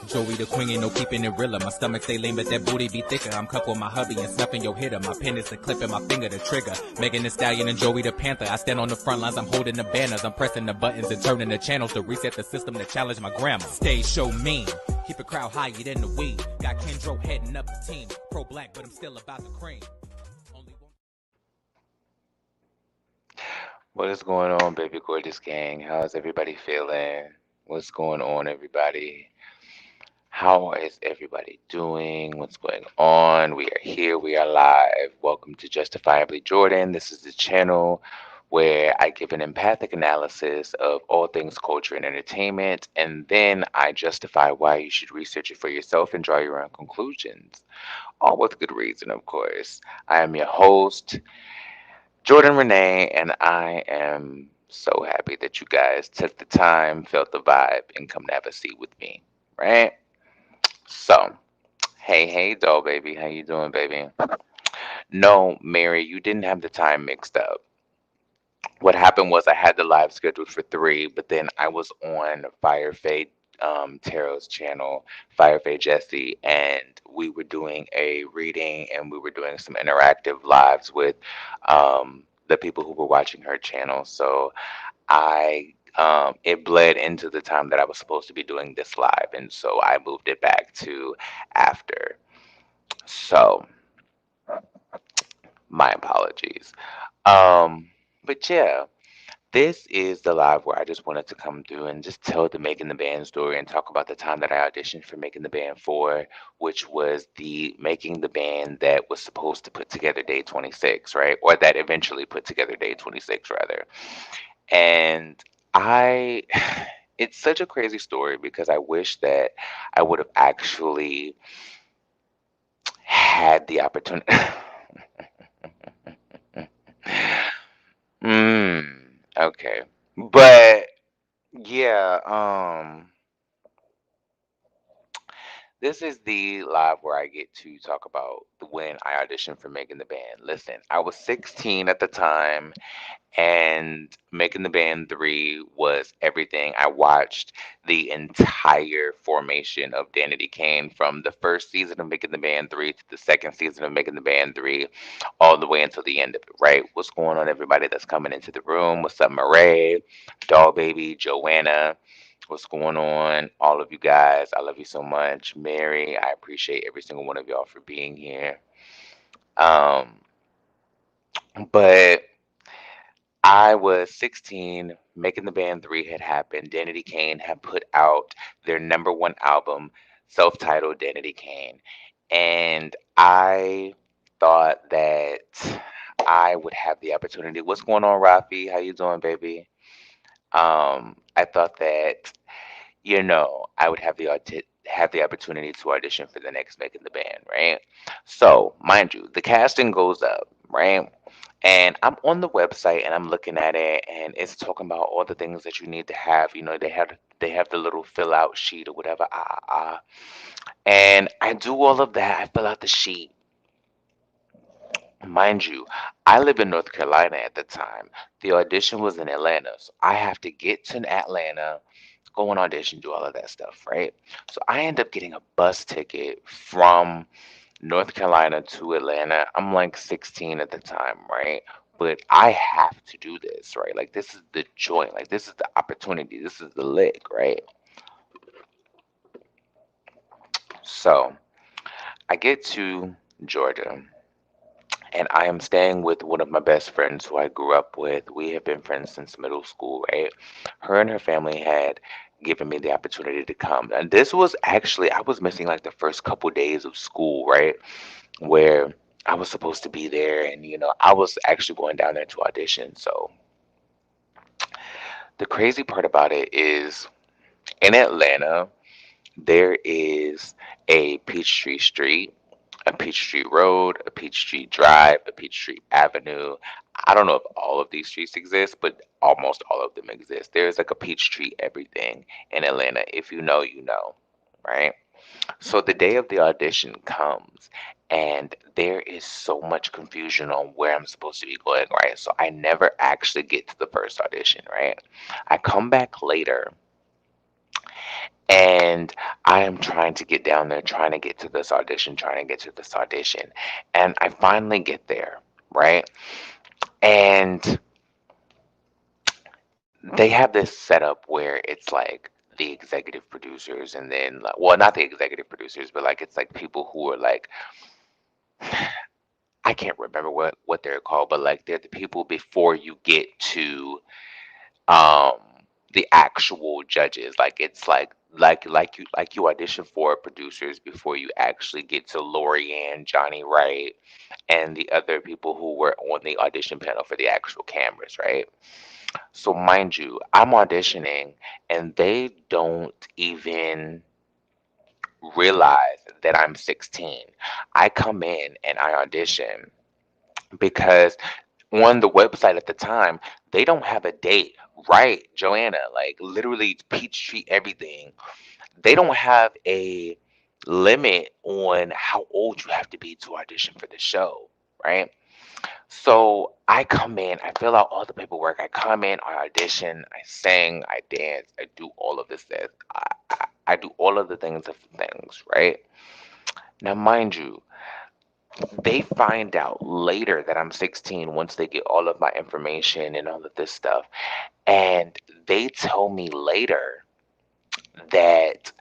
Joey the queen, ain't no keeping it realer. My stomach stay lean, but that booty be thicker. I'm cuffed with my hubby and snuffing your hitter. My pen is the clip and my finger the trigger. Megan the Stallion and Joey the Panther. I stand on the front lines, I'm holding the banners. I'm pressing the buttons and turning the channels to reset the system to challenge my grandma. Stage show mean, keep a crowd higher than the weed. Got Kendro heading up the team. Pro black, but I'm still about the cream. What is going on, baby gorgeous gang? How's everybody feeling? What's going on, everybody? How is everybody doing? What's going on? We are here. We are live. Welcome to Justifiably Jordan. This is the channel where I give an empathic analysis of all things culture and entertainment, and then I justify why you should research it for yourself and draw your own conclusions. All with good reason, of course. I am your host, Jordan Renee, and I am so happy that you guys took the time, felt the vibe, and come to have a seat with me, right? So, hey, doll baby, how you doing, baby? No, Mary, you didn't have the time mixed up. What happened was I had the live scheduled for 3, but then I was on Firefade Tarot's channel, Firefade Jesse, and we were doing a reading and we were doing some interactive lives with the people who were watching her channel. So it bled into the time that I was supposed to be doing this live, and so I moved it back to after. So my apologies. Um, but yeah. This is the live where I just wanted to come through and just tell the Making the Band story and talk about the time that I auditioned for Making the Band 4, which was the Making the Band that was supposed to put together Day 26, right? Or that eventually put together Day 26, rather. And I, it's such a crazy story because I wish that I would have actually had the opportunity. Okay. But yeah, this is the live where I get to talk about when I auditioned for Making the Band. Listen, I was 16 at the time, and Making the Band 3 was everything. I watched the entire formation of Danity Kane from the first season of Making the Band 3 to the second season of Making the Band 3, all the way until the end of it, right? What's going on, everybody that's coming into the room? What's up, Marae, Doll Baby, Joanna? What's going on? All of you guys, I love you so much. Mary, I appreciate every single one of y'all for being here. Um, but I was 16, Making the Band 3 had happened. Danity Kane had put out their number one album, self-titled Danity Kane. And I thought that I would have the opportunity. What's going on, Rafi? How you doing, baby? I thought that I would have the opportunity to audition for the next Making the Band, right? So, mind you, the casting goes up, right? And I'm on the website and I'm looking at it and it's talking about all the things that you need to have. They have the little fill out sheet or whatever. And I do all of that. I fill out the sheet. Mind you, I live in North Carolina at the time. The audition was in Atlanta. So I have to get to Atlanta, go on audition, do all of that stuff, right? So I end up getting a bus ticket from North Carolina to Atlanta. I'm like 16 at the time, right? But I have to do this, right? Like, this is the joint. Like, this is the opportunity. This is the lick, right? So I get to Georgia and I am staying with one of my best friends who I grew up with. We have been friends since middle school, right? Her and her family had given me the opportunity to come. And this was actually, I was missing like the first couple days of school, right? Where I was supposed to be there and I was actually going down there to audition. So the crazy part about it is in Atlanta there is a Peachtree Street, a Peachtree Road, a Peachtree Drive, a Peachtree Avenue. I don't know if all of these streets exist, but almost all of them exist. There's like a Peachtree everything in Atlanta. If you know, you know, right? So the day of the audition comes, and there is so much confusion on where I'm supposed to be going, right? So I never actually get to the first audition, right? I come back later, And I am trying to get down there, trying to get to this audition, trying to get to this audition. And I finally get there, right? And they have this setup where it's like the executive producers and then like, well, not the executive producers, but like it's like people who are like, I can't remember what they're called, but like they're the people before you get to um the actual judges. Like it's like you audition for producers before you actually get to Lorianne, Johnny Wright, and the other people who were on the audition panel for the actual cameras, right? So mind you, I'm auditioning and they don't even realize that I'm 16. I come in and I audition because on the website at the time, they don't have a date. Right, Joanna, like literally Peachtree everything. They don't have a limit on how old you have to be to audition for the show, right? So I come in, I fill out all the paperwork, I come in, I audition, I sing, I dance, I do all of this. I do all of the things, right? Now, mind you, they find out later that I'm 16 once they get all of my information and all of this stuff. And they tell me later that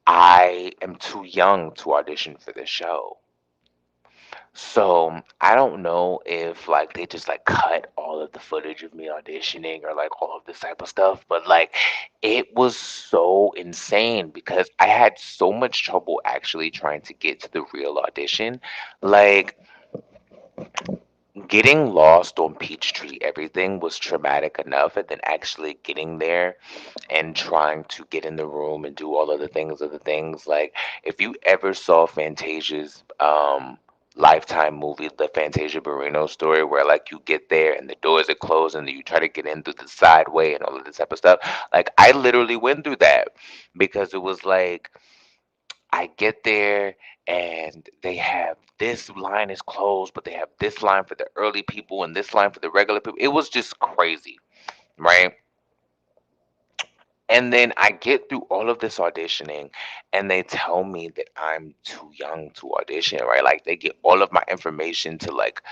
I am too young to audition for the show. So I don't know if like they just like cut all of the footage of me auditioning or like all of this type of stuff, but like it was so insane because I had so much trouble actually trying to get to the real audition. Like getting lost on Peachtree, everything was traumatic enough, and then actually getting there and trying to get in the room and do all of the things. Like if you ever saw Fantasia's Lifetime movie, the Fantasia Barrino story, where like you get there and the doors are closed and you try to get in through the side way and all of this type of stuff. Like I literally went through that because it was like I get there and they have this line is closed, but they have this line for the early people and this line for the regular people. It was just crazy, right? And then I get through all of this auditioning and they tell me that I'm too young to audition, right? Like they get all of my information to like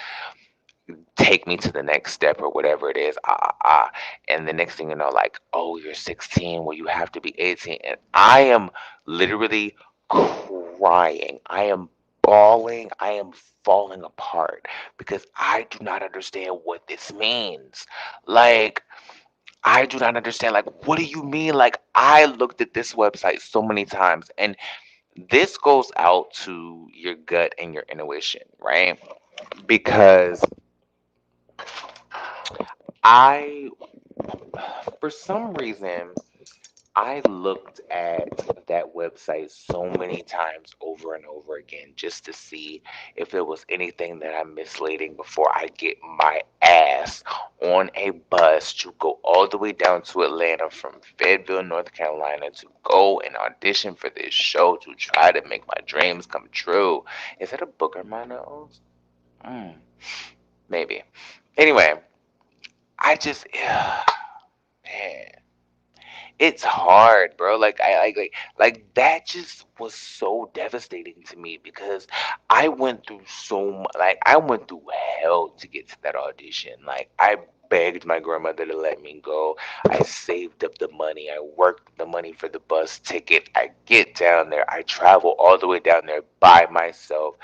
take me to the next step or whatever it is. And the next thing you know, like, oh, you're 16, well, you have to be 18. And I am literally crying. I am bawling. I am falling apart because I do not understand what this means. Like, I do not understand. Like, what do you mean? Like, I looked at this website so many times, and this goes out to your gut and your intuition, right? Because I, for some reason, I looked at that website so many times over and over again just to see if there was anything that I'm misleading before I get my ass on a bus to go all the way down to Atlanta from Fayetteville, North Carolina to go and audition for this show to try to make my dreams come true. Is that a booger in my nose? Mm, maybe. Anyway, I just, man. It's hard, bro. Like like that just was so devastating to me because I went through like I went through hell to get to that audition. Like I begged my grandmother to let me go. I saved up the money. I worked the money for the bus ticket. I get down there. I travel all the way down there by myself.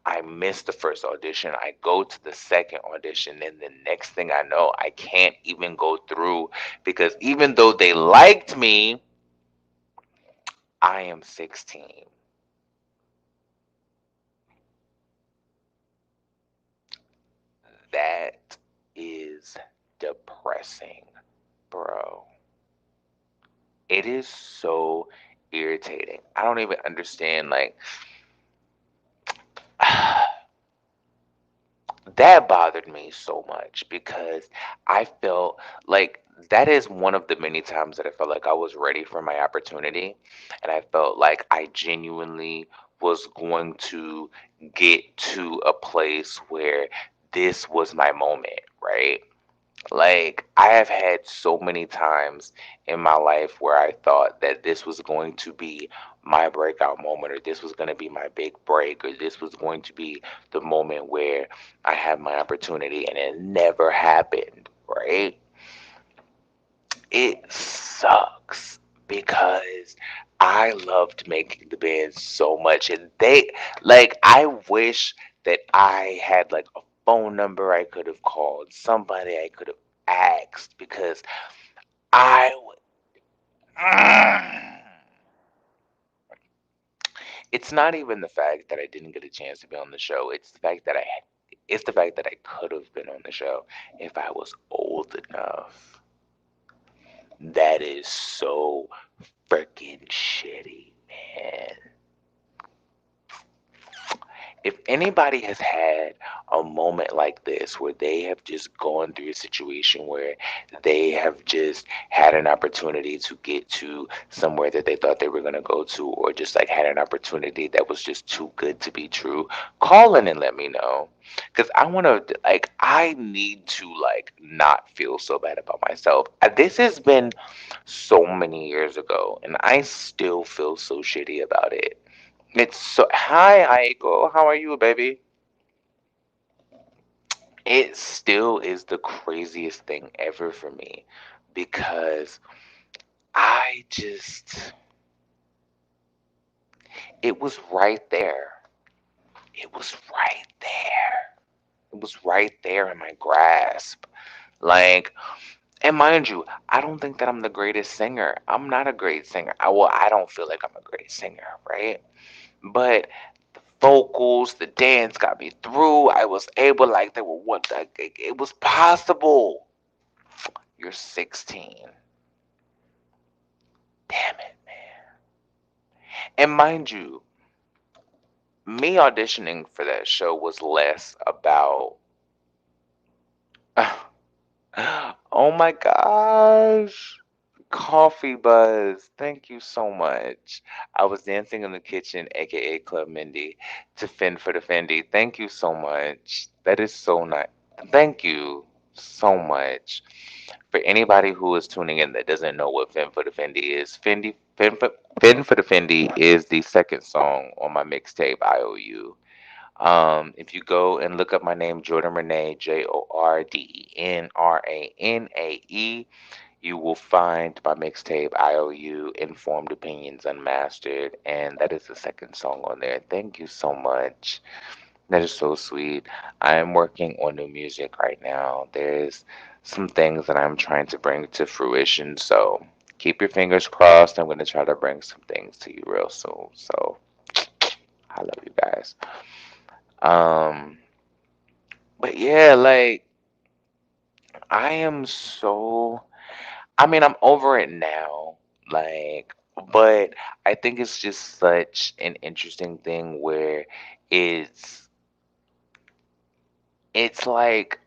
I missed the first audition. I go to the second audition, and the next thing I know, I can't even go through because even though they liked me, I am 16. That is depressing, bro. It is so irritating. I don't even understand. Like, that bothered me so much because I felt like that is one of the many times that I felt like I was ready for my opportunity. And I felt like I genuinely was going to get to a place where this was my moment, right? Like, I have had so many times in my life where I thought that this was going to be my breakout moment, or this was going to be my big break, or this was going to be the moment where I have my opportunity, and it never happened, right? It sucks because I loved making the band so much, and I wish that I had like a phone number I could have called, somebody I could have asked, because I would. It's not even the fact that I didn't get a chance to be on the show. It's the fact that I could have been on the show if I was old enough. That is so freaking shitty, man. If anybody has had a moment like this where they have just gone through a situation where they have just had an opportunity to get to somewhere that they thought they were going to go to, or just like had an opportunity that was just too good to be true, call in and let me know. Because I want to, like, I need to, like, not feel so bad about myself. This has been so many years ago, and I still feel so shitty about it. It's so. Hi, Aiko. How are you, baby? It still is the craziest thing ever for me because I just. It was right there. It was right there. It was right there in my grasp. Like, and mind you, I don't think that I'm the greatest singer. I'm not a great singer. I don't feel like I'm a great singer, right? But the vocals, the dance got me through. I was able, like, they were what, like, it was possible. You're 16. Damn it, man. And mind you, me auditioning for that show was less about. Oh my gosh. Coffee Buzz, thank you so much. I was dancing in the kitchen, aka Club Mindy, to Fend for the Fendi. Thank you so much. That is so nice. Thank you so much. For anybody who is tuning in that doesn't know what Fend for the Fendi is, Fend for the Fendi is the second song on my mixtape IOU. If you go and look up my name, Jordan Renee, JordanRanae, you will find my mixtape IOU, Informed Opinions Unmastered, and that is the second song on there. Thank you so much. That is so sweet. I am working on new music right now. There's some things that I'm trying to bring to fruition, so keep your fingers crossed. I'm going to try to bring some things to you real soon. So I love you guys. Um, but yeah, like, I am so. I mean, I'm over it now. Like, but I think it's just such an interesting thing where it's it's like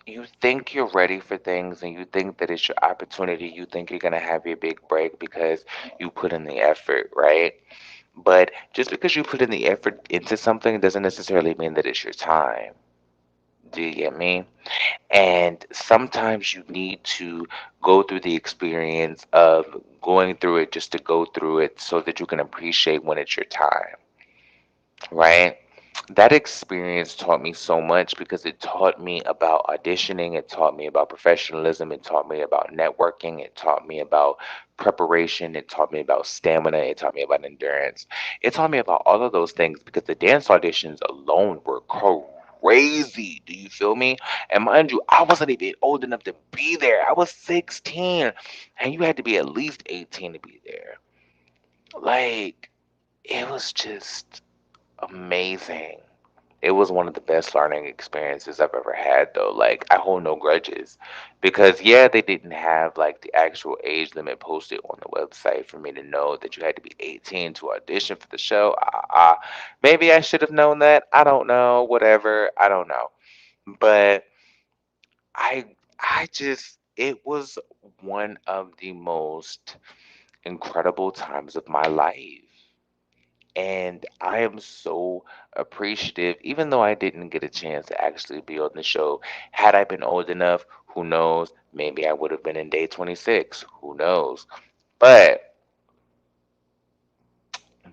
you think you're ready for things, and you think that it's your opportunity. You think you're gonna have your big break because you put in the effort, right? But just because you put in the effort into something doesn't necessarily mean that it's your time. Do you get me? And sometimes you need to go through the experience of going through it just to go through it so that you can appreciate when it's your time, right? That experience taught me so much because it taught me about auditioning, it taught me about professionalism, it taught me about networking, it taught me about preparation, it taught me about stamina, it taught me about endurance. It taught me about all of those things because the dance auditions alone were crazy. Do you feel me? And mind you, I wasn't even old enough to be there. I was 16, and you had to be at least 18 to be there. Like, it was just amazing. It was one of the best learning experiences I've ever had, though. Like, I hold no grudges because, yeah, they didn't have like the actual age limit posted on the website for me to know that you had to be 18 to audition for the show. Maybe I should have known that. I don't know. Whatever. I don't know. But I, it was one of the most incredible times of my life. And I am so appreciative, even though I didn't get a chance to actually be on the show. Had I been old enough, Who knows? Maybe I would have been in day 26. Who knows? But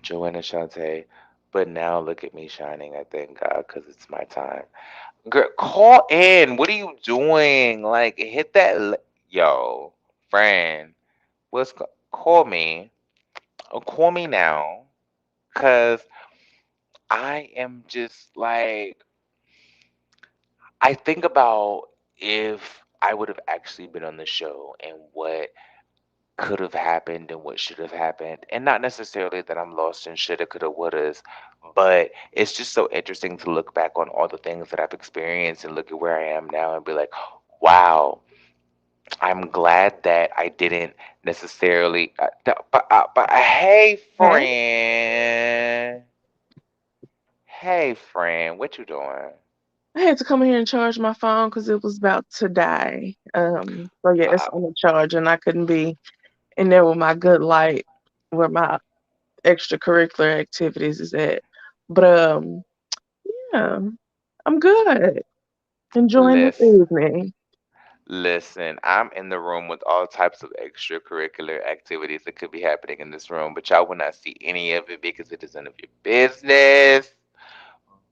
Joanna Shante, but now look at me shining. I thank God because it's my time. Girl, call in. What are you doing? Like, hit that. Yo, friend, call me? Call me now. Because I am just like, I think about if I would have actually been on the show and what could have happened and what should have happened. And not necessarily that I'm lost in shoulda, coulda, wouldas, but it's just so interesting to look back on all the things that I've experienced and look at where I am now and be like, wow, I'm glad that I didn't necessarily. But hey, Hey, friend. Hey, friend, what you doing? I had to come in here and charge my phone because it was about to die. So yeah, it's on the charge, and I couldn't be in there with my good light where my extracurricular activities is at. But yeah, I'm good. Enjoying this Listen, evening. listen, I'm in the room with all types of extracurricular activities that could be happening in this room, but y'all will not see any of it because it is none of your business.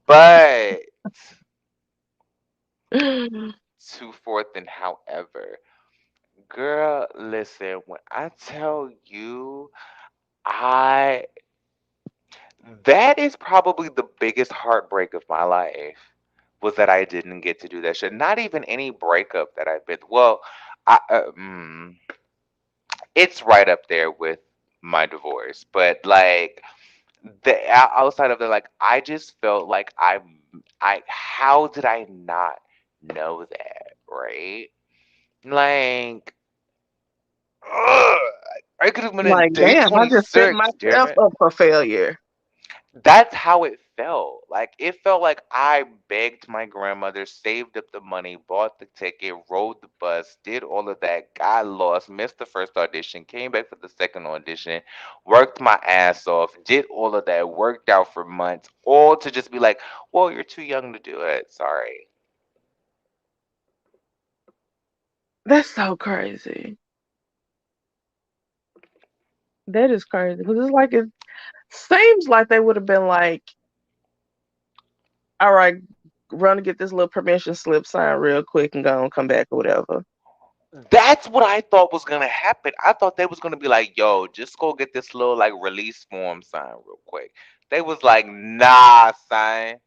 But to forth and however, girl, listen, when I tell you, I that is probably the biggest heartbreak of my life was that I didn't get to do that shit. Not even any breakup that I've been. Well, I, it's right up there with my divorce, but like outside of that, like I just felt like how did I not know that, right? Like, ugh, I could have been in Like, day damn, I just set 26, damn myself it. up for failure. That's how it felt. Like it felt like I begged my grandmother, saved up the money, bought the ticket, rode the bus, did all of that, got lost, missed the first audition, came back for the second audition, worked my ass off, did all of that, worked out for months, all to just be like, "Well, you're too young to do it. Sorry." That's so crazy. That is crazy because it's like it seems like they would have been like, all right, run to get this little permission slip signed real quick and go and come back or whatever. That's what I thought was gonna happen. I thought they was gonna be like, "Yo, just go get this little like release form signed real quick." They was like, "Nah, son."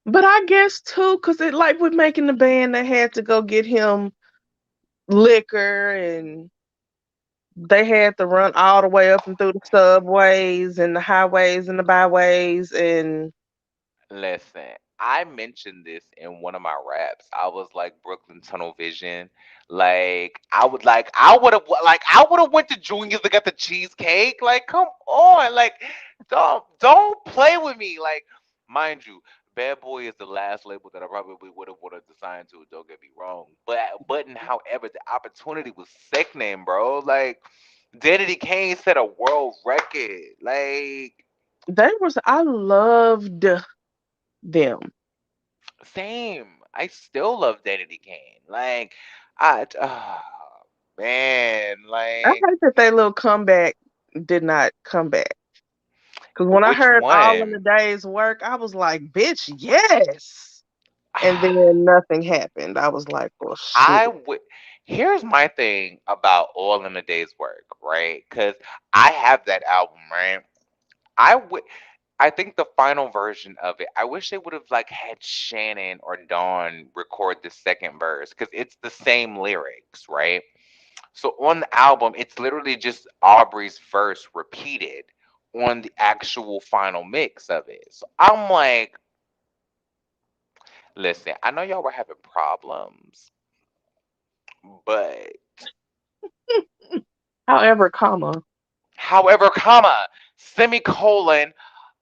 But I guess too, because it like with making the band, they had to go get him liquor and they had to run all the way up and through the subways and the highways and the byways and Listen, I mentioned this in one of my raps. I was like Brooklyn Tunnel Vision. I would have went to Junior's to get the cheesecake. Like, come on. Like, don't play with me. Like, mind you, Bad Boy is the last label that I probably would have wanted to sign to, don't get me wrong. However, the opportunity was sickening, bro. Like, Danity Kane set a world record. Like, I loved them. same. I still love Danity Kane. Like, man, I like, hate that they little comeback did not come back. Because when I which heard all in the one? day's work, I was like, bitch, yes. And then nothing happened. I was like, well, shit. I would. Here's my thing about All in a Day's Work, right? Because I have that album, right? I would. I think the final version of it. I wish they would have like had Shannon or Dawn record the second verse because it's the same lyrics, right? So on the album, it's literally just Aubrey's verse repeated on the actual final mix of it. So I'm like, listen, I know y'all were having problems, but However, comma, however, comma, semicolon,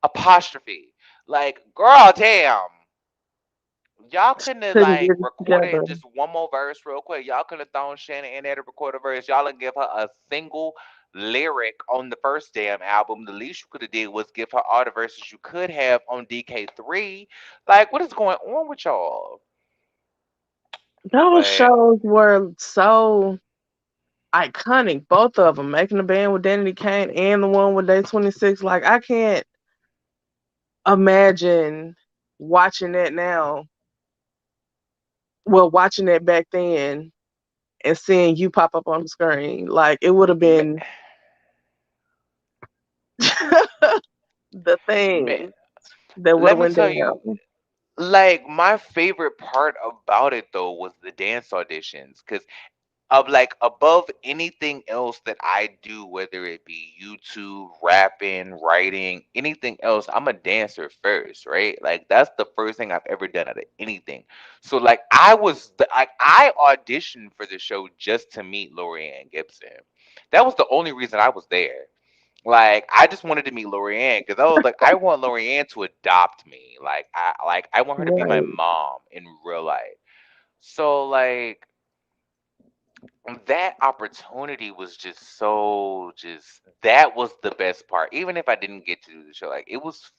apostrophe. Like, girl, damn. Y'all couldn't have couldn't like get it together. recorded just one more verse real quick. Y'all could have thrown Shannon in there to record a verse. Y'all and give her a single. lyric on the first damn album. The least you could have did was give her all the verses you could have on DK3. Like, what is going on with y'all? Those But shows were so iconic, both of them, making the band with Danny Kane and the one with Day 26. Like, I can't imagine watching that now. Well, watching that back then and seeing you pop up on the screen. Like, it would have ma- been the ma- thing that would let have me went tell you, down. like my favorite part about it though was the dance auditions, because of like above anything else that I do, whether it be YouTube, rapping, writing, anything else, I'm a dancer first, right? Like that's the first thing I've ever done out of anything. So like I auditioned for the show just to meet Lorianne Gibson. That was the only reason I was there. Like I just wanted to meet Lorianne because I was like, I want Lorianne to adopt me. Like I want her to be my Right. mom in real life. So like that opportunity was just so just that was the best part. Even if I didn't get to do the show, like it was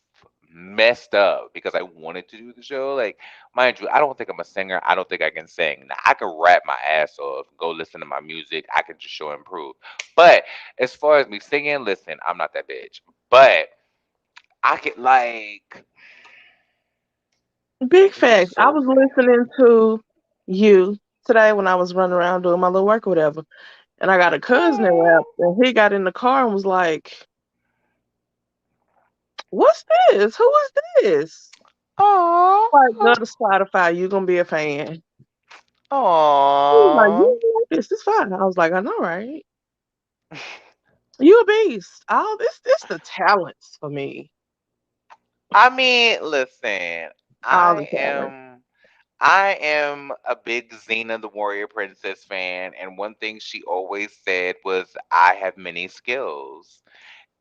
messed up because I wanted to do the show. Like, mind you, I don't think I'm a singer. I don't think I can sing. Now, I can rap my ass off, go listen to my music. I can just show improve. But as far as me singing, listen, I'm not that bitch. But I could like Big it was facts. I so was fast. listening to you today when I was running around doing my little work or whatever. And I got a cousin that raps, and he got in the car and was like, "What's this? Who is this?" Like, go Oh, to Spotify. You're gonna be a fan. He was like, oh. "You like this? It's fine." I was like, "I know, right? You a beast. All this the talents for me. I mean, listen, All the I talents." am I am a big Xena the Warrior Princess fan, and one thing she always said was I have many skills.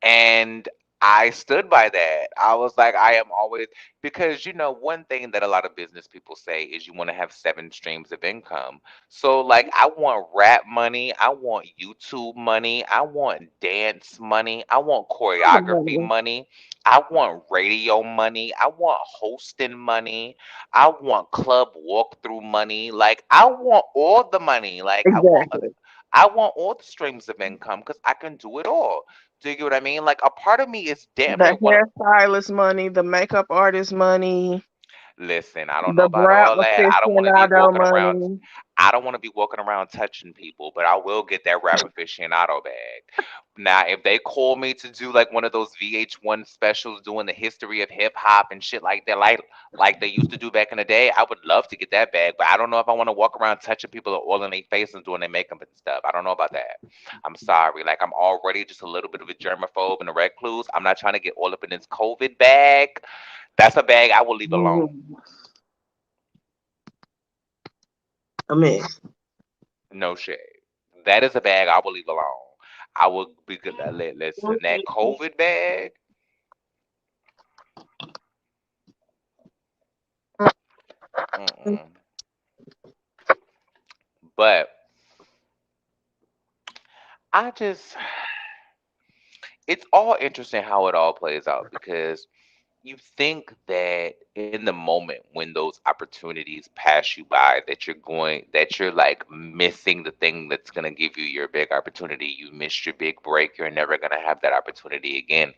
And I stood by that. I was like, I am always, because one thing that a lot of business people say is you want to have seven streams of income. So, like, I want rap money, I want YouTube money, I want dance money, I want All the choreography money. money, I want radio money, I want hosting money, I want club walkthrough money. Like, I want all the money. Like, Exactly. I want all the streams of income because I can do it all. Do you get what I mean? Like a part of me is damn near The want to hairstylist money, the makeup artist money, listen. I don't know the about brow all that. I don't want to be aficionado walking around. money. I don't want to be walking around touching people, but I will get that rap aficionado bag. Now, if they call me to do like one of those VH1 specials doing the history of hip hop and shit like that, like they used to do back in the day, I would love to get that bag. But I don't know if I want to walk around touching people or oiling their face and doing their makeup and stuff. I don't know about that. I'm sorry. Like I'm already just a little bit of a germaphobe and a recluse. I'm not trying to get all up in this COVID bag. That's a bag I will leave alone. Mm, I mean, No shade. That is a bag I will leave alone. I will be good. Listen, that COVID bag. Mm-mm. But I just, it's all interesting how it all plays out because you think that in the moment when those opportunities pass you by that you're like missing the thing that's going to give you your big opportunity. You missed your big break. You're never going to have that opportunity again.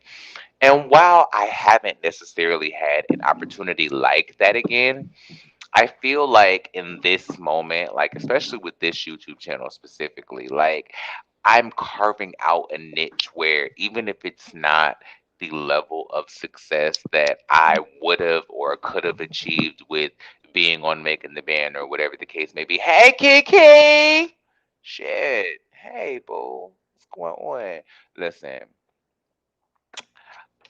And while I haven't necessarily had an opportunity like that again, I feel like in this moment, like especially with this YouTube channel specifically, like I'm carving out a niche where even if it's not the level of success that I would have or could have achieved with being on Making the Band or whatever the case may be. Hey, Kiki! Shit. Hey, boo. What's going on? Listen,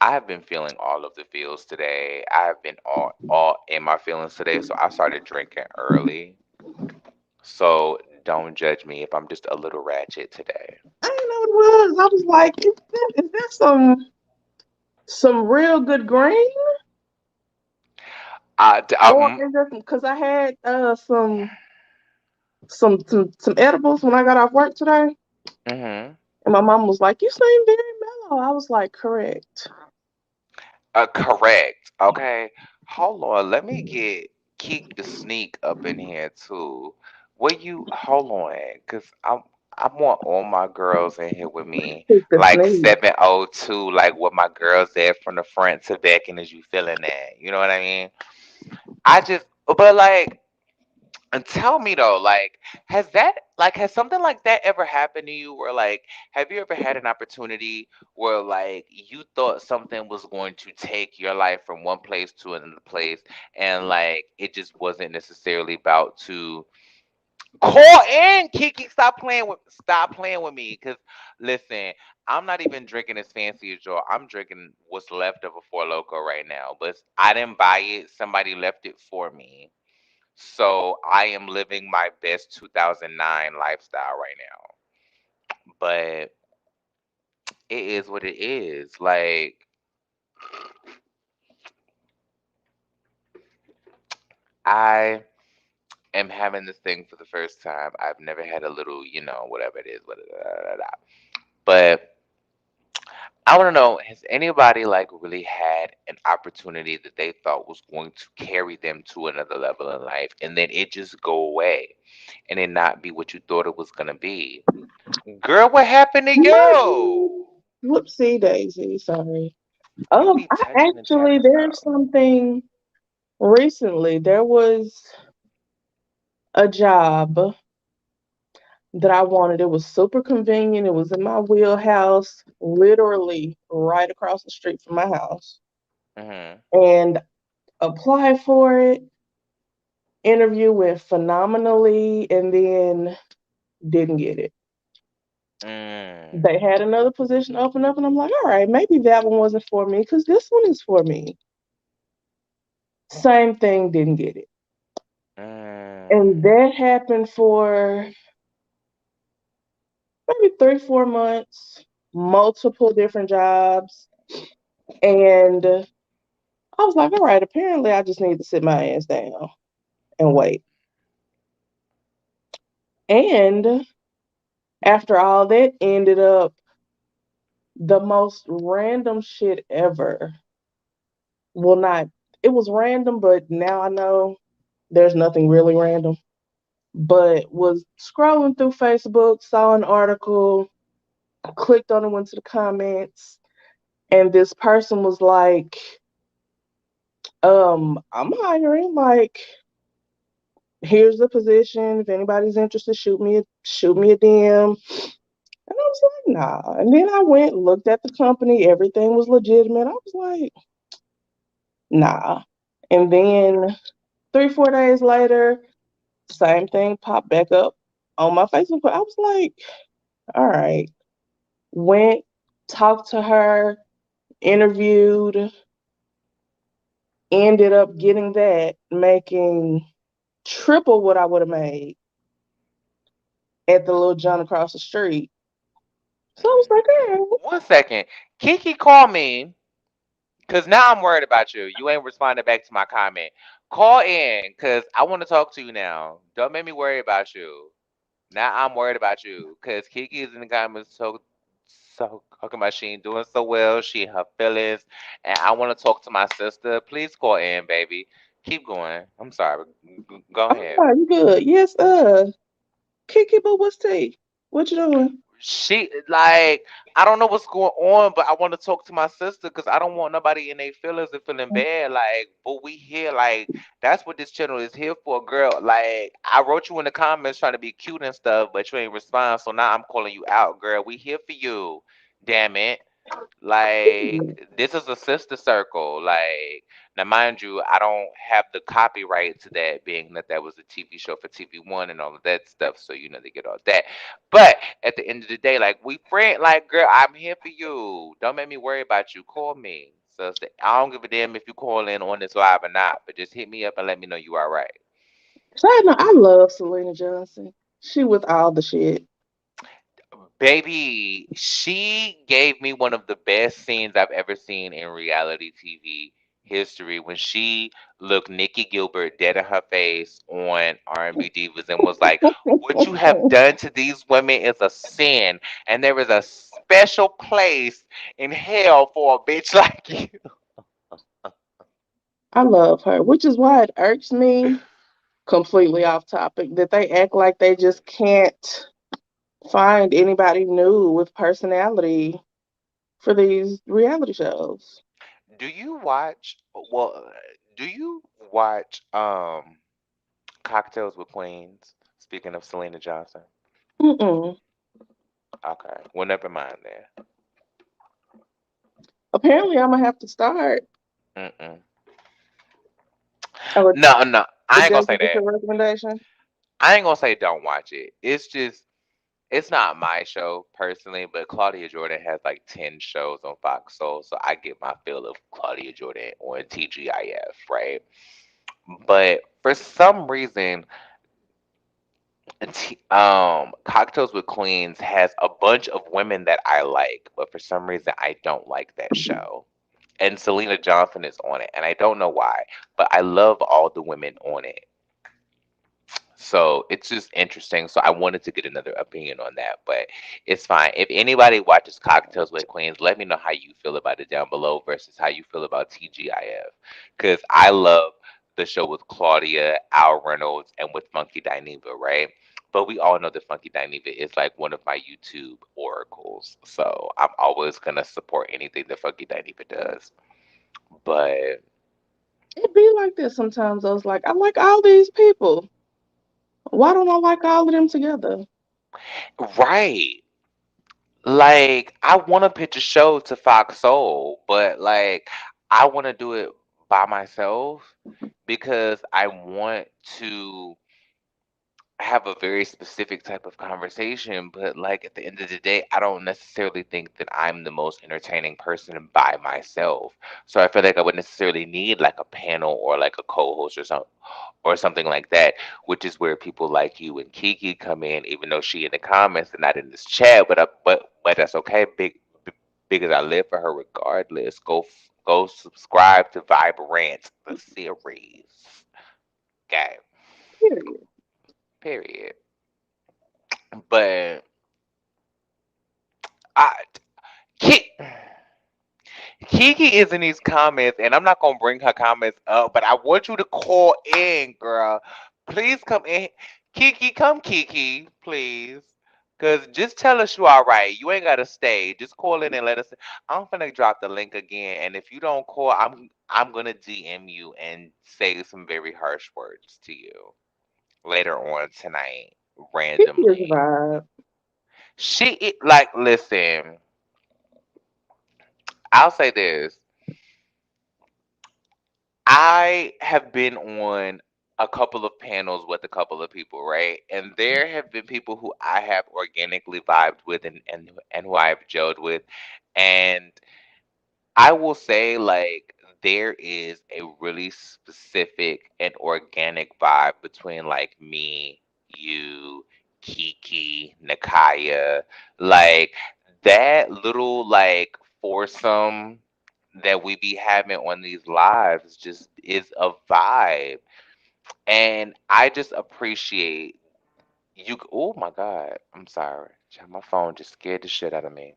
I have been feeling all of the feels today. I have been all in my feelings today, so I started drinking early. So don't judge me if I'm just a little ratchet today. I didn't know what it was. I was like, is that some real good green? I, d- Or um, is that because I had some edibles when I got off work today, mm-hmm. And my mom was like, "You seem very mellow." I was like, "Correct." Correct. Okay. Hold on. Let me get Keek the Sneak up in here too. Will you hold on? Cause I want all my girls in here with me, Pick the like snake. 702, like what my girls there from the front to back, and is you feeling that? You know what I mean? I just, but like, and tell me though, like, has something like that ever happened to you? Where like, have you ever had an opportunity where like you thought something was going to take your life from one place to another place, and like it just wasn't necessarily about to call in? Kiki, stop playing with me, cause listen, I'm not even drinking as fancy as y'all. I'm drinking what's left of a Four Loco right now, but I didn't buy it. Somebody left it for me. So I am living my best 2009 lifestyle right now. But it is what it is. Like, I am having this thing for the first time. I've never had a little, whatever it is. But I want to know, has anybody like really had an opportunity that they thought was going to carry them to another level in life and then it just go away and it not be what you thought it was going to be? Girl, what happened to My you? bad. Whoopsie daisy. Sorry. You be I touching and actually tapping there's stuff. something recently. There was a job that I wanted. It was super convenient. It was in my wheelhouse, literally right across the street from my house. Mhm. And applied for it. Interview went phenomenally, and then didn't get it. Mm. They had another position open up, and I'm like, all right, maybe that one wasn't for me because this one is for me. Same thing, didn't get it. And Mm. that happened for maybe 3, 4 months, multiple different jobs. And I was like, all right, apparently I just need to sit my ass down and wait. And after all that ended up the most random shit ever. Well, not, it was random, but now I know there's nothing really random. But was scrolling through Facebook, saw an article, clicked on it, went to the comments, and this person was like, I'm hiring, like, here's the position. If anybody's interested, shoot me a DM. And I was like, nah. And then I went, looked at the company, everything was legitimate. I was like, nah. And then 3, 4 days later, same thing popped back up on my Facebook. I was like, all right. Went, talked to her, interviewed, ended up getting that, making triple what I would have made at the little John across the street. So I was like, all right. One second. Kiki call me, cause now I'm worried about you. You ain't responding back to my comment. Call in, cause I want to talk to you now. Don't make me worry about you. Now I'm worried about you, cause Kiki is in the comments so talking about she ain't doing so well. She in her feelings, and I want to talk to my sister. Please call in, baby. Keep going. I'm sorry. Go ahead. Oh, you good? Yes, Kiki, but what's tea? What you doing? She like I don't know what's going on, but I want to talk to my sister because I don't want nobody in their feelings and feeling bad. Like, but we here, like that's what this channel is here for, girl. Like I wrote you in the comments trying to be cute and stuff, but you ain't respond. So now I'm calling you out, girl. We here for you. Damn it. Like this is a sister circle. Like now, mind you, I don't have the copyright to that, being that that was a TV show for TV1 and all of that stuff. So you know they get all that. But at the end of the day, like we friend, like girl, I'm here for you. Don't make me worry about you. Call me. So I don't give a damn if you call in on this live or not, but just hit me up and let me know you all right. Side note, I love Selena Johnson. She with all the shit. Baby, she gave me one of the best scenes I've ever seen in reality TV. history when she looked Nikki Gilbert dead in her face on R&B Divas and was like, "What you have done to these women is a sin, and there is a special place in hell for a bitch like you." I love her, which is why it irks me, completely off topic, that they act like they just can't find anybody new with personality for these reality shows. Do you watch? Well, do you watch Cocktails with Queens? Speaking of Selena Johnson. Mm-mm. Okay, well, never mind then. Apparently, I'm gonna have to start. Mm-mm. I would No, no, I ain't gonna suggest say it as that. a recommendation. I ain't gonna say don't watch it. It's just it's not my show personally, but Claudia Jordan has like 10 shows on Fox Soul, so I get my fill of Claudia Jordan on TGIF, right? But for some reason, Cocktails with Queens has a bunch of women that I like, but for some reason I don't like that show. And Selena Johnson is on it, and I don't know why, but I love all the women on it. So it's just interesting. So I wanted to get another opinion on that, but it's fine. If anybody watches Cocktails with Queens, let me know how you feel about it down below versus how you feel about TGIF. Because I love the show with Claudia, Al Reynolds, and with Funky Dineva, right? But we all know that Funky Dineva is like one of my YouTube oracles. So I'm always going to support anything that Funky Dineva does. But, It be like this sometimes. I was like, I like all these people. Why don't I like all of them together? right. Like, I want to pitch a show to Fox Soul, but like, I want to do it by myself because I want to have a very specific type of conversation. But like, at the end of the day, I don't necessarily think that I'm the most entertaining person by myself. So I feel like I would necessarily need like a panel or like a co-host or something like that, which is where people like you and Kiki come in, even though she in the comments and not in this chat. But that's okay, because I live for her regardless. Go subscribe to Vibrant the series. Okay, Period. period. But I Ki- Kiki is in these comments, and I'm not gonna bring her comments up, but I want you to call in, girl. Please come in. Kiki, come, Kiki, please. Cause just tell us you all right. You ain't gotta stay. Just call in and let us. I'm gonna drop the link again, and if you don't call, I'm gonna DM you and say some very harsh words to you later on tonight, Kiki is a randomly. vibe. Like, listen. I'll say this. I have been on a couple of panels with a couple of people, right? And there have been people who I have organically vibed with and who I've gelled with. And I will say, like, there is a really specific and organic vibe between, like, me, you, Kiki, Nakaya. Like, that little, like, foursome that we be having on these lives just is a vibe. And I just appreciate you. Oh my God. I'm sorry. Child, my phone just scared the shit out of me.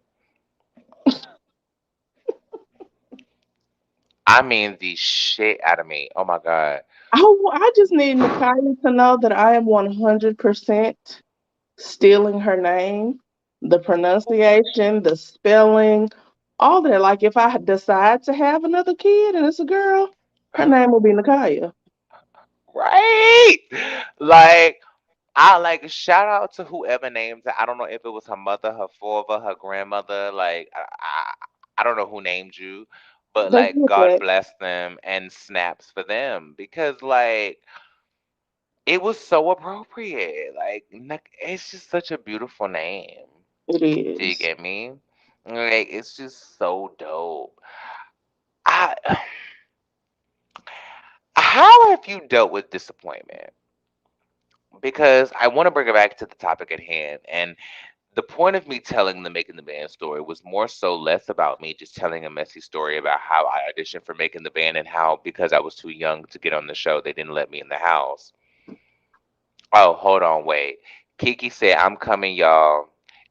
I mean, the shit out of me. Oh my God. I just need Nakaya to know that I am 100% stealing her name, the pronunciation, the spelling, all that. Like, if I decide to have another kid and it's a girl, her name will be Nakaya. Right? Like, I like shout out to whoever named it. I don't know if it was her mother, her father, her grandmother. Like, I don't know who named you, but They like, get God that. bless them and snaps for them because, like, it was so appropriate. Like, it's just such a beautiful name. It Do you is. get me? Like, it's just so dope. I, how have you dealt with disappointment? Because I want to bring it back to the topic at hand, and the point of me telling the Making the Band story was more so less about me just telling a messy story about how I auditioned for Making the Band and how, because I was too young to get on the show, they didn't let me in the house. Oh, hold on, wait. Kiki said, I'm coming, y'all.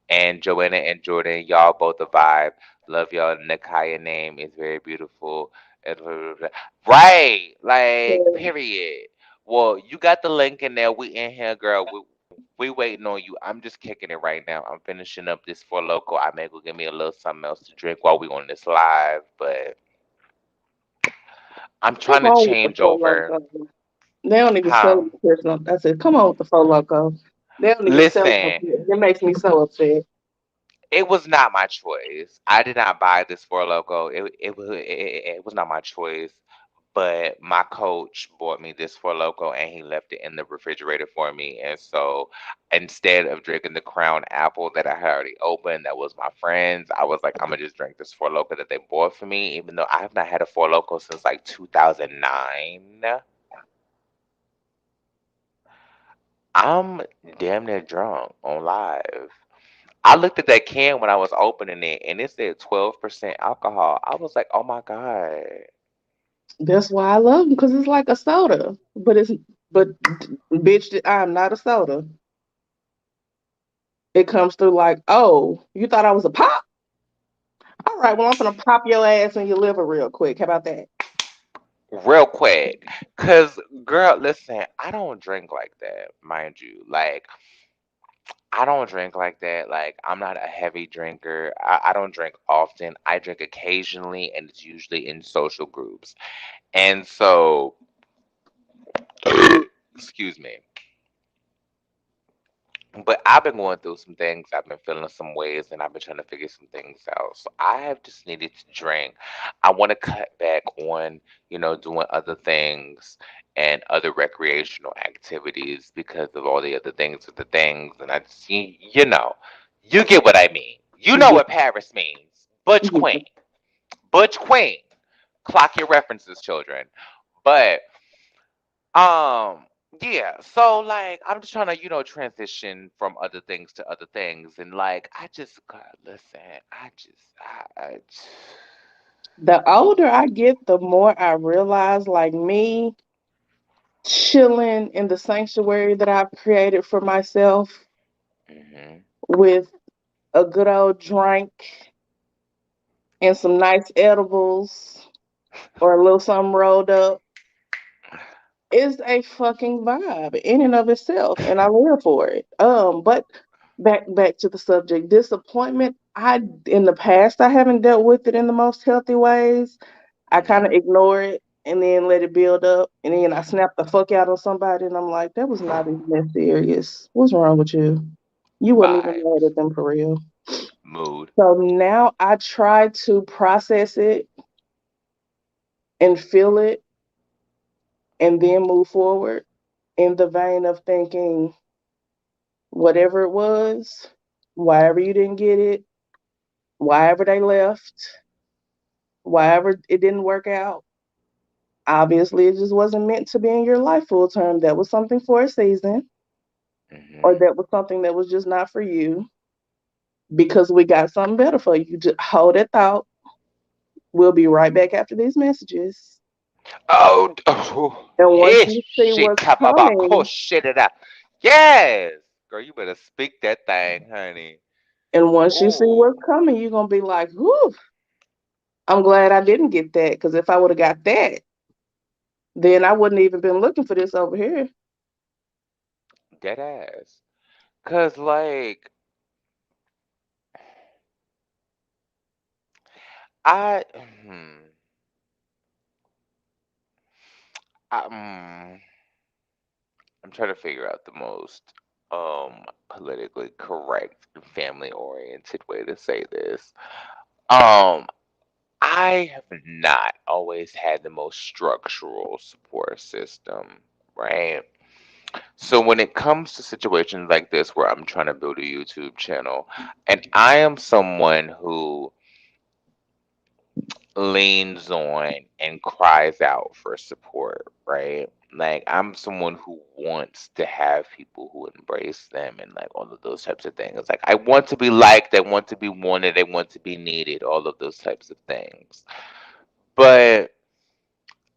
And Joanna and Jordan, y'all both a vibe. Love y'all. Nakaya name is very beautiful. And blah, blah, blah. Right. Like, Yeah. period. Well, you got the link in there. We in here, girl. We waiting on you. I'm just kicking it right now. I'm finishing up this for local. I may go get me a little something else to drink while we on this live, but I'm Come trying to on with the change Four over. Loko. They don't even sell Huh? it personal. I said, come on with the Four Loko. They don't even sell it. Listen. It makes me so upset. It was not my choice. I did not buy this for loco. It was not my choice. But my coach bought me this for loco, and he left it in the refrigerator for me. And so instead of drinking the Crown Apple that I had already opened, that was my friend's, I was like, I'm gonna just drink this for loco that they bought for me, even though I have not had a four loco since like 2009. I'm damn near drunk on live. I looked at that can when I was opening it and it said 12% alcohol. I was like, oh my God. That's why I love them because it's like a soda, but bitch, I'm not a soda. It comes through like, oh, you thought I was a pop? All right, well, I'm gonna pop your ass in your liver real quick. How about that? Real quick. Cause girl, listen, I don't drink like that, mind you. Like, I don't drink like that. Like, I'm not a heavy drinker. I don't drink often. I drink occasionally and it's usually in social groups. And so excuse me. But I've been going through some things. I've been feeling some ways, and I've been trying to figure some things out. So I have just needed to drink. I want to cut back on, doing other things and other recreational activities because of all the other things with the things. And I just, you get what I mean. You know Yeah, what Paris means. Butch yeah. Queen. Butch Queen. Clock your references, children. But um, yeah, so like I'm just trying to, transition from other things to other things and like I just God, listen, I The older I get, the more I realize, like me chilling in the sanctuary that I've created for myself hmm with a good old drink and some nice edibles or a little something rolled up is a fucking vibe in and of itself, and I live for it. But back to the subject, disappointment. I in the past I haven't dealt with it in the most healthy ways. I kind of hmm ignore it and then let it build up, and then I snap the fuck out on somebody, and I'm like, that was not even that serious. What's wrong with you? You wasn't even mad vibes, at them for real. mood. So now I try to process it and feel it and then move forward in the vein of thinking whatever it was, why ever you didn't get it, why ever they left, why ever it didn't work out. Obviously, it just wasn't meant to be in your life full term. That was something for a season, or hmm that was something that was just not for you because we got something better for you. You just hold that thought. We'll be right back after these messages. Oh, And once hey, you see shit, what's tababako, coming, shit it out. Yes, girl, you better speak that thing, honey. and once you see Ooh, what's coming, you're gonna be like, "Whew, I'm glad I didn't get that. Because if I would have got that, then I wouldn't even been looking for this over here." dead ass. Cause like I, hmm, I, I'm trying to figure out the most politically correct and family oriented way to say this. Um I have not always had the most structural support system, right? So when it comes to situations like this where I'm trying to build a YouTube channel and I am someone who leans on and cries out for support, right? Like I'm someone who wants to have people who embrace them and like all of those types of things. Like I want to be liked, I want to be wanted, I want to be needed, all of those types of things. But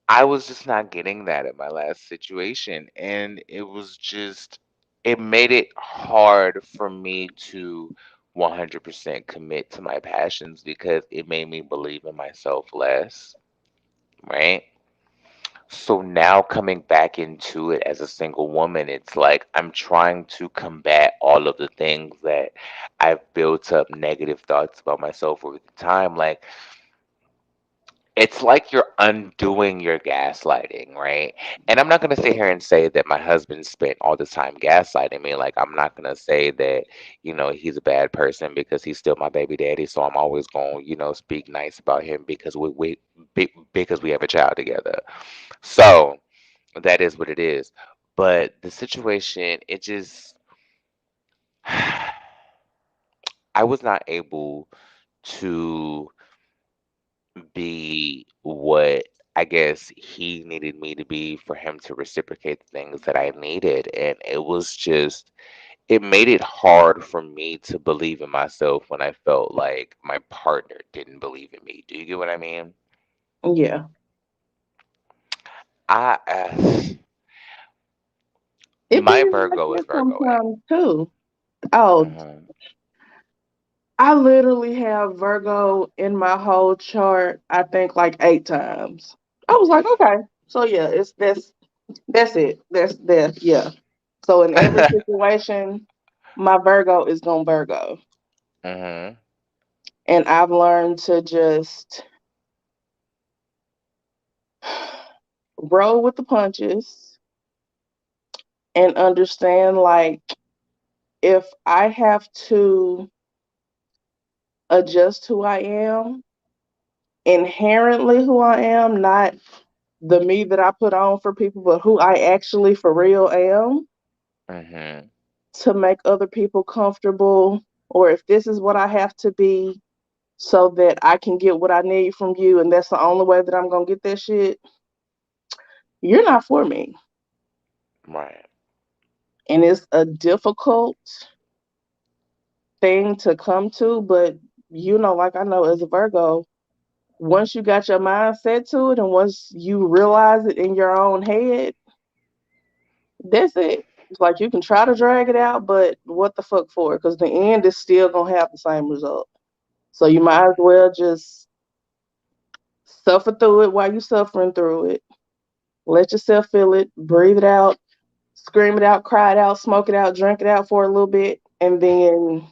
I was just not getting that in my last situation. And it was just, it made it hard for me to 100% commit to my passions because it made me believe in myself less, right? So now coming back into it as a single woman, it's like I'm trying to combat all of the things that I've built up negative thoughts about myself over the time. Like, it's like you're undoing your gaslighting, right? And I'm not going to sit here and say that my husband spent all this time gaslighting me. Like, I'm not going to say that, he's a bad person because he's still my baby daddy. So I'm always going, speak nice about him because because we have a child together. So that is what it is. But the situation, it just, I was not able to be what I guess he needed me to be for him to reciprocate the things that I needed. And it was just, it made it hard for me to believe in myself when I felt like my partner didn't believe in me. Do you get what I mean? Yeah. I, It be my like Virgo is that Virgoing. sometimes too. Oh, Hmm. I literally have Virgo in my whole chart, I think like 8 times. I was like, okay. So yeah, it's that's it. That's that, yeah. So in every situation, my Virgo is gonna Virgo. Hmm. And I've learned to just roll with the punches and understand like if I have to adjust who I am, inherently who I am, not the me that I put on for people, but who I actually for real am, Hmm. to make other people comfortable, or if this is what I have to be so that I can get what I need from you, and that's the only way that I'm gonna get that shit, you're not for me. Right. And it's a difficult thing to come to, but like I know as a Virgo, once you got your mind set to it and once you realize it in your own head, that's it. It's like you can try to drag it out, but what the fuck for? Because the end is still gonna have the same result. So you might as well just suffer through it while you're suffering through it. Let yourself feel it, breathe it out, scream it out, cry it out, smoke it out, drink it out for a little bit, and then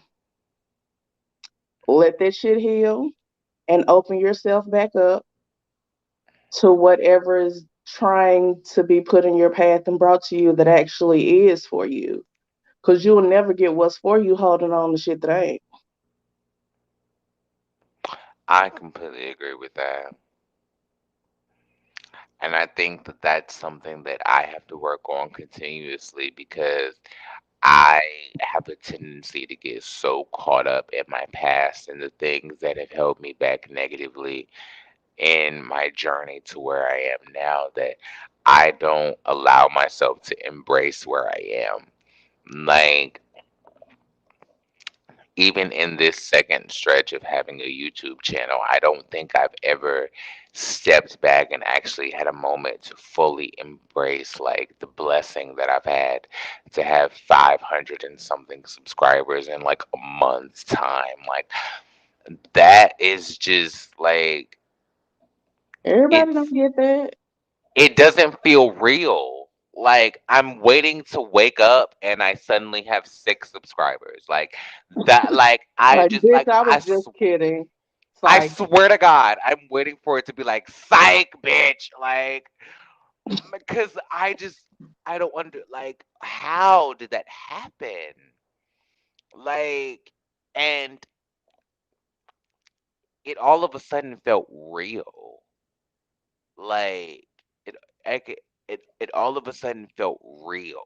let that shit heal and open yourself back up to whatever is trying to be put in your path and brought to you that actually is for you. Because you will never get what's for you holding on to shit that ain't. I completely agree with that. And I think that that's something that I have to work on continuously because I have a tendency to get so caught up in my past and the things that have held me back negatively in my journey to where I am now that I don't allow myself to embrace where I am. Like, even in this second stretch of having a YouTube channel, I don't think I've ever stepped back and actually had a moment to fully embrace like the blessing that I've had to have 500 and something subscribers in like a month's time. Like that is just like Everybody it's don't get that. it doesn't feel real. Like I'm waiting to wake up and I suddenly have 6 subscribers. Like that like I Like, just bitch, like I was just kidding. It's I like, swear to God, I'm waiting for it to be like psych, bitch. Like, because I don't like, how did that happen? Like, and it all of a sudden felt real. Like, it, it all of a sudden felt real.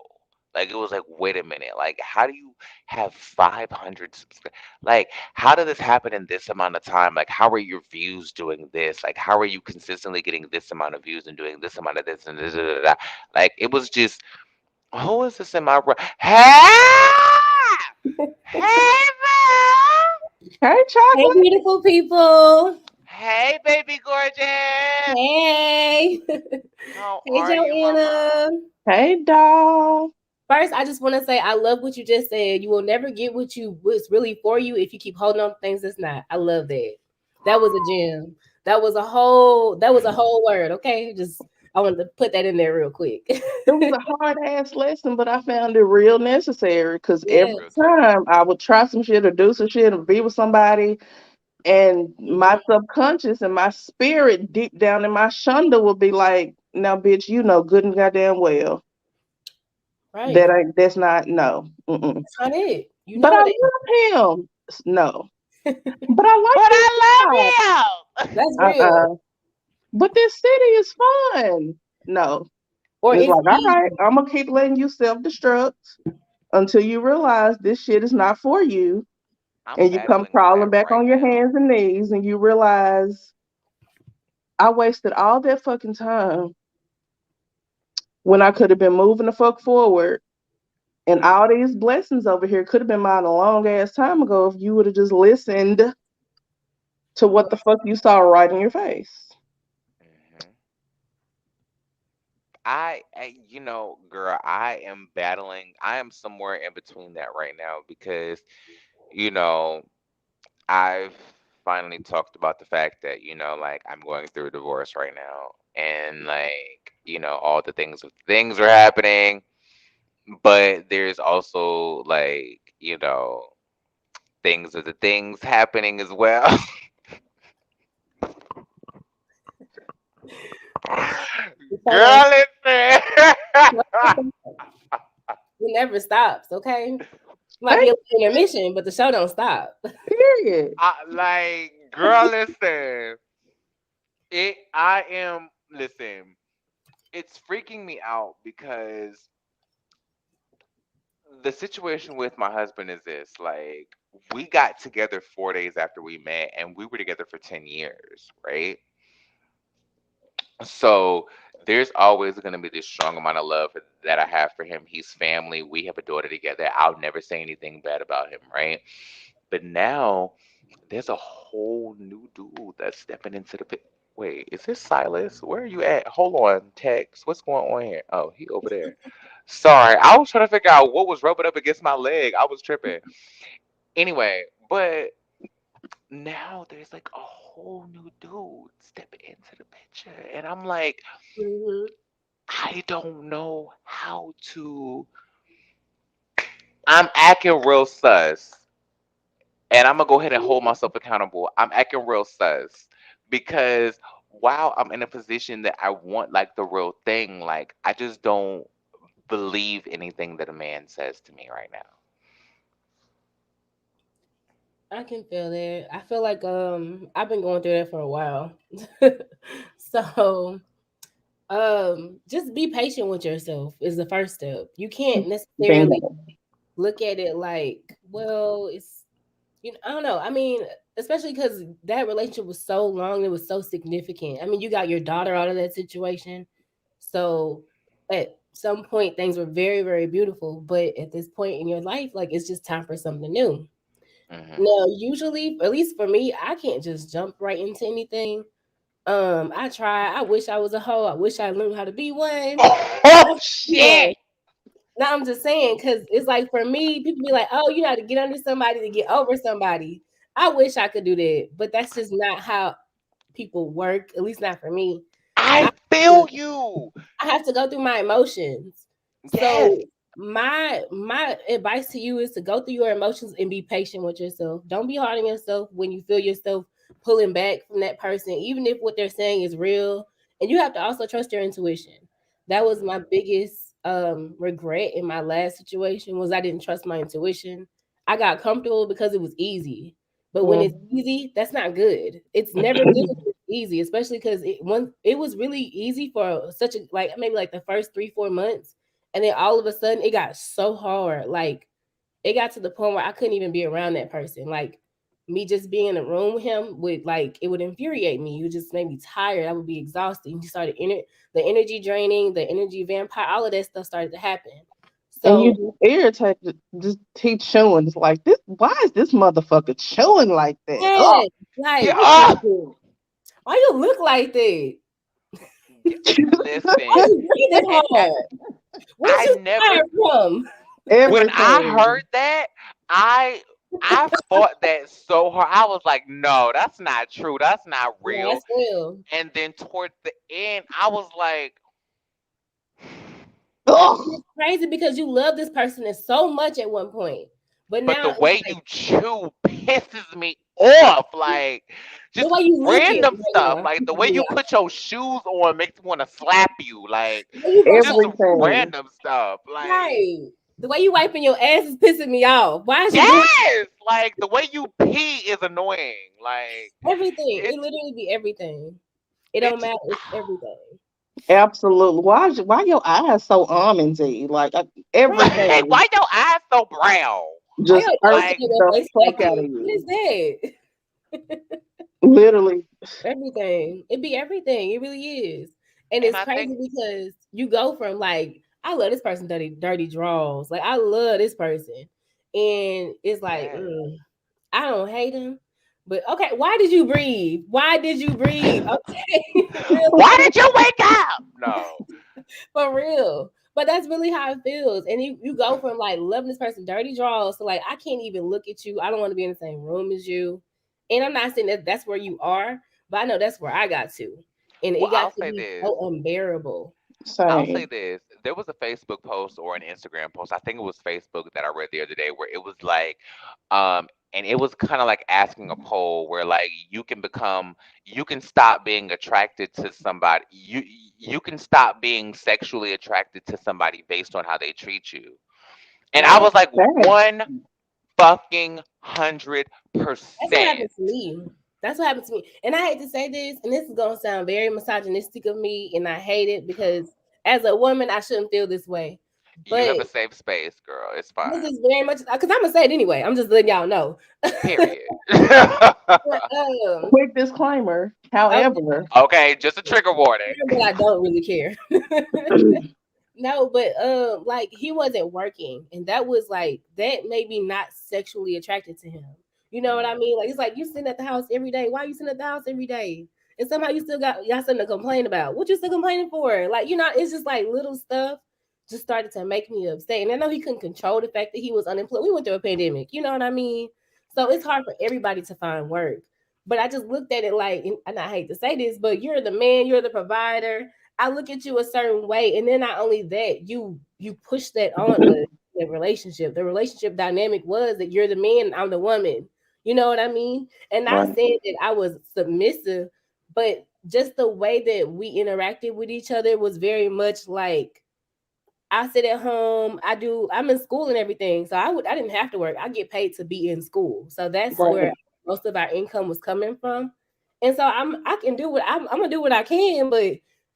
Like it was like, wait a minute, like how do you have 500 subscribers? Like how did this happen in this amount of time? Like how are your views doing this? Like how are you consistently getting this amount of views and doing this amount of this and this? Da, da, da, da. Like it was just, who is this in my room? Hey, hey, Hey, Hey, chocolate. beautiful people. hey, baby gorgeous. Hey. How Hey, are you, mama? Joanna. Hey, doll. First, I just want to say I love what you just said. You will never get what's really for you if you keep holding on to things that's not. I love that. That was a gem. That was a whole word. Okay. Just I wanted to put that in there real quick. It was a hard ass lesson, but I found it real necessary because Yeah. every Real talk. time I would try some shit or do some shit or be with somebody, and my Mhm. subconscious and my spirit deep down in my shunda would be like, "Now, bitch, you know good and goddamn well Right. that's not no." Mm-mm. That's not it. You But know I it ain't. love him. No, but I like But this job. I love you. That's real. Uh-uh. But this city is fun. No, Or it's it's like, all right, easy. I'm gonna keep letting you self destruct until you realize this shit is not for you, I'm and you come battling with crawling that back right on your now. hands and knees, and you realize I wasted all that fucking time when I could have been moving the fuck forward. And all these blessings over here could have been mine a long ass time ago if you would have just listened to what the fuck you saw right in your face. Hmm. Girl, I am battling. I am somewhere in between that right now because, you know, I've finally talked about the fact that, like I'm going through a divorce right now and like, all the things are happening, but there's also like, things of the things happening as well. The show don't Girl, listen. it never stops, okay? Might be Thank a little intermission, but the show don't stop. period. Girl, listen. Listen, it's freaking me out because the situation with my husband is this, like, we got together 4 days after we met and we were together for 10 years, right? So there's always going to be this strong amount of love that I have for him. He's family. We have a daughter together. I'll never say anything bad about him, right? But now there's a whole new dude that's stepping into the pit. Wait, is this Silas? Where are you at? Hold on, Tex. What's going on here? Oh, he over there. Sorry, I was trying to figure out what was rubbing up against my leg. I was tripping. Anyway, but now there's like a whole new dude stepping into the picture, and I'm like, Mhm. I don't know how to. I'm acting real sus, and I'm gonna go ahead and hold myself accountable. I'm acting real sus because while I'm in a position that I want like the real thing, like I just don't believe anything that a man says to me right now. I can feel that. I feel like I've been going through that for a while. So just be patient with yourself is the first step. You can't necessarily Bingo. look at it like, well, it's I don't know. I mean, especially because that relationship was so long, it was so significant. I mean, you got your daughter out of that situation. So at some point things were very, very beautiful. But at this point in your life, like it's just time for something new. Hmm. Now, usually, at least for me, I can't just jump right into anything. I try. I wish I was a hoe. I wish I learned how to be one. Oh Yeah. shit! Now I'm just saying, because it's like for me, people be like, "Oh, you have to get under somebody to get over somebody." I wish I could do that, but that's just not how people work. At least not for me. I I have feel to, you. I have to go through my emotions. Yes. So my advice to you is to go through your emotions and be patient with yourself. Don't be hard on yourself when you feel yourself pulling back from that person, even if what they're saying is real. And you have to also trust your intuition. That was my biggest regret in my last situation was I didn't trust my intuition. I got comfortable because it was easy. But when it's Mm. easy, that's not good. It's never good when it's easy, especially because it was really easy for such a like maybe like the first 3-4 months, And then all of a sudden it got so hard. Like it got to the point where I couldn't even be around that person. Like me just being in a room with him would like it would infuriate me. It would just make me tired. I would be exhausted. He started the energy draining, the energy vampire, all of that stuff started to happen. And you So just irritated, just keep chewing. It's like this. Why is this motherfucker chewing like that? Oh, yeah, like Yeah, why you look like that? Why listen, you breathing and hard? Where's I you never. tired from? When I everything. heard that, I I fought that so hard. I was like, no, that's not true. That's not Yeah, real. that's real. And then toward the end, I was like, And Oh, it's crazy because you love this person so much at one point, but but the now it's way like you chew pisses me off. Like, the just way you looking random right stuff. now. Like, the pisses way me you off. put your shoes on makes me want to slap you. Like, The way you brush your just everything. random stuff. Like, right. The way you wiping your ass is pissing me off. Why is you doing yes! Like, the way you pee is annoying. Like, everything? It it's, literally be everything. It don't it's, matter. It's everything. Absolutely. Why your eyes so almondy? Like Right. right? everything Why your eyes so brown? Why just your nose irks Like, sitting in your the face like fuck out of this? What you. is that? Literally. Everything. It be everything. It really is. And and it's I think, crazy because you go from like, I love this person dirty draws. Like I love this person. And it's like, yes. I don't hate him. But okay, why did you breathe? Why did you breathe? Okay. Why Really did you wake up? No. for real. But that's really how it feels. And you go from like loving this person dirty draws to like, I can't even look at you. I don't want to be in the same room as you. And I'm not saying that that's where you are, but I know that's where I got to. And Well, it got to be so unbearable. I'll say Same. this. There was a Facebook post or an Instagram post. I think it was Facebook that I read the other day where it was like, and it was kind of like asking a poll where like you can stop being attracted to somebody. You can stop being sexually attracted to somebody based on how they treat you. And I Right? was like, Thanks. 1 fucking 100%. That's what happened to me. That's what happened to me. And I hate to say this, and this is gonna sound very misogynistic of me, and I hate it because as a woman, I shouldn't feel this way. You have But a safe space, girl. It's this fine. is very much because I'm gonna say it anyway. I'm just letting y'all know. Period. But, Quick disclaimer. okay, However, Okay, just a trigger warning. but I don't really care. No, but like he wasn't working, and that was like that made me not sexually attracted to him. You know what I Mm. mean? Like it's like you sitting at the house every day. Why are you sitting at the house every day? And somehow you still got something to complain about. What you still complaining for? Like it's just like little stuff just started to make me upset. And I know he couldn't control the fact that he was unemployed. We went through a pandemic. You know what I mean? So it's hard for everybody to find work. But I just looked at it like, and I hate to say this, but you're the man, you're the provider. I look at you a certain way, and then not only that, you push that on the relationship. The relationship dynamic was that you're the man, and I'm the woman. You know what I mean? And not right, saying that I was submissive, but just the way that we interacted with each other was very much like I sit at home. I'm in school and everything. So I didn't have to work. I get paid to be in school. So that's where right. most of our income was coming from. And so I can do what I'm gonna do what I can, but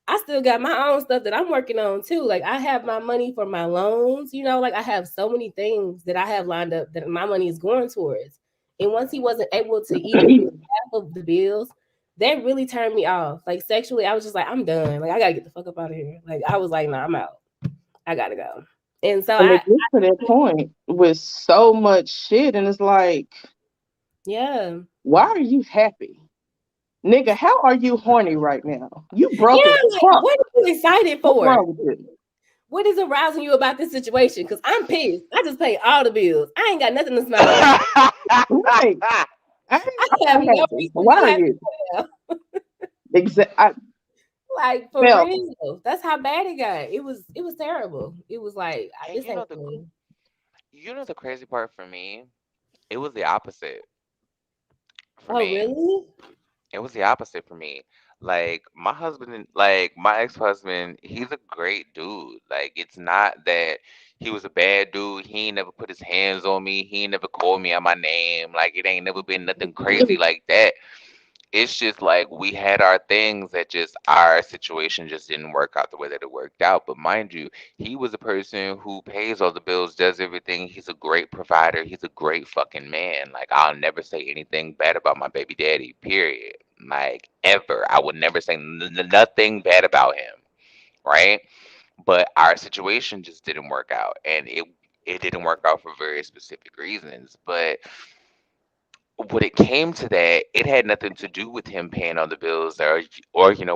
I still got my own stuff that I'm working on too. Like I have my money for my loans, like I have so many things that I have lined up that my money is going towards. And once he wasn't able to even do half of the bills, that really turned me off. Like sexually, I was just like, I'm done. Like I gotta get the fuck up out of here. Like I was like, nah, I'm out. I gotta go. And so And it gets to that point with so much shit, and it's like, yeah, why are you happy? Nigga, how are you horny right now? You broke as yeah. Like, fuck. what are you excited What's for? wrong with you? What is arousing you about this situation? Because I'm pissed. I just pay all the bills. I ain't got nothing to smile about. Right. I'm I have not no happy. reason to Why be are happy you? now. I Like for felt real. That's how bad it got. It was terrible. It was like and this ain't for me. the crazy part for me, it was the opposite for Oh me. really? It was the opposite for me. Like my husband, like my ex-husband, he's a great dude. Like it's not that he was a bad dude. He ain't never put his hands on me. He ain't never called me out my name. Like it ain't never been nothing crazy like that. it's just like we had our things that just our situation just didn't work out the way that it worked out. But mind you, he was a person who pays all the bills, does everything. He's a great provider. He's a great fucking man. Like I'll never say anything bad about my baby daddy, period. Like ever. I would never say nothing bad about him, right? But our situation just didn't work out, and it didn't work out for very specific reasons. But when it came to that, it had nothing to do with him paying all the bills or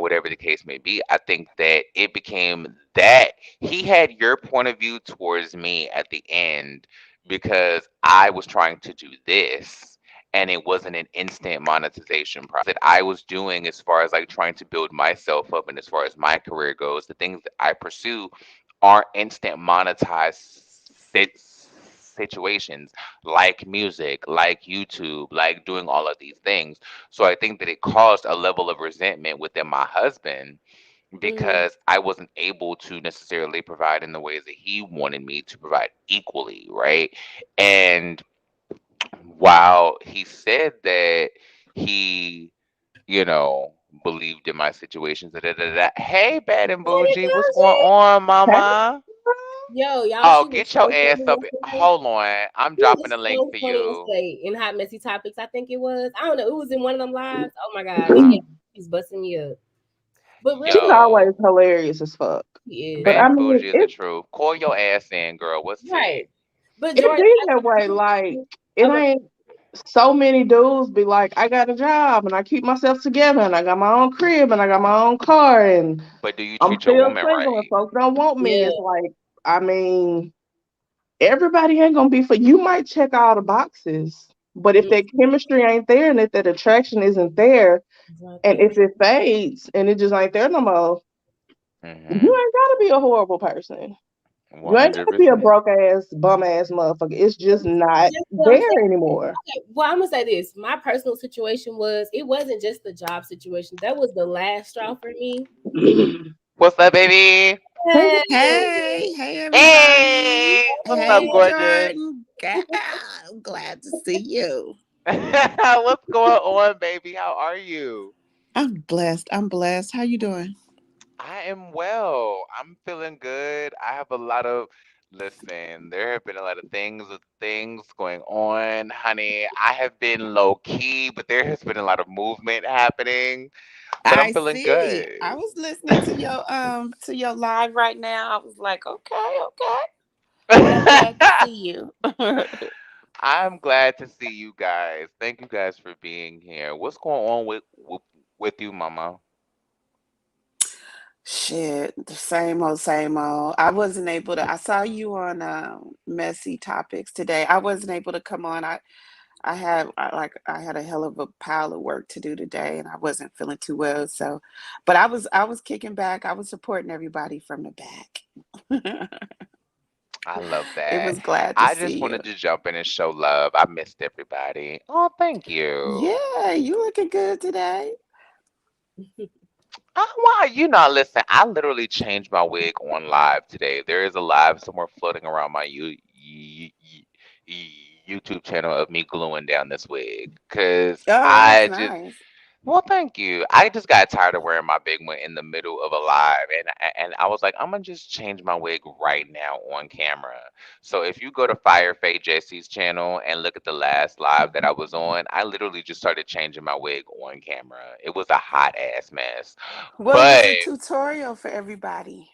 whatever the case may be. I think that it became that he had your point of view towards me at the end because I was trying to do this and it wasn't an instant monetization process that I was doing as far as like trying to build myself up and as far as my career goes, the things that I pursue aren't instant monetized situations like music, like YouTube, like doing all of these things. So I think that it caused a level of resentment within my husband Mm-hmm. because I wasn't able to necessarily provide in the ways that he wanted me to provide equally, right? And while he said that he, you know, believed in my situations, da, da, da, da. Hey, Bad and Hey, Bougie, what's going Bougie. on, Hey, mama? Yo, y'all, Oh, she was get your so ass funny up. yesterday. Hold on. I'm She dropping was a link so for funny you. yesterday in Hot Messy Topics. I think it was. I don't know. It was in one of them lives. Oh my gosh. Yeah, he's busting me up. But real she's talk, always Yo, hilarious as fuck. he is. But I Bad and mean, Bougie is the truth. Call your ass in, girl. What's tea? Right. But it Jordan, be I that way. Like it okay. ain't so many dudes be like, I got a job and I keep myself together and I got my own crib and I got my own car and But do you I'm treat your still woman single and right? folks don't want me. Yeah, It's like, I mean, everybody ain't gonna be for you. Might check all the boxes, but if that chemistry ain't there and if that attraction isn't there, it's not and there. if it fades and it just ain't there no more, you Mm-hmm. ain't gotta be a horrible person. You ain't gotta be a 100%. broke ass, bum ass motherfucker. It's just not Just what I'm saying. there anymore. Okay, well, I'm gonna say this. My personal situation was it wasn't just the job situation. That was the last straw for me. What's up, baby? Hey, Hey, Hey everybody. Hey, what's hey, up, Hey gorgeous? Jordan. I'm glad to see you. What's going on, baby? How are you? I'm blessed. I'm blessed. How you doing? I am well. I'm feeling good. I have a lot of listen, there have been a lot of things going on, honey. I have been low key, but there has been a lot of movement happening. But I'm I feeling see. I good. was listening to your live right now. I was like, okay, okay. But I'm glad to see you. I'm glad to see you guys. Thank you guys for being here. What's going on with you, mama? Shit, the same old, same old. I wasn't able to. I saw you on Messy Topics today. I wasn't able to come on. I had a hell of a pile of work to do today, and I wasn't feeling too well. So, but I was kicking back. I was supporting everybody from the back. I love It that. was glad to I just see you. wanted to jump in and show love. I missed everybody. Oh, thank you. Yeah, you looking good today. Why listen, I literally changed my wig on live today. There is a live somewhere floating around my YouTube channel of me gluing down this wig. Cause Oh, it looks I just nice. well, thank you. I just got tired of wearing my big one in the middle of a live, and I was like, I'm gonna just change my wig right now on camera. So if you go to Firefade Jesse's channel and look at the last live that I was on, I literally just started changing my wig on camera. It was a hot ass mess, Well, it was but a tutorial for everybody.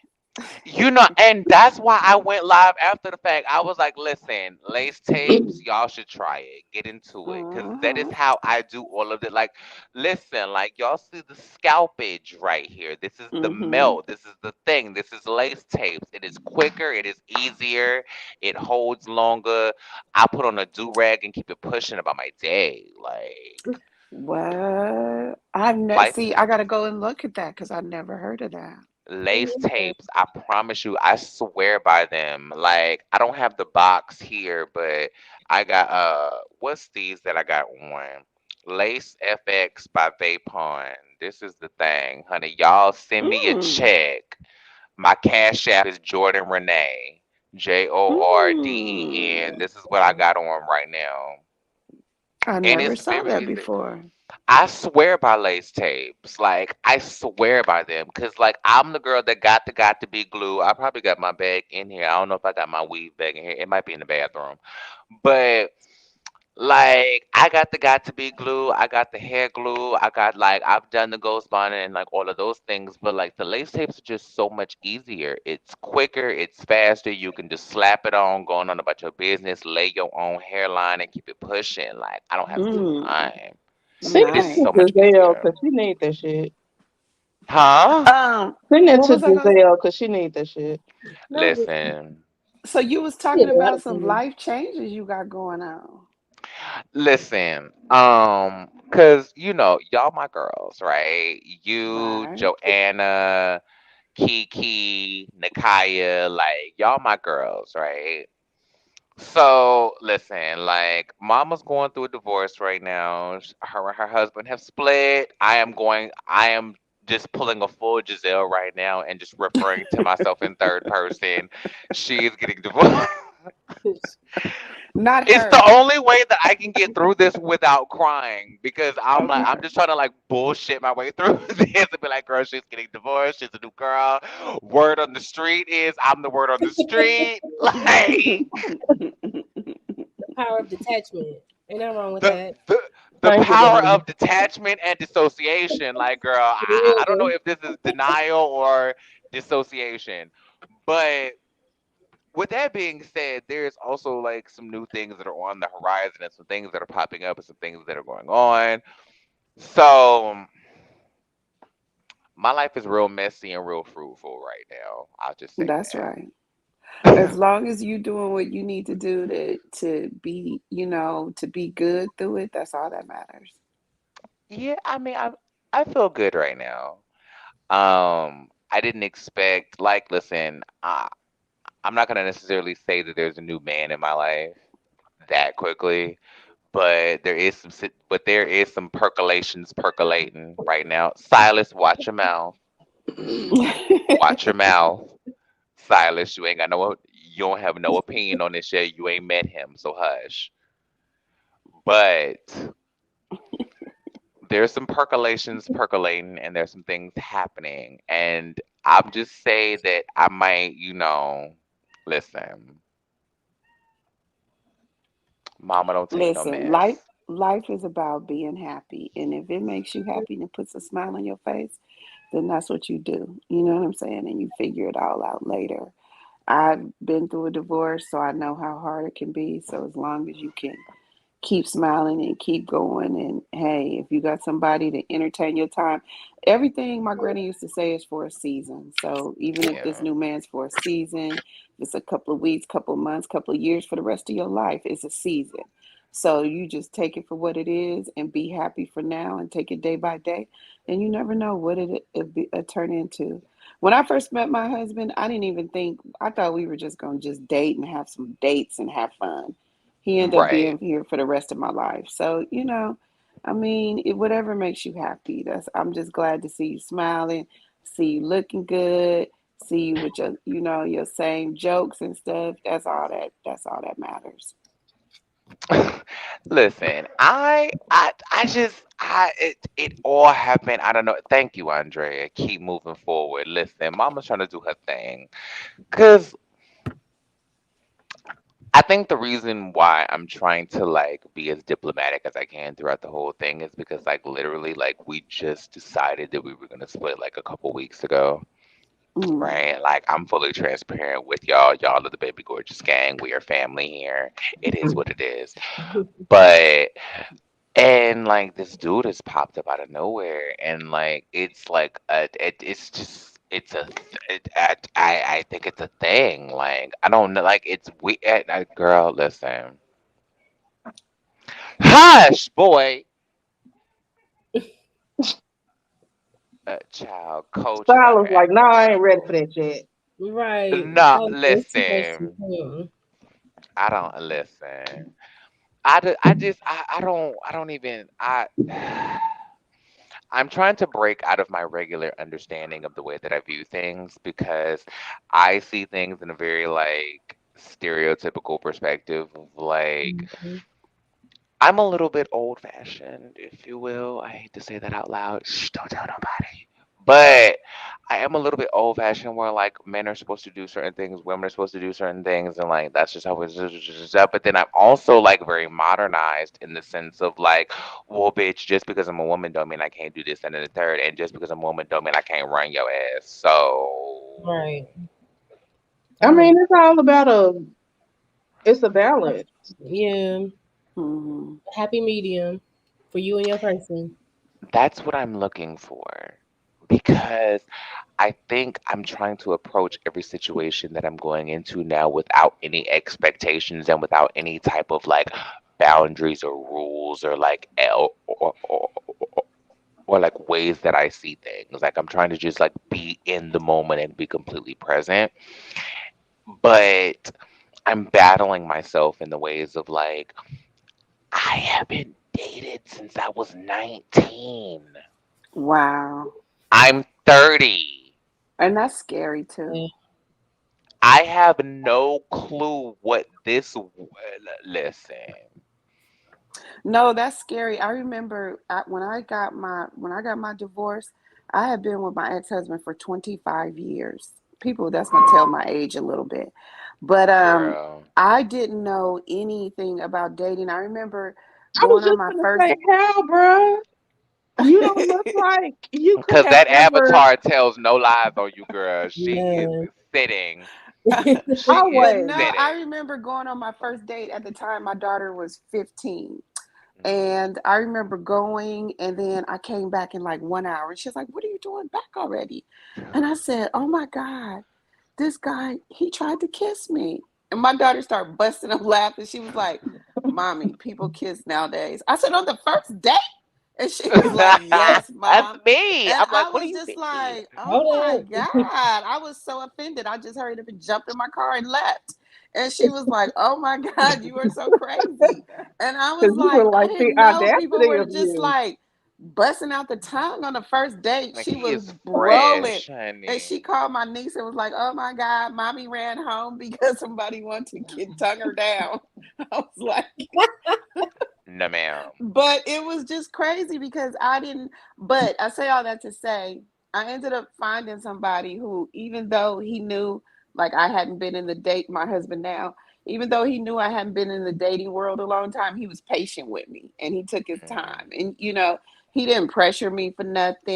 and that's why I went live after the fact. I was like, listen, lace tapes, y'all should try it. Get into it. Cause that is Hmm. how I do all of it. Like, listen, like y'all see the scalpage right here. This is the Hmm. melt. This is the thing. This is lace tapes. It is quicker, it is easier, it holds longer. I put on a do-rag and keep it pushing about my day. What? I've never Life see. I gotta go and look at that because I've never heard of that. lace tapes, I promise you, I swear by them. Like I don't have the box here, but I got what's these that I got on? Lace FX by Vapon. This is the thing, honey. Y'all send me a Mm. check. My cash app is Jordan Renee. Jorden. Mm. This is what I got on right now. I And never it's saw very that easy. before. I swear by lace tapes. Like I swear by them, cause like I'm the girl that got to be glue. I probably got my bag in here. I don't know if I got my weave bag in here. It might be in the bathroom, but like I got to be glue. I got the hair glue. I got like I've done the ghost bonnet and like all of those things. But like the lace tapes are just so much easier. It's quicker. It's faster. You can just slap it on, going on about your business, lay your own hairline, and keep it pushing. Like I don't have Mm, time. Send It is it nice. to so much Giselle easier. because she need that shit. Huh? Send it What to was I gonna? Giselle because she need that shit. No, just Listen, So you was did talking a lot about of some things. life changes you got going on, listen. Cause you know y'all my girls, right? You, right? Joanna, Kiki, Nakaya, like y'all my girls, right? So listen, like Mama's going through a divorce right now. Her and her husband have split. I am just pulling a full Giselle right now and just referring to myself in third person. She is getting divorced. Not It's the her. only way that I can get through this without crying because I'm Okay. just trying to like bullshit my way through this and be like, girl, she's getting divorced. She's a new girl. Word on the street is I'm the word on the street. Like The power of detachment. Ain't nothing wrong with the that. the the Thank you, power baby. of detachment and dissociation. Like, girl, I don't know Yeah. if this is denial or dissociation, but with that being said, there's also like some new things that are on the horizon and some things that are popping up and some things that are going on. So my life is real messy and real fruitful right now. I'll just say That's right. As that. long as you doing what you need to do to be, to be good through it, that's all that matters. Yeah, I mean, I feel good right now. I didn't expect like, listen, I'm not gonna necessarily say that there's a new man in my life that quickly, but there is some percolations percolating right now. Silas, watch your mouth. Watch your mouth. Silas, you don't have no opinion on this yet. You ain't met him, so hush. But there's some percolations percolating and there's some things happening. And I'm just say that I might, listen, mama don't take no Listen, life mess. life is about being happy, and if it makes you happy and it puts a smile on your face, then that's what you do. You know what I'm saying? And you figure it all out later. I've been through a divorce, so I know how hard it can be. So as long as you can keep smiling and keep going. And hey, if you got somebody to entertain your time, everything my granny used to say is for a season. So even if this Yeah. new man's for a season, it's a couple of weeks, couple of months, couple of years, for the rest of your life, it's a season. So you just take it for what it is and be happy for now and take it day by day. And you never know what it turn into. When I first met my husband, I didn't even think, I thought we were just going to just date and have some dates and have fun. He ended up Right. being here for the rest of my life. So, I mean, whatever makes you happy. I'm just glad to see you smiling, see you looking good, see you with your same jokes and stuff. That's all that matters. Listen, it all happened. I don't know. Thank you, Andrea. Keep moving forward. Listen, mama's trying to do her thing. Cause I think the reason why I'm trying to like be as diplomatic as I can throughout the whole thing is because like literally like we just decided that we were gonna split like a couple weeks ago. Mm. Right? Like I'm fully transparent with y'all. Y'all are the baby gorgeous gang. We are family here. It is what it is. But and like this dude has popped up out of nowhere, and like it's just I think it's a thing. Like I don't know, like it's we. Girl, listen, hush, boy, child, coach is out Silas here like, no, acting a I ain't ready for fool. that yet. Right. No, Oh, that's too much to listen, him. I don't listen. I don't even I'm trying to break out of my regular understanding of the way that I view things because I see things in a very like stereotypical perspective of like Mhm. I'm a little bit old fashioned, if you will. I hate to say that out loud. Shh, don't tell nobody. But I am a little bit old fashioned where like men are supposed to do certain things, women are supposed to do certain things, and like that's just how it's up. But then I'm also like very modernized in the sense of like, well, bitch, just because I'm a woman don't mean I can't do this and then the third, and just because I'm a woman don't mean I can't run your ass. So Right. I Oh, mean, it's a balance. yeah. Hmm. Happy medium for you and your person. that's what I'm looking for. Because I think I'm trying to approach every situation that I'm going into now without any expectations and without any type of like boundaries or rules or like or like ways that I see things. Like I'm trying to just like be in the moment and be completely present. But I'm battling myself in the ways of like I have been dated since I was 19. Wow. I'm 30. And that's scary Yeah. too. I have no clue what listen. No, that's scary. I remember when I got my divorce, I had been with my ex-husband for 25 years. People, that's gonna tell my age a little bit. But Girl. I didn't know anything about dating. I remember I was going on just my gonna first say, how, bruh? You don't look like you could Because have that ever avatar tells no lies on you, girl. She is Man. sitting. She is But always. no, I sitting. remember going on my first date at the time my daughter was 15. Mhm. And I remember going, and then I came back in like 1 hour. And she's like, "What are you doing back already?" And I said, "Oh my God, this guy, he tried to kiss me." And my daughter started busting up laughing. She was like, "Mommy, people kiss nowadays." I said, "On the first date?" And she was like, "Yes, That's mom." me. And I'm like, I what do was you just mean? like, "Oh my Hold God." up. I was so offended. I just hurried up and jumped in my car and left. And she was like, "Oh my God, you are so crazy." And I was Because you were like, I like the didn't know people audacity were of just you. like busting out the tongue on the first date. Like She he was is rolling. fresh, And she honey. called my niece and was like, "Oh my God, mommy ran home because somebody wanted to get tongue her down." I was like, No, ma'am. but it was just crazy because I didn't. But I say all that to say, I ended up finding somebody who, even though he knew, like, I hadn't been in the date, my husband now, even though he knew I hadn't been in the dating world a long time, he was patient with me and he took his Mhm. time. And, he didn't pressure me for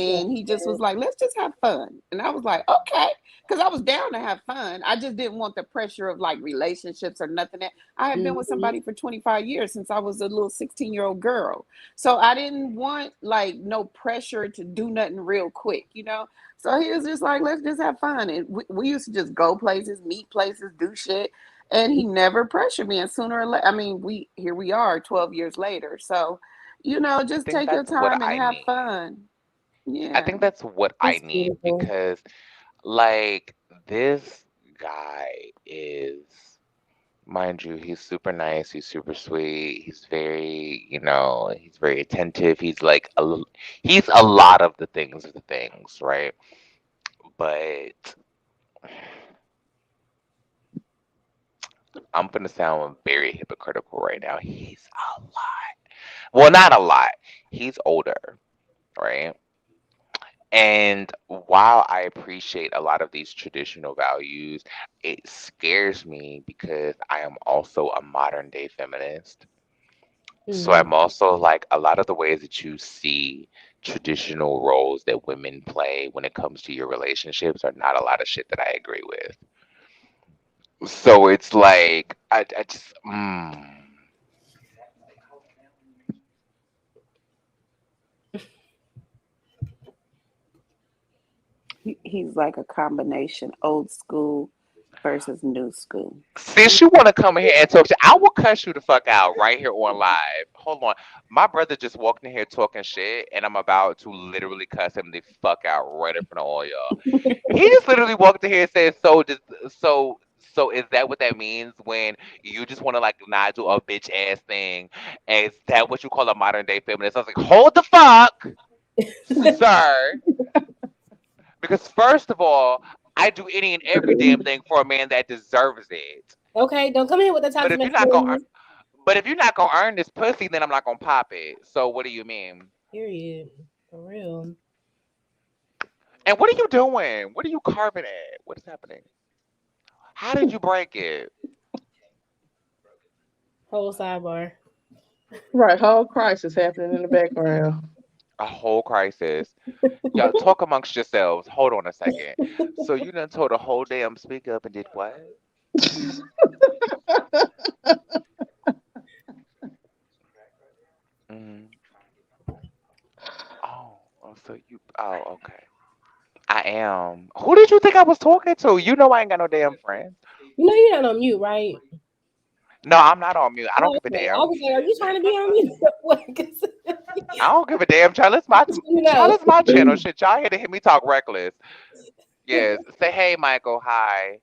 Yeah. nothing. He just was like, let's just have fun. And I was like, okay. Because I was down to have fun. I just didn't want the pressure of like relationships or nothing. I had been with Mhm. somebody for 25 years since I was a little 16-year-old girl. So I didn't want like no pressure to do nothing real quick. So he was just like, let's just have fun. And we used to just go places, meet places, do shit. And he never pressured me. And sooner or later, I mean, here we are 12 years later. So, I just think take your that's what time and I have need. fun. I Yeah. think that's what I That's need beautiful. because, like, this guy is, mind you, he's super nice. He's super sweet. He's very, he's very attentive. He's a lot of the things, right? But I'm gonna sound very hypocritical right now. He's a lot. Well, not a lot. He's older, right? And while I appreciate a lot of these traditional values, it scares me because I am also a modern day feminist. So Mhm. I'm also like a lot of the ways that you see traditional roles that women play when it comes to your relationships are not a lot of shit that I agree with. So it's like I just He's like a combination old school versus new school. since you want to come in here and talk shit, I will cuss you the fuck out right here on live. Hold on. My brother just walked in here talking shit, and I'm about to literally cuss him the fuck out right in front of all y'all. He just literally walked in here and said, so is that what that means when you just want to like not do a bitch ass thing? Is that what you call a modern day feminist? I was like, hold the fuck, sir. Because first of all, I do any and every damn thing for a man that deserves it. Okay, don't come in with the But toxic if you're not gonna masculinity. But if you're not gonna earn this pussy, then I'm not gonna pop it. So what do you mean? Period. For real. And what are you doing? What are you carving at? What is happening? How did you break it? Whole sidebar. Right, whole crisis happening in the background. A whole crisis. Y'all talk amongst yourselves. Hold on a second. So you done told a whole damn speak up and did what? Hmm. Oh, so you. Oh, okay. I am. Who did you think I was talking to? You know I ain't got no damn friends. You know you're not on mute, right? No, I'm not on mute. I don't Oh, give a okay. I damn. was like, are you trying to be on mute? What? 'Cause I don't give a damn, child. It's my you child. know. It's my channel. Shit, y'all here to hear me talk reckless. Yes. Say hey, Michael. Hi.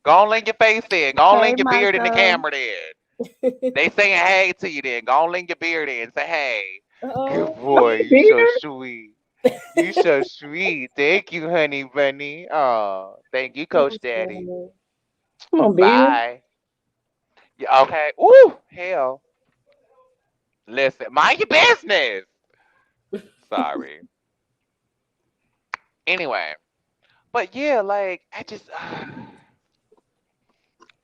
Go on, lean your face in. Go on, Hey, lean your beard in the Micah. camera then. They saying hey to you then. Go on, lean your beard in. Say hey. Good Oh, boy. You so Beard? sweet. You so sweet. Thank you, honey bunny. Oh, thank you, I'm Coach Daddy. sorry. Come on, Beard. Bye. Yeah, okay. Ooh, hell. Listen, mind your business. Sorry. Anyway, but yeah, like I just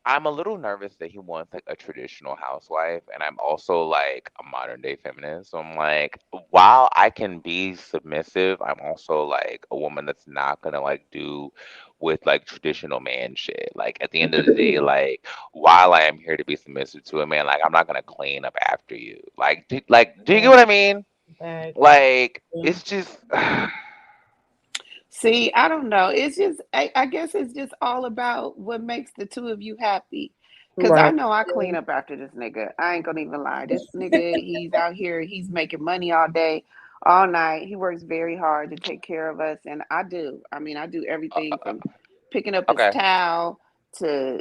I'm a little nervous that he wants like a traditional housewife, and I'm also like a modern day feminist. So I'm like, while I can be submissive, I'm also like a woman that's not gonna like do with like traditional man shit. Like at the end of the day, like while I am here to be submissive to a man, like I'm not gonna clean up after you. Do you get Right. what I mean? Facts. Like Yeah. it's just See, I don't know. It's just, I guess it's just all about what makes the two of you happy. Cause I Right. know I clean up after this nigga. I ain't gonna even lie. This nigga, he's out here, he's making money all day, all night. He works very hard to take care of us. And I do. I mean, I do everything from picking up his okay. towel to,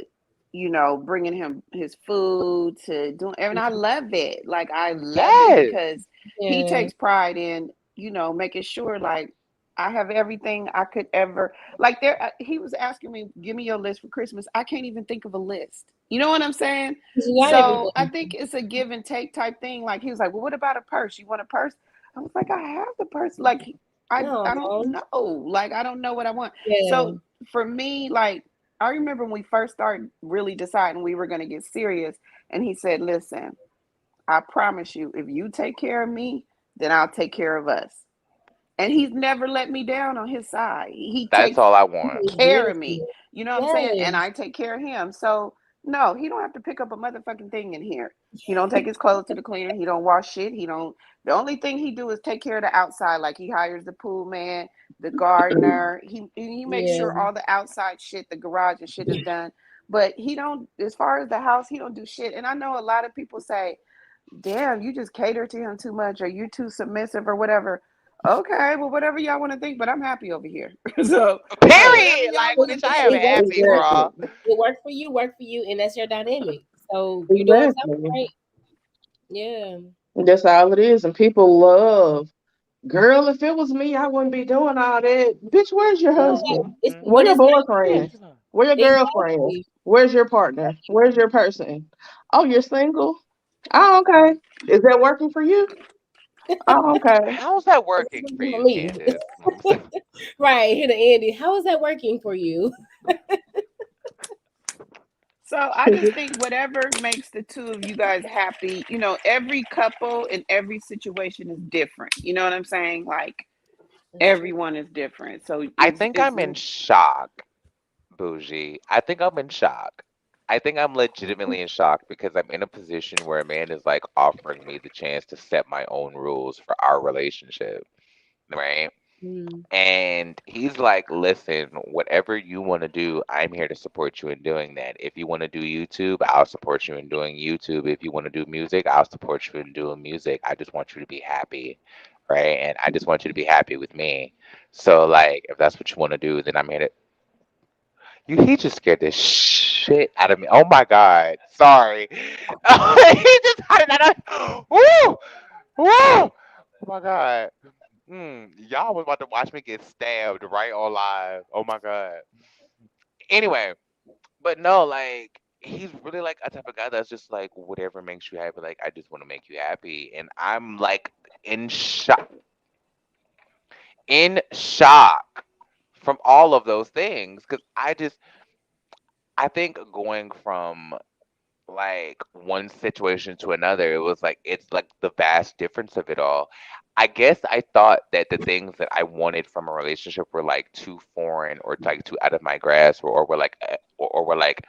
bringing him his food to doing, and I love it. Like, I love it Yes, because he Yeah. takes pride in, making sure like I have everything I could ever like he was asking me, give me your list for Christmas. I can't even think of a list. You know what I'm saying? 'Cause you got So I everything. think it's a give and take type thing. Like he was like, well, what about a purse? You want a purse? I was like, I have the purse. Like I don't No. know. Like I don't know what I want. Yeah. So for me, like I remember when we first started really deciding we were gonna get serious, and he said, listen, I promise you, if you take care of me, then I'll take care of us. And he's never let me down on his side. He that's takes all I want. It's care of me. beautiful. You know what I'm saying? And Yes. I take care of him. So no, he don't have to pick up a motherfucking thing in here. He don't take his clothes to the cleaner. He don't wash shit. He don't. The only thing he do is take care of the outside. Like he hires the pool man, the gardener. He makes Yeah. sure all the outside shit, the garage and shit is done. But he don't. As far as the house, he don't do shit. And I know a lot of people say, damn, you just cater to him too much or you too submissive or whatever. Okay, well, whatever y'all want to think, but I'm happy over here. So, whatever Period. y'all Like, want to bitch, I am think. It works happy, for Exactly. girl. you. It work for you, and that's your dynamic. So you're doing something Exactly. right. Yeah. That's all it is. And people love, girl, if it was me, I wouldn't be doing all that. Bitch, where's your Yeah. husband? It's Where but your Hmm. it's not boyfriend? you. Where your girlfriend? Exactly. Where's your partner? Where's your person? Oh, you're single? Oh, okay. Is that working for you? Oh, okay. How's that So what's working for working for you, me? Candace? Right. Here to Andy. How is that working for you? So, I just think whatever makes the two of you guys happy, every couple and every situation is different. You know what I'm saying? Like, That's true. everyone is different. So, I it's, think it's, I'm in shock, Bougie. I think I'm in shock. I think I'm legitimately in shock because I'm in a position where a man is like offering me the chance to set my own rules for our relationship, right? Mm. And he's like, listen, whatever you want to do, I'm here to support you in doing that. If you want to do YouTube, I'll support you in doing YouTube. If you want to do music, I'll support you in doing music. I just want you to be happy, right? And I just want you to be happy with me. So, like, if that's what you want to do, then I'm here to. He just scared the shit out of me. Oh my God. Sorry. He just had that. Woo! Woo! Oh my God. Y'all was about to watch me get stabbed right on live. Oh my God. Anyway, but no, like he's really like a type of guy that's just like whatever makes you happy. Like I just want to make you happy, and I'm like in shock, in shock from all of those things because I think going from like one situation to another, it was like it's like the vast difference of it all. I guess I thought that the things that I wanted from a relationship were like too foreign or like too out of my grasp or were like or were like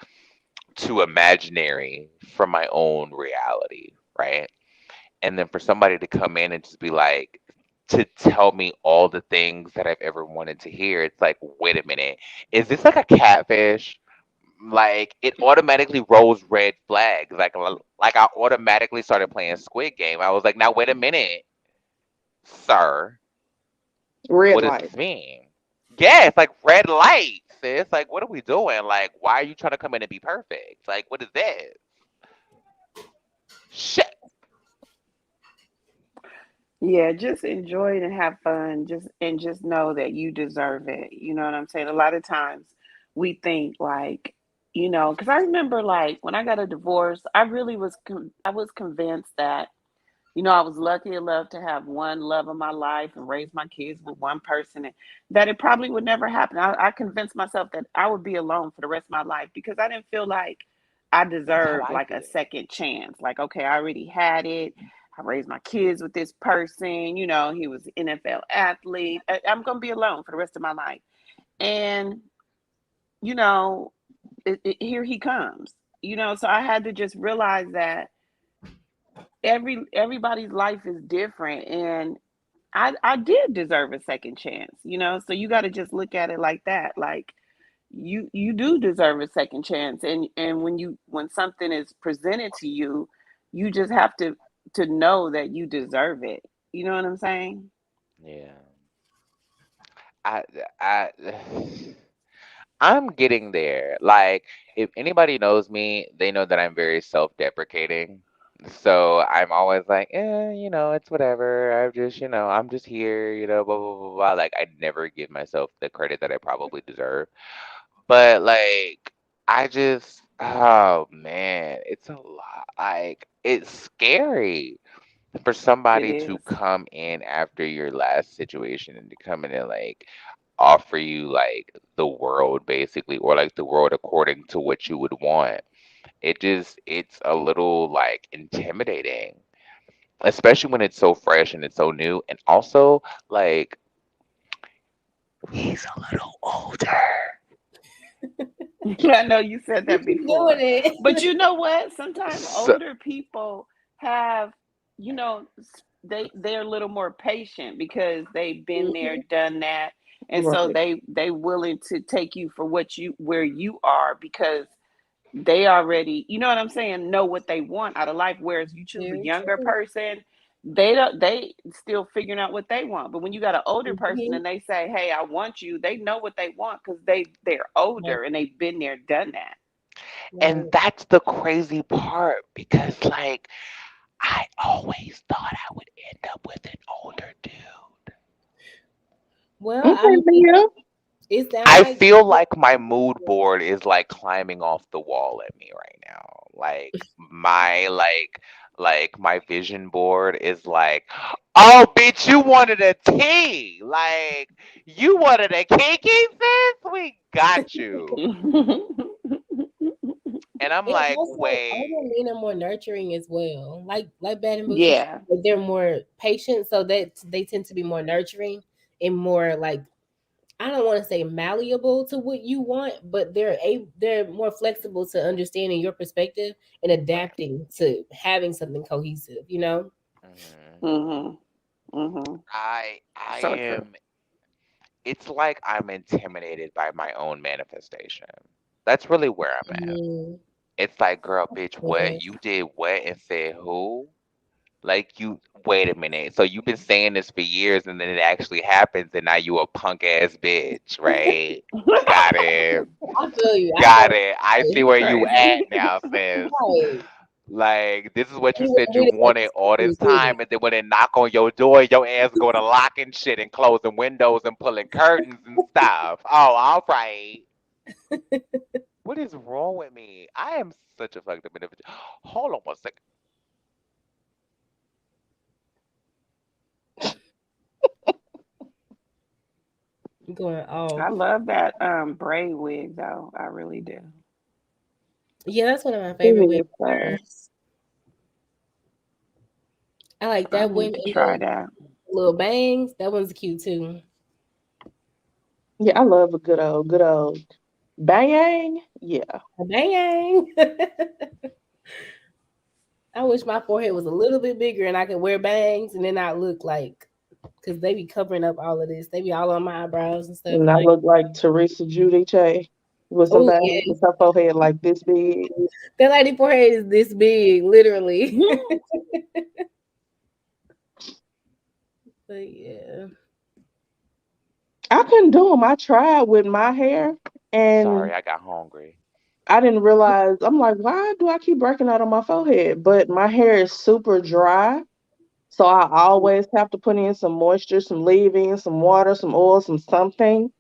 too imaginary from my own reality, right? And then for somebody to come in and just be like to tell me all the things that I've ever wanted to hear, it's like, wait a minute, is this like a catfish? Like it automatically rolls red flags. Like I automatically started playing Squid Game. I was like, now wait a minute, sir, Red what does light. this mean? Yeah, it's like red lights. It's like, what are we doing? Like, why are you trying to come in and be perfect? Like, what is this? Shit. Yeah, just enjoy it and have fun. Just know that you deserve it. You know what I'm saying? A lot of times we think like, because I remember like when I got a divorce, I really I was convinced that I was lucky enough to have one love of my life and raise my kids with one person, and that it probably would never happen. I convinced myself that I would be alone for the rest of my life because I didn't feel like I That's how deserved I like a feel. second chance. Like, okay, I already had it. I raised my kids with this person. He was an NFL athlete. I'm going to be alone for the rest of my life. And, you know, here he comes. So I had to just realize that everybody's life is different, and I did deserve a second chance. So you got to just look at it like that. Like you do deserve a second chance, and when something is presented to you, you just have to know that you deserve it. You know what I'm saying? Yeah. I I I'm getting there. Like, if anybody knows me, they know that I'm very self-deprecating. So I'm always like, it's whatever. I'm just here, blah, blah, blah, blah. Like, I never give myself the credit that I probably deserve. But, like, oh man, it's a lot. Like, it's scary for It somebody to is. come in after your last situation and to come in and, like, offer you like the world basically or like the world according to what you would want. It's a little like intimidating, especially when it's so fresh and it's so new, and also like he's a little older. I know you said You that keep doing before, but it. you know what? Sometimes So, older people have, they're a little more patient because they've been there, Mhm. done that, and so Right. they willing to take you for where you are because they already, you know what I'm saying, know what they want out of life. Whereas you choose a Very younger true. person, they still figuring out what they want. But when you got an older person Mhm. and they say, "Hey, I want you," they know what they want because they're Right, older and they've been there, done that. and right. that's the crazy part because like I always thought I would end up with an older dude. Well, I Okay, mean, Mia. it sounds I like feel like my mood board is like climbing off the wall at me right now. Like my vision board is like, oh bitch, you wanted a tea. Like you wanted a kiki, sis? We got you. And I'm and like, also older wait. men are more nurturing as well. Like Bad and Bougie, Yeah. they're more patient, so that they tend to be more nurturing and more like I don't want to say malleable to what you want, but they're more flexible to understanding your perspective and adapting to having something cohesive. You know. Mhm. Mhm. Mhm. I So true. am it's like I'm intimidated by my own manifestation. That's really where I'm at. Mm, It's like, girl, bitch, what? yes. You did what and said who? Like you wait a minute. So you've been saying this for years and then it actually happens and now you a punk ass bitch, right? Got it. I feel you. I Got know. it. I see You where you at crazy. now, sis. Right. Like this is what you You said wouldn't you do this like wanted this all when this you did it. time, and then when they knock on your door, your ass go to locking shit and closing windows and pulling curtains and stuff. Oh, all right. What is wrong with me? I am such a fucked up individual. Hold on one second. Going I off. love that braid wig though. I really do. Yeah, that's one of my favorite It wigs. is nice. I like I that need one to and try the that. little bangs. That one's cute too. Yeah, I love a good old bang. Yeah. Bang! I wish my forehead was a little bit bigger and I could wear bangs and then not look like, because they be covering up all of this. They be all on my eyebrows and stuff. And I Like, look like Teresa Giudice with some oh bangs yeah, with her forehead like this big. that lady forehead is this big, literally. Yeah. But yeah, I couldn't do them. I tried with my hair Sorry, and I got hungry. I didn't realize. I'm like, why do I keep breaking out on my forehead? But my hair is super dry. So I always have to put in some moisture, some leave-in, some water, some oil, some something.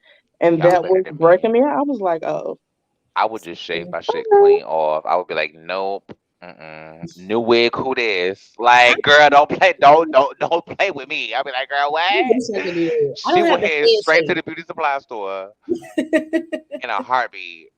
And Y'all that better was than breaking me. me out. I was like, oh, I would just shave my shit okay. clean off. I would be like, nope. New wig, who this? Like, girl, don't play, don't play with me. I'll be like, girl, I what? wish I could do that. I She don't will have the head straight to head the beauty supply store shape. in a heartbeat.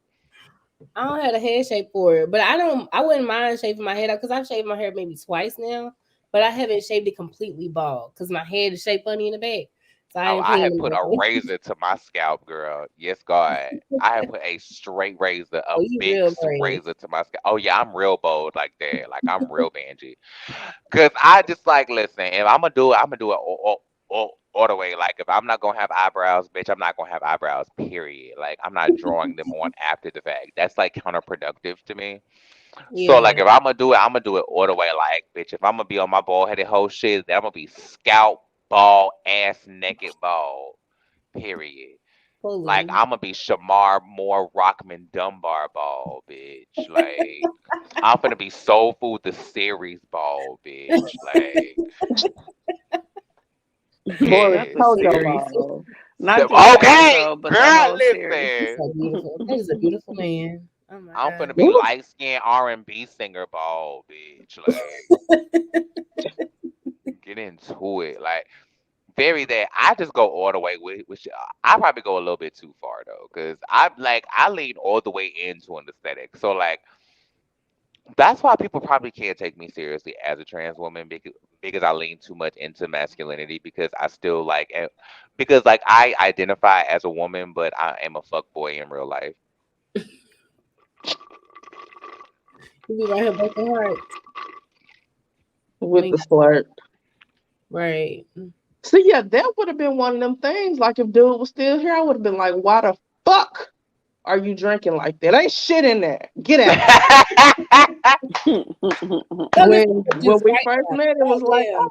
I don't have a head shape for it, but I don't. I wouldn't mind shaving my head out because I've shaved my hair maybe twice now, but I haven't shaved it completely bald because my head is shaped funny in the back, so I Oh, ain't I paying have the put a money. razor to my scalp, girl. Yes, God. I have put a straight razor, a Oh, you big real brave. razor to my scalp. Oh yeah, I'm real bold like that. Like I'm real bangy. Cause I just like listen. If I'm gonna do it, I'm gonna do it all the way. Like if I'm not gonna have eyebrows, bitch, I'm not gonna have eyebrows. Period. Like I'm not drawing them on after the fact. That's like counterproductive to me. So like Yeah, if I'm gonna do it, I'm gonna do it all the way. Like bitch, if I'm gonna be on my bald headed whole shit, then I'm gonna be scalp, bald, ass naked, bald. Period. Like fully. I'm gonna be Shamar Moore Rockman Dunbar bald, bitch. Like I'm gonna be Soul Food the series bald, bitch. Like Boris Not yeah, the Kojo series. serious. ball. Not just the Okay, episode, but the girl, whole series. He's listen. so beautiful. That is a beautiful man. Oh my I'm gonna god. be Ooh, light skinned R&B singer bald, bitch. Like get into it. Like very that I just go all the way with which I probably go a little bit too far though, because I lean all the way into an aesthetic. So like that's why people probably can't take me seriously as a trans woman because I lean too much into masculinity because I still because like I identify as a woman but I am a fuck boy in real life. You be right here breaking hearts. with We the slurp. right. So yeah, that would have been one of them things. Like if dude was still here, I would have been like, why the fuck are you drinking like that? Ain't shit in there. Get out. Tell this When just we right first now. met, it was like, Goddamn. oh,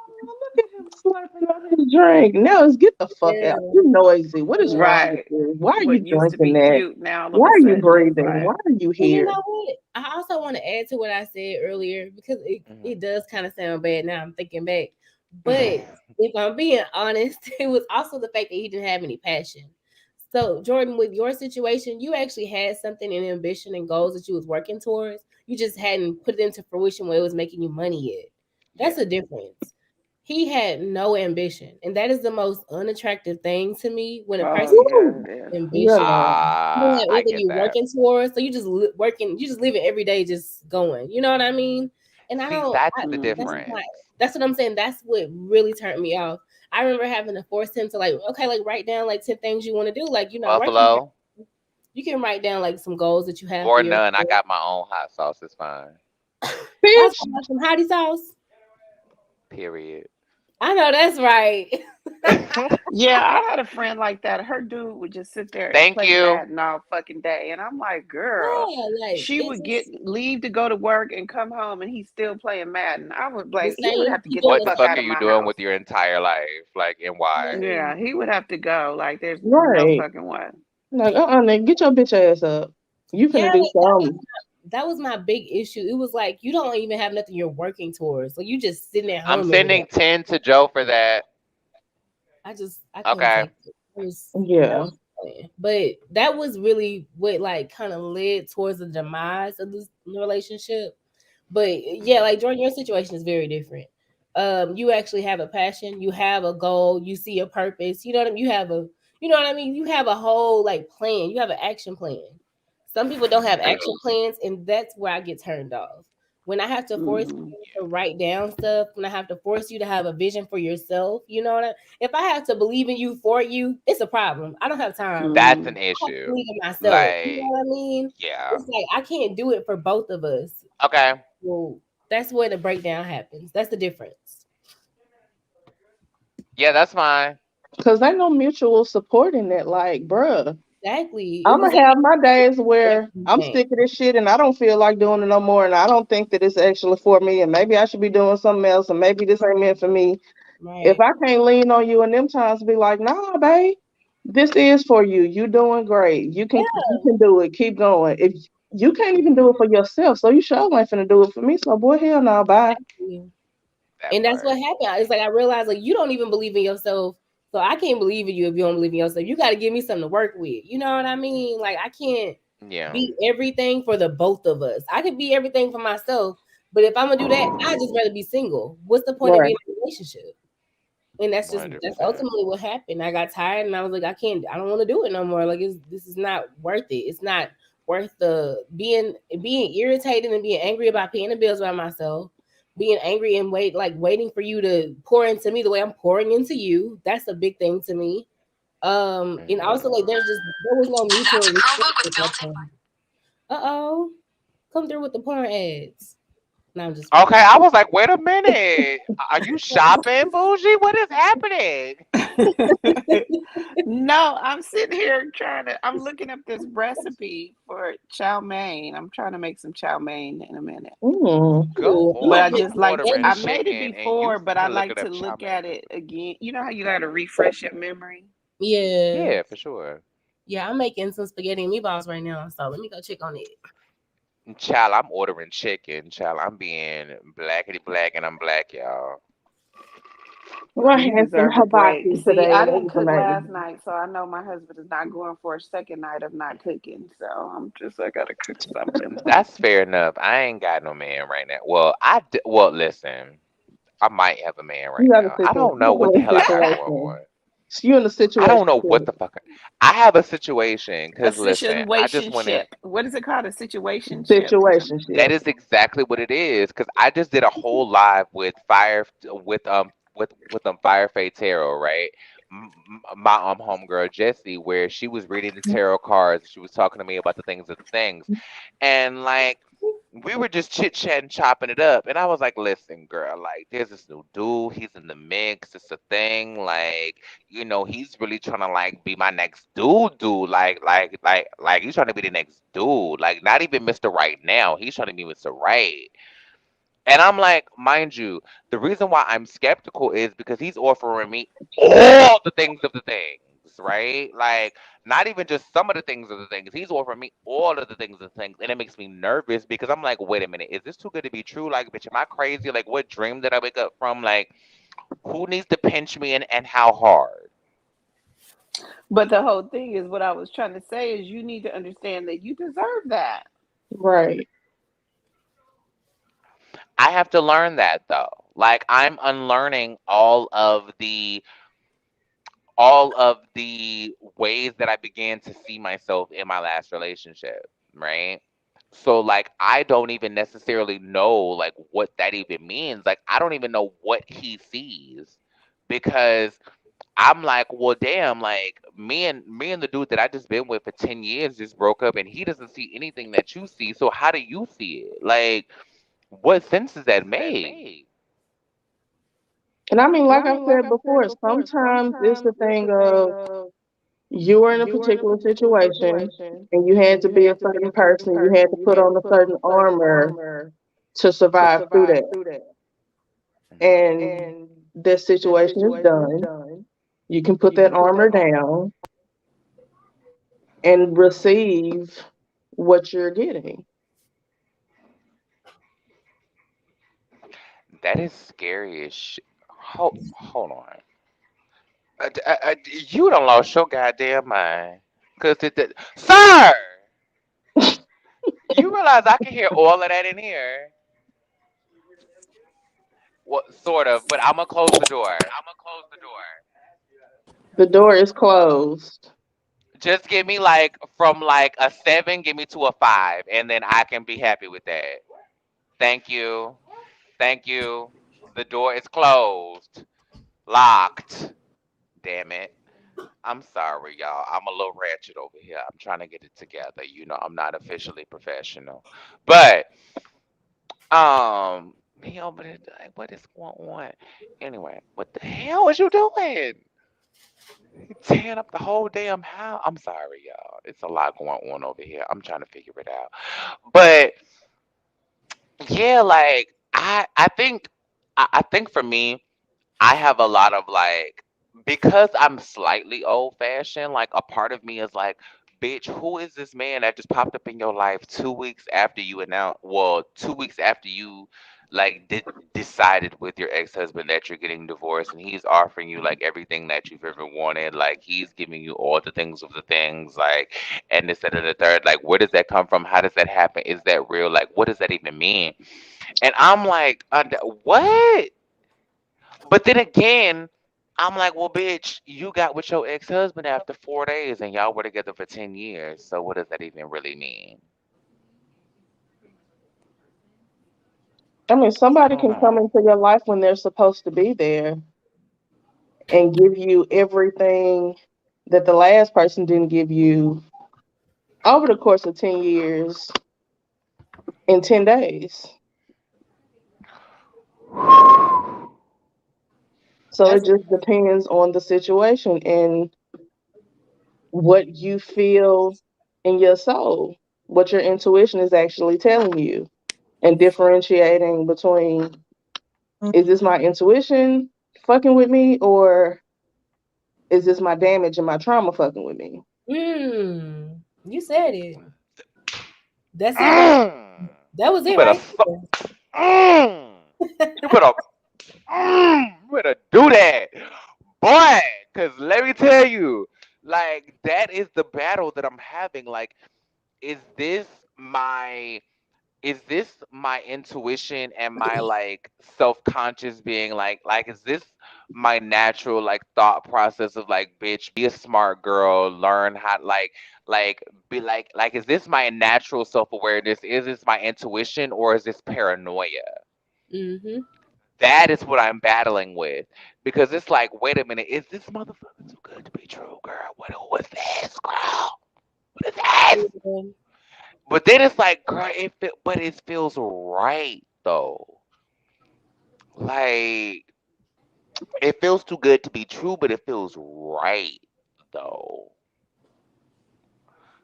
look at him slurping on his drink. Now it's get the fuck out. Yeah. You noisy. What is Yeah. wrong with Right. you? Why are you What used to drinking be that? cute now all of Why a are you sudden. breathing? Right. Why are you And you here? know what? I also want to add to what I said earlier because it Mhm. does kind of sound bad now. I'm thinking back. But if I'm being honest, it was also the fact that he didn't have any passion. So, Jordan, with your situation, you actually had something in ambition and goals that you was working towards. You just hadn't put it into fruition where it was making you money yet. Yeah. That's a difference. He had no ambition, and that is the most unattractive thing to me when a Oh person yeah, Woo! it is. Yeah, ambition. no. You don't have I anything get you're that. working towards, so you just working. You just live it every day, just going. You know what I mean? And I See, don't. that's the That's Hmm. not. difference. That's what I'm saying. That's what really turned me off. I remember having to force him to like, okay, like write down like 10 things you want to do. Like, working hard. Buffalo You can write down like some goals that you have for or yourself. none. I got my own hot sauce. It's fine. I was Bitch. talking about some hottie sauce. Period. I know that's right. Yeah, I had a friend like that. Her dude would just sit there and Thank play you. Madden all fucking day. And I'm like, girl, Yeah, like she it's would get just leave to go to work and come home and he's still playing Madden. I would the like he would same. have to He get the doing What the the fuck fuck out are of you my doing house. with your entire life? Like, and why? Yeah, same. he would have to go. Like there's no Right. fucking way. Like, nigga, get your bitch ass up. You Yeah, finna do like something. that was my big issue. It was like you don't even have nothing you're working towards. So you just sitting at I'm home every day. sending 10 to Joe for that. I couldn't Okay. take it. It was Yeah. plan. But that was really what like kind of led towards the demise of this relationship. But yeah, like Jordan, your situation is very different. You actually have a passion, you have a goal, you see a purpose. You know what I mean? You know what I mean? You have a whole like plan. You have an action plan. Some people don't have action plans, and that's where I get turned off. When I have to force Mm-hmm. you to write down stuff, when I have to force you to have a vision for yourself, you know what I if I have to believe in you for you, it's a problem. I don't have time. That's Mm-hmm. an I have to issue. believe in myself. You know Like, what I mean? yeah. It's like I can't do it for both of us. Okay. Well, that's where the breakdown happens. That's the difference. Yeah, that's fine. Because ain't no mutual support in that. Like, bruh, Exactly. It I'm was gonna have my days where I'm everything. sick of this shit and I don't feel like doing it no more, and I don't think that it's actually for me, and maybe I should be doing something else, and maybe this ain't meant for me. If Right. I can't lean on you in them times, be like, nah, babe, this is for you. You doing great. You can do it. Keep going. If you can't even do it for yourself, so you sure ain't finna do it for me. So boy, hell no, bye. Yeah. That And that's part. what happened. It's like I realized like you don't even believe in yourself. So I can't believe in you if you don't believe in yourself. You gotta give me something to work with. You know what I mean? Like I can't Yeah. be everything for the both of us. I could be everything for myself, but if I'm gonna do that, I just rather be single. What's the point of Right. being in a relationship? And that's 100%. ultimately what happened. I got tired and I was like, I don't want to do it no more. Like this is not worth it. It's not worth the being irritated and being angry about paying the bills by myself, being angry and waiting for you to pour into me the way I'm pouring into you. That's a big thing to me. And also Hmm. like there was no mutual respect at that time. Uh-oh. Come through with the porn ads. No, I'm just playing. Okay, I was like, wait a minute. Are you shopping, bougie? What is happening? No, I'm sitting here trying to. I'm looking up this recipe for chow mein. I'm trying to make some chow mein in a minute. Mm. Go Ooh, But on I and just like to. ordering I made it chicken and you before, but I looking like to up chow look at mein. it again. You know how you got to refresh your memory. yeah. Yeah, for sure. Yeah, I'm making some spaghetti and meatballs right now, so let me go check on it. Child, I'm ordering chicken. Child, I'm being blackety black and I'm black, y'all. Well, I You had some deserve a break. hibachi See, today, I and it didn't was cook last amazing. night, so I know my husband is not going for a second night of not cooking. So I gotta cook something. That's fair enough. I ain't got no man right now. Well, listen. I might have a man You right got a now. I don't know what the hell I got going situation. on. You in a I don't situation. know what the fuck. I have a situation A because listen, I just went in. situationship. What is it called? A situationship or something? Situationship. That is exactly what it is. Because I just did a whole live with Fire Fade Tarot, right? My homegirl Jessie, where she was reading the tarot cards. She was talking to me about the things of the things, and like we were just chit chatting, chopping it up, and I was like, "Listen, girl, like there's this new dude. He's in the mix. It's a thing. Like, he's really trying to like be my next dude. Like he's trying to be the next dude. Like, not even Mister Right now. He's trying to be Mister Right." And I'm like, mind you, the reason why I'm skeptical is because he's offering me all the things of the things, right? Like, not even just some of the things of the things. He's offering me all of the things of the things. And it makes me nervous because I'm like, wait a minute, is this too good to be true? Like, bitch, am I crazy? Like, what dream did I wake up from? Like, who needs to pinch me and how hard? But the whole thing is what I was trying to say is you need to understand that you deserve that. Right. I have to learn that though. Like, I'm unlearning all of the ways that I began to see myself in my last relationship, right? So like I don't even necessarily know like what that even means. Like I don't even know what he sees because I'm like, well damn, like me and the dude that I just been with for 10 years just broke up and he doesn't see anything that you see. So how do you see it? Like what sense does that make? And I mean, like I said before, sometimes it's the thing of you were in a particular situation and you had to be a certain person, you had to put on a certain armor to survive through that. Mhm. And this situation is done. You can put that armor down and receive what you're getting. That is scary as shit. Hold on. You don't lost your goddamn mind. Cause sir, you realize I can hear all of that in here. What sort of? But I'm gonna close the door. The door is closed. Just give me like from like a 7, give me to a 5, and then I can be happy with that. Thank you. Thank you. The door is closed. Locked. Damn it. I'm sorry, y'all. I'm a little ratchet over here. I'm trying to get it together. I'm not officially professional. But me over there, like, what is going on? Anyway, what the hell is you doing? You tearing up the whole damn house. I'm sorry, y'all. It's a lot going on over here. I'm trying to figure it out. But yeah, like I think for me, I have a lot of like, because I'm slightly old fashioned, like a part of me is like, bitch, who is this man that just popped up in your life 2 weeks after you announced, well, 2 weeks after you like decided with your ex-husband that you're getting divorced, and he's offering you like everything that you've ever wanted, like he's giving you all the things of the things, like, and this and the third, like where does that come from? How does that happen? Is that real? Like what does that even mean? And I'm like, what? But then again, I'm like, well, bitch, you got with your ex husband after 4 days and y'all were together for 10 years. So what does that even really mean? I mean, I somebody don't can come know. into your life when they're supposed to be there and give you everything that the last person didn't give you over the course of 10 years in 10 days. So it That's just depends on the situation and what you feel in your soul, what your intuition is actually telling you, and differentiating between, is this my intuition fucking with me, or is this my damage and my trauma fucking with me? you said it. That's it, right? Mm. That was You it, better, right? so- mm. you better, you better do that, boy. Because let me tell you, like, that is the battle that I'm having. Like, is this my is this my intuition and my like self-conscious being like is this my natural like thought process of like, bitch, be a smart girl, learn how like be like is this my natural self-awareness, is this my intuition, or is this paranoia? Mm-hmm. That is what I'm battling with, because it's like, wait a minute, is this motherfucker too good to be true, girl? Who is this, girl? What is this? But then it's like, girl, but it feels right though. Like, it feels too good to be true, but it feels right though.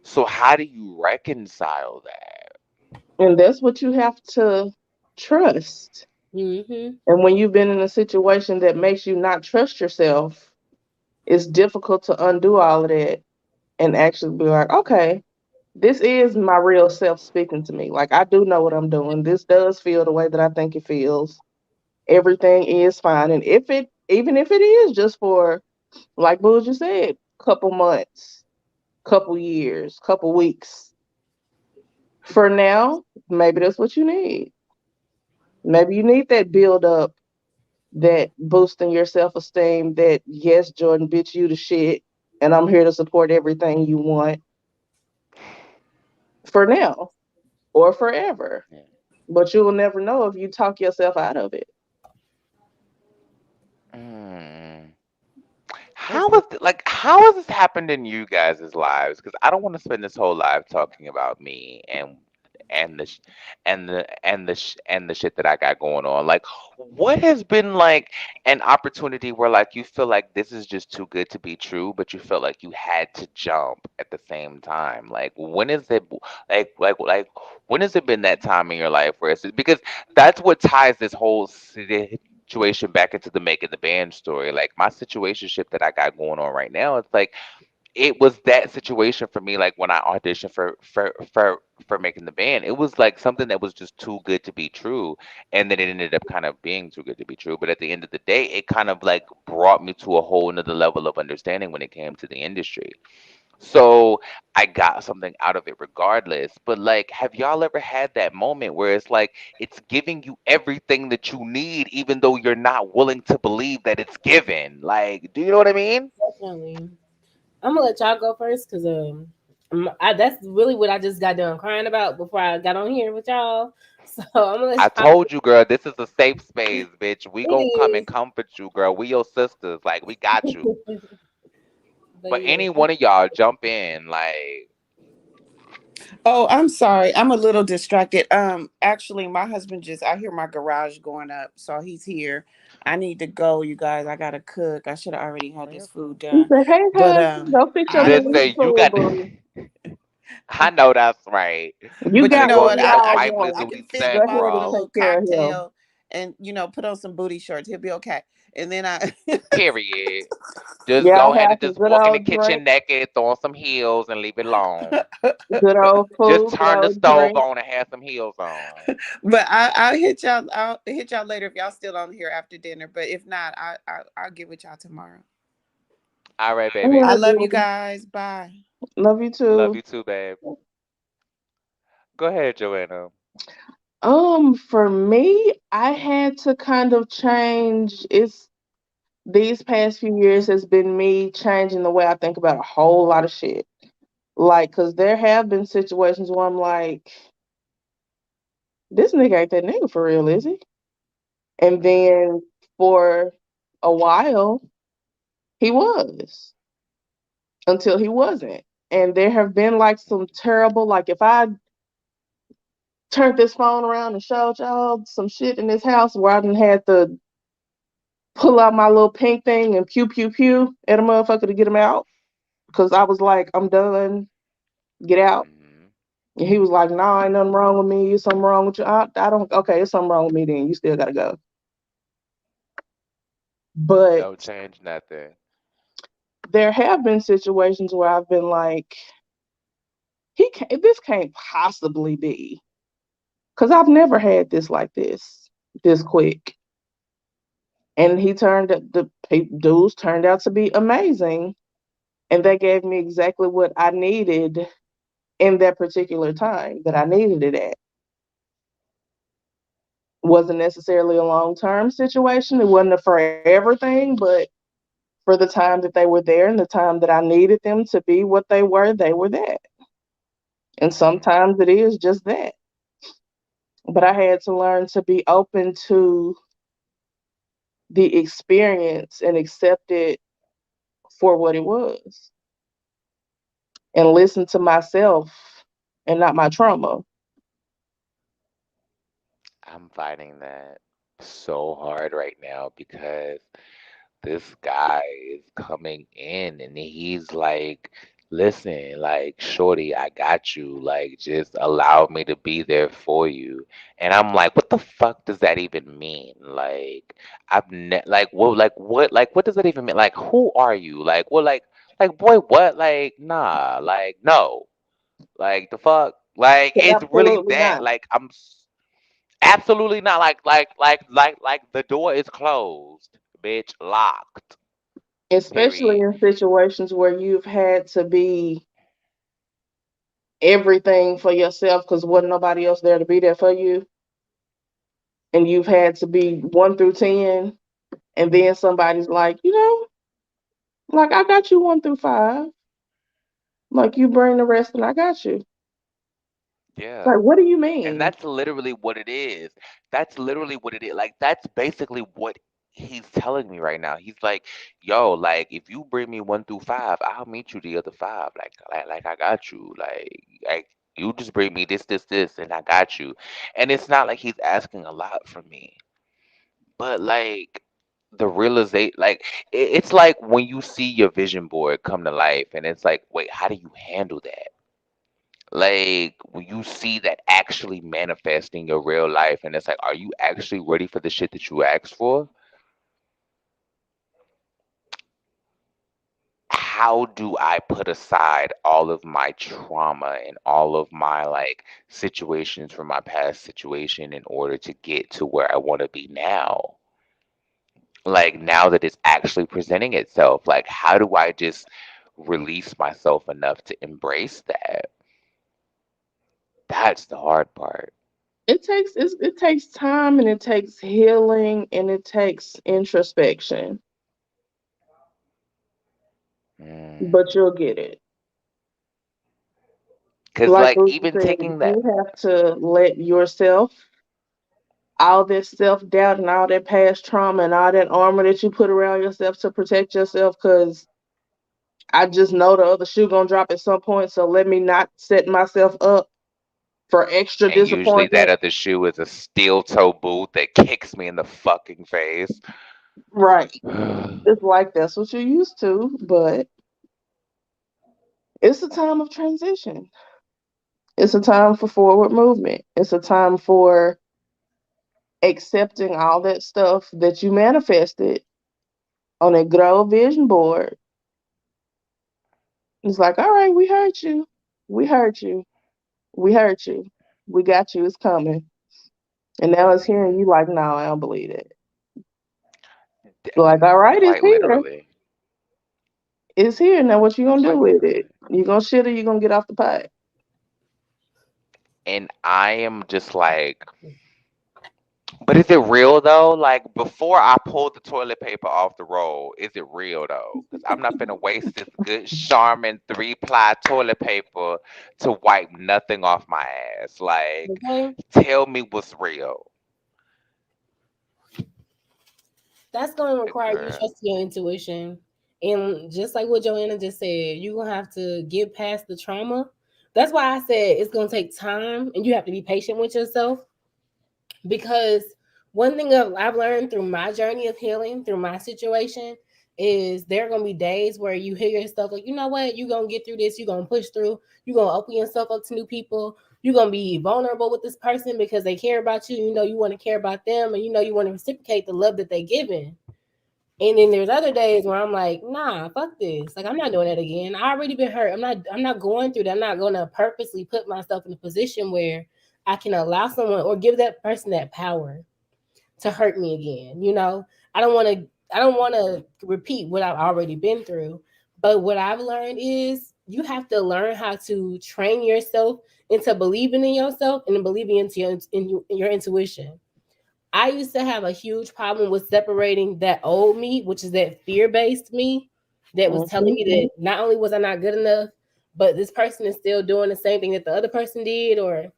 So how do you reconcile that? And that's what you have to trust. Mm-hmm. And when you've been in a situation that makes you not trust yourself, it's difficult to undo all of that and actually be like, okay, this is my real self speaking to me. Like, I do know what I'm doing. This does feel the way that I think it feels. Everything is fine. And even if it is just for, like Boo just said, couple months, couple years, couple weeks, for now, maybe that's what you need. Maybe you need that build up, that boosting your self esteem, that yes, Jordan, bitch, you the shit, and I'm here to support everything you want for now or forever. Yeah. But you will never know if you talk yourself out of it. Mm. That's How has this happened in you guys' lives? Because I don't want to spend this whole life talking about me and the sh- and the shit that I got going on. Like, what has been like an opportunity where like you feel like this is just too good to be true, but you felt like you had to jump at the same time? Like, when is it when has it been that time in your life where it's because that's what ties this whole situation back into the making the band story. Like my situationship that I got going on right now, it's like it was that situation for me. Like when I auditioned for making the band, it was like something that was just too good to be true, and then it ended up kind of being too good to be true. But at the end of the day, it kind of like brought me to a whole another level of understanding when it came to the industry. So I got something out of it regardless. But like, have y'all ever had that moment where it's like it's giving you everything that you need, even though you're not willing to believe that it's given? Like, do you know what I mean? Definitely. I'm gonna let y'all go first because that's really what I just got done crying about before I got on here with y'all. So I'm gonna let I y'all. told you, girl, this is a safe space, bitch. We gonna come and It comfort you, girl. We your sisters. Like, we got you. is. But But yeah, any one of y'all jump in, like, Oh, I'm sorry. I'm a little distracted. Actually, my husband just, I hear my garage going up, so he's here. I need to go, you guys. I gotta cook. I should have already had this food He done. said, "Hey, But husband, go fix your I little listen, you food, got. boo. I know that's right. You but you got know what What what? we kind of all I trifling want. I do can we fix Go send, my ahead and bro? little take care of him." cocktail and put on some booty shorts. He'll be okay. And then I Period. Just go Y'all ahead have and some just good walk in the old drink, kitchen naked, throw on some heels, and leave it alone. good old Just food, good turn the old stove drink. on and have some heels on. but I'll hit y'all. I'll hit y'all later if y'all still on here after dinner. But if not, I'll get with y'all tomorrow. All right, All baby. I right, love you boo. guys. Bye. Love you Love too. you too, babe. Go ahead, Joanna. For me, I had to kind of change. It's these past few years has been me changing the way I think about a whole lot of shit. Like, cause there have been situations where I'm like, this nigga ain't that nigga for real, is he? And then for a while, he was until he wasn't. And there have been like some terrible, like if I turned this phone around and showed y'all some shit in this house where I done had to pull out my little pink thing and pew pew pew at a motherfucker to get him out because I was like, I'm done, get out. Hmm. And he was like, nah, ain't nothing wrong with me. Is something wrong with you? I don't, okay, it's something wrong with me then. You still gotta go. But Don't change nothing. there have been situations where I've been like, this can't possibly be. Because I've never had this like this quick. And the dudes turned out to be amazing. And they gave me exactly what I needed in that particular time that I needed it at. Wasn't necessarily a long term situation. It wasn't a forever thing, but for the time that they were there and the time that I needed them to be what they were that. And Hmm. sometimes it is just that. But I had to learn to be open to the experience and accept it for what it was and listen to myself and not my trauma. I'm fighting that so hard right now because this guy is coming in and he's like, listen, like, shorty, I got you. Like, just allow me to be there for you. And I'm like, what the fuck does that even mean? Like, like, what does that even mean? Like, who are you? Like, boy, what? Like, nah, like, no. Like, the fuck? Like, it's really Absolutely that. not. Like, absolutely not. Like, the door is closed, bitch, locked. Especially Period. in situations where you've had to be everything for yourself because wasn't nobody else there to be there for you. And you've had to be 1 through 10. And then somebody's like, like I got you 1 through 5. Like you bring the rest and I got you. Yeah. Like, what do you And mean? that's literally what it is. That's literally what it is. Like, that's basically what he's telling me right now. He's like, yo, like, if you bring me 1 through 5, I'll meet you the other five. Like I got you. Like, you just bring me this, and I got you. And it's not like he's asking a lot from me. But like the realization, like it's like when you see your vision board come to life, and it's like, wait, how do you handle that? Like when you see that actually manifesting your real life, and it's like, are you actually ready for the shit that you asked for? How do I put aside all of my trauma and all of my like situations from my past situation in order to get to where I want to be now? Like now that it's actually presenting itself, like how do I just release myself enough to embrace that. That's the hard part. It takes time, and it takes healing, and it takes introspection, Mm. but you'll get it. Cause Like like Lucy even said, taking that, you have to let yourself, all that self doubt and all that past trauma and all that armor that you put around yourself to protect yourself, because I just know the other shoe gonna drop at some point, so let me not set myself up for extra and usually that disappointment. other shoe is a steel toe boot that kicks me in the fucking face. Right. It's like that's what you're used to, but it's a time of transition. It's a time for forward movement. It's a time for accepting all that stuff that you manifested on a good old vision board. It's like, all right, we heard you. We heard you. We heard you. We got you. It's coming. And now it's here, and you like, no, I don't believe it. D- Like, all right, it's Quite here. literally. It's here. Now what you gonna do Quite with it? literally. You gonna shit or you gonna get off the pot? And I am just like, but is it real though? Like before I pulled the toilet paper off the roll, is it real though? Because I'm not gonna waste this good Charmin 3-ply toilet paper to wipe nothing off my ass. Like, Okay. tell me what's real. That's gonna require you Girl. trusting your intuition. And just like what Joanna just said, you're gonna have to get past the trauma. That's why I said it's gonna take time and you have to be patient with yourself, because one thing I've learned through my journey of healing, through my situation, is there are gonna be days where you hear yourself like, you know what, you're gonna get through this, you're gonna push through, you're gonna open yourself up to new people, you're gonna be vulnerable with this person because they care about you, you know you want to care about them, and you know you want to reciprocate the love that they giving. And then there's other days where I'm like, nah, fuck this. Like I'm not doing that again. I already been hurt. I'm not going through that. I'm not gonna purposely put myself in a position where I can allow someone or give that person that power to hurt me again. I don't want to repeat what I've already been through. But what I've learned is you have to learn how to train yourself into believing in yourself and believing into your intuition. I used to have a huge problem with separating that old me, which is that fear-based me that was telling Hmm. me that not only was I not good enough, but this person is still doing the same thing that the other person did, or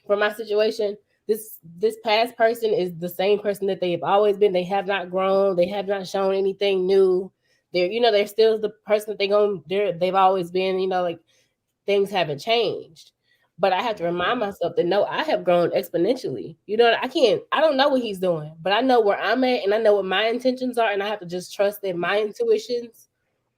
for my situation, this past person is the same person that they have always been. They have not grown. They have not shown anything new. They're still the person that they've always been. Like things haven't changed. But I have to remind Mhm. myself that no, I have grown exponentially. I don't know what he's doing, but I know where I'm at and I know what my intentions are. And I have to just trust that my intuitions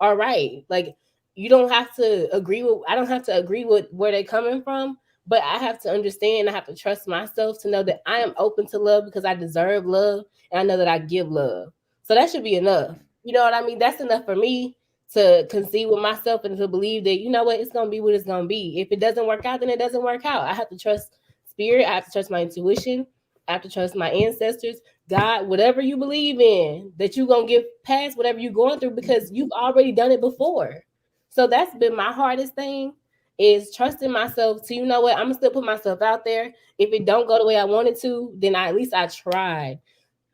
are right. Like I don't have to agree with where they're coming from, but I have to understand, I have to trust myself to know that I am open to love because I deserve love and I know that I give love. So that should be enough. You know what I mean? That's enough for me to conceive with myself and to believe that, you know what, it's gonna be what it's gonna be. If it doesn't work out, then it doesn't work out. I have to trust spirit, I have to trust my intuition, I have to trust my ancestors, God, whatever you believe in, that you're gonna get past whatever you're going through because you've already done it before. So that's been my hardest thing, is trusting myself to, you know what, I'm gonna still put myself out there. If it don't go the way I wanted to, then at least I tried.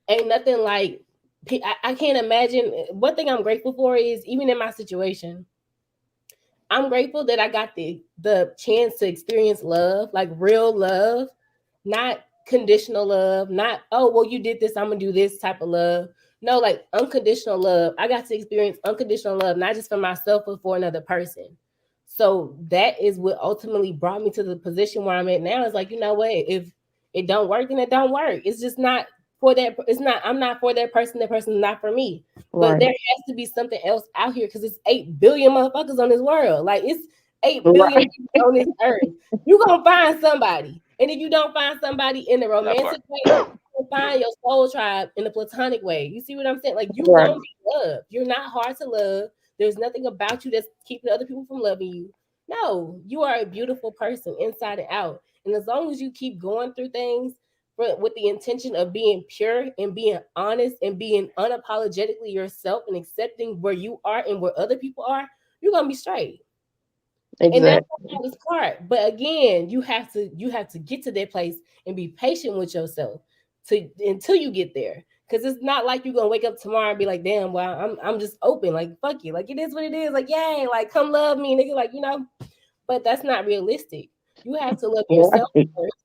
Ain't nothing like I can't imagine. One thing I'm grateful for is, even in my situation, I'm grateful that I got the chance to experience love, like real love, not conditional love, not, oh well you did this, I'm gonna do this type of love. No, like unconditional love. I got to experience unconditional love, not just for myself but for another person. So that is what ultimately brought me to the position where I'm at now. It's like, you know what, if it don't work, then it don't work. It's just not for that. It's not, I'm not for that person, that person's not for me. But Right. there has to be something else out here because it's 8 billion motherfuckers on this world. Like it's 8 billion Right. people on this earth. You're gonna find somebody. And if you don't find somebody in the That part. romantic way, you'll find your soul tribe in the platonic way. You see what I'm saying? Like you Right. gonna be loved. You're not hard to love. There's nothing about you that's keeping other people from loving you. No, you are a beautiful person inside and out. And as long as you keep going through things with the intention of being pure and being honest and being unapologetically yourself and accepting where you are and where other people are, you're gonna be straight. And that's the Exactly. hardest part. But again, you have to get to that place and be patient with yourself to until you get there. Cause it's not like you're gonna wake up tomorrow and be like, damn, well, I'm just open. Like, fuck you. Like, it is what it is. Like, yay, like, come love me, nigga. Like, but that's not realistic. You have to love yourself Right. first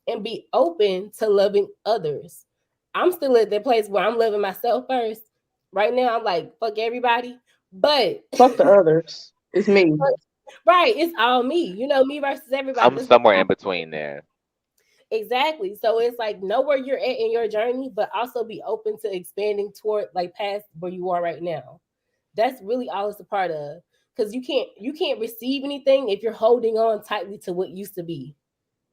and be open to loving others. I'm still at that place where I'm loving myself first. Right now, I'm like, fuck everybody. But Fuck the others. It's me. right, it's all me. Me versus everybody. I'm That's somewhere not in between there. exactly. So it's like know where you're at in your journey, but also be open to expanding toward like past where you are right now. That's really all it's a part of. Because you can't receive anything if you're holding on tightly to what used to be.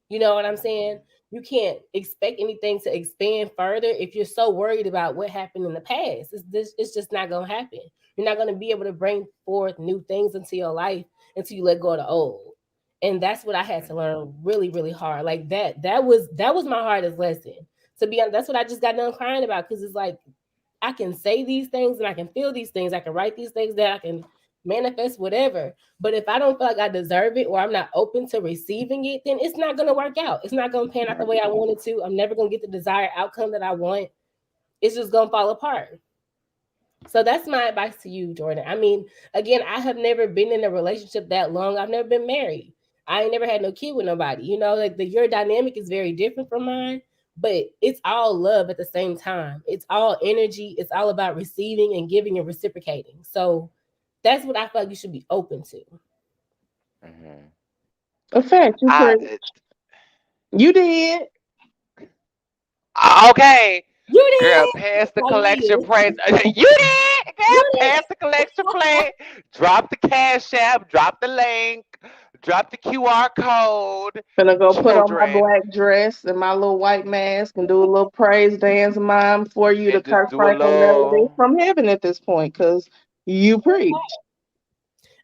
You know what I'm saying? You can't expect anything to expand further if you're so worried about what happened in the past. It's just not gonna happen. You're not gonna be able to bring forth new things into your life until you let go of the old. And that's what I had to learn really, really hard. Like that was my hardest lesson. To be honest, that's what I just got done crying about because it's like I can say these things and I can feel these things. I can write these things that I can manifest whatever. But if I don't feel like I deserve it or I'm not open to receiving it, then it's not going to work out. It's not going to pan out the way I want it to. I'm never going to get the desired outcome that I want. It's just going to fall apart. So that's my advice to you, Jordan. I mean, again, I have never been in a relationship that long. I've never been married. I ain't never had no kid with nobody. Like your dynamic is very different from mine, but it's all love at the same time. It's all energy. It's all about receiving and giving and reciprocating. So that's what I feel like you should be open to. Hmm. A fact, you I pretty. You did. okay, You girl, did. pass the That's all you collection needed. plate. You did, girl, You pass did. the collection plate. Drop the cash app. Drop the link. Drop the QR code. Gonna go put on my Children, black dress and my little white mask and do a little praise dance of mine for you to and just Kirk do a Franklin melody little. from heaven at this point, cause you preach.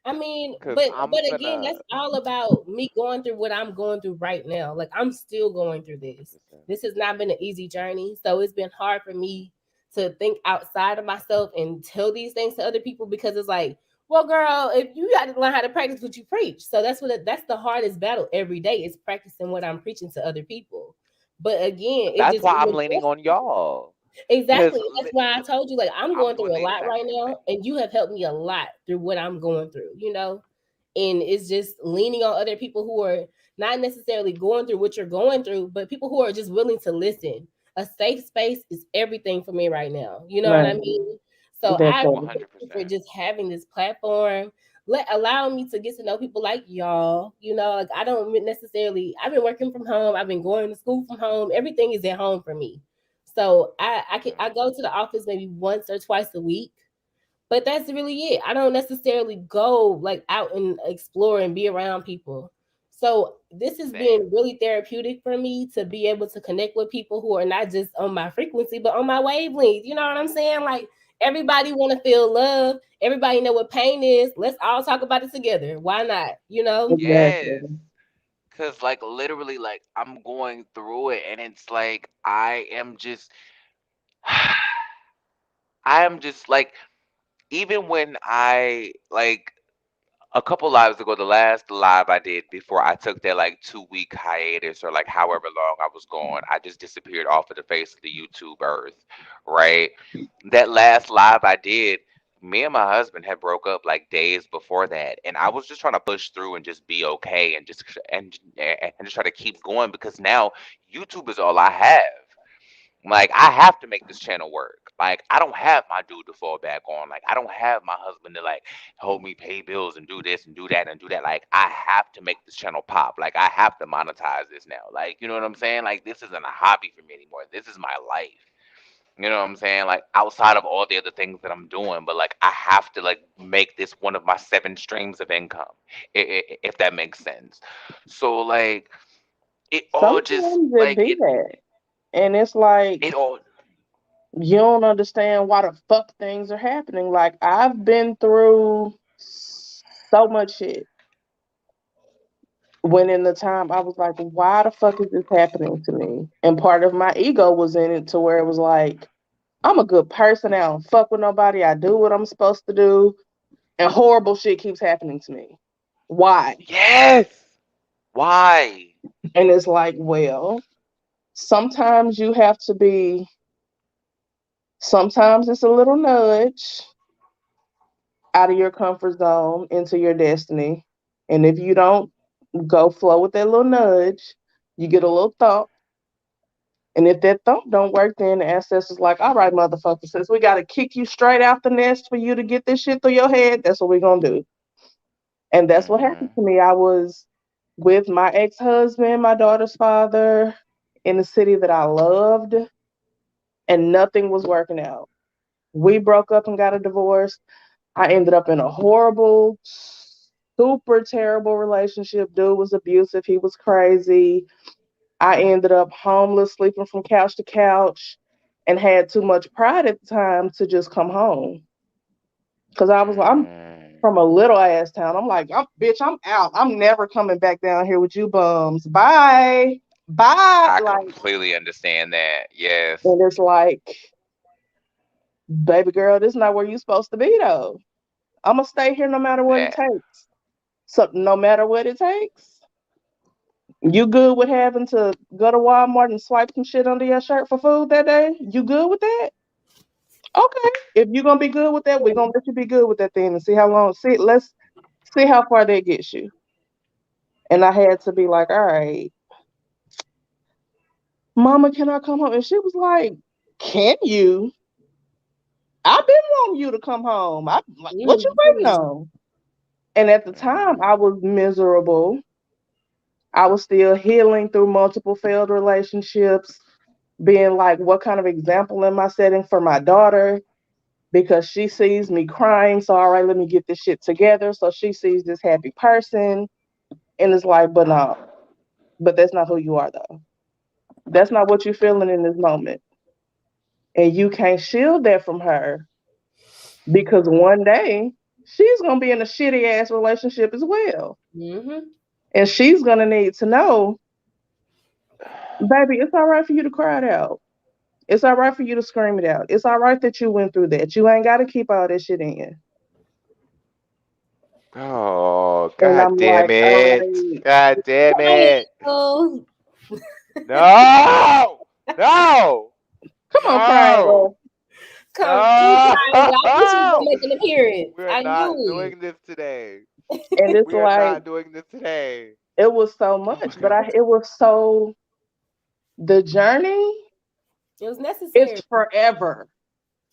I mean, Cause but I'm but again, finna. that's all about me going through what I'm going through right now. Like I'm still going through this. 100%. This has not been an easy journey, so it's been hard for me to think outside of myself and tell these things to other people because it's like, well, girl, if you got to learn how to practice what you preach, so that's the hardest battle every day is practicing what I'm preaching to other people. But again, it That's just why I'm leaning on y'all. Cause exactly. That's why I told you, like, I'm I'm going through doing a the lot exact right same thing. now, and you have helped me a lot through what I'm going through. And it's just leaning on other people who are not necessarily going through what you're going through, but people who are just willing to listen. A safe space is everything for me right now. You know what I Right. mean? So That I part. appreciate you for 100%. just having this platform, allowing me to get to know people like y'all. Like I don't necessarily. I've been working from home. I've been going to school from home. Everything is at home for me. So I go to the office maybe once or twice a week, but that's really it. I don't necessarily go like out and explore and be around people. So this has Same. been really therapeutic for me to be able to connect with people who are not just on my frequency, but on my wavelength. You know what I'm saying? Like everybody want to feel love. Everybody know what pain is. Let's all talk about it together. Why not? Yes. Exactly. Cause like literally like I'm going through it and it's like I am just I am just like even when I like a couple lives ago, the last live I did before I took that like 2 week hiatus or like however long I was gone, I just disappeared off of the face of the YouTube earth, right? That last live I did, me and my husband had broke up like days before that, and I was just trying to push through and just be okay and just try to keep going because now YouTube is all I have. Like I have to make this channel work. Like I don't have my dude to fall back on. Like I don't have my husband to like help me pay bills and do this and do that and do that. Like I have to make this channel pop. Like I have to monetize this now. Like you know what I'm saying? Like this isn't a hobby for me anymore. This is my life. You know what I'm saying? Like outside of all the other things that I'm doing, but like I have to like make this one of my seven streams of income, if that makes sense. So like it all just Sometimes it like be that. And it's like it all. you don't understand why the fuck things are happening. Like I've been through so much shit. When in the time I was like, why the fuck is this happening to me? And part of my ego was in it to where it was like, I'm a good person. I don't fuck with nobody. I do what I'm supposed to do. And horrible shit keeps happening to me. Why? Yes. Why? And it's like, well, sometimes you have to be, sometimes it's a little nudge out of your comfort zone into your destiny. And if you don't go flow with that little nudge, you get a little thump. And if that thump don't work, then the ancestors like, all right, motherfucker, since we got to kick you straight out the nest for you to get this shit through your head, that's what we're going to do. And that's what happened Mm-hmm. to me. I was with my ex-husband, my daughter's father, in a city that I loved, and nothing was working out. We broke up and got a divorce. I ended up in a horrible, super terrible relationship. Dude was abusive. He was crazy. I ended up homeless, sleeping from couch to couch, and had too much pride at the time to just come home. Because I'm Mm. from a little ass town. I'm like, bitch, I'm out. I'm never coming back down here with you bums. Bye. Bye. I Like, completely understand that. Yes. and it's like, baby girl, this is not where you supposed to be though. I'm gonna stay here no matter what it That. takes. So no matter what it takes, you good with having to go to Walmart and swipe some shit under your shirt for food that day? You good with that? Okay. If you're gonna be good with that, we're gonna let you be good with that thing and see how long. Let's see how far that gets you. And I had to be like, all right, Mama, can I come home? And she was like, can you? I've been wanting you to come home. I like, what you waiting Mhm. on? And at the time, I Mm. was miserable. I was still healing through multiple failed relationships, being like, what kind of example am I setting for my daughter? Because she sees me crying. So, all right, let me get this shit together. So she sees this happy person and it's like, but no, but that's not who you are, though. That's not what you're feeling in this moment. And you can't shield that from her because one day she's going to be in a shitty ass relationship as well. Mhm. And she's going to need to know, baby, it's all right for you to cry it out. It's all right for you to scream it out. It's all right that you went through that. You ain't got to keep all that shit in. Oh, And God I'm damn like, all it. right, God damn it. Triangle. No. No. come on, No. Triangle. Come through, No. Triangle. I knew she was gonna make an appearance. We're I not knew doing this today. And it's We are like, not doing this today. it was so Oh my much, but God. it was so, the journey it. It was is necessary. forever.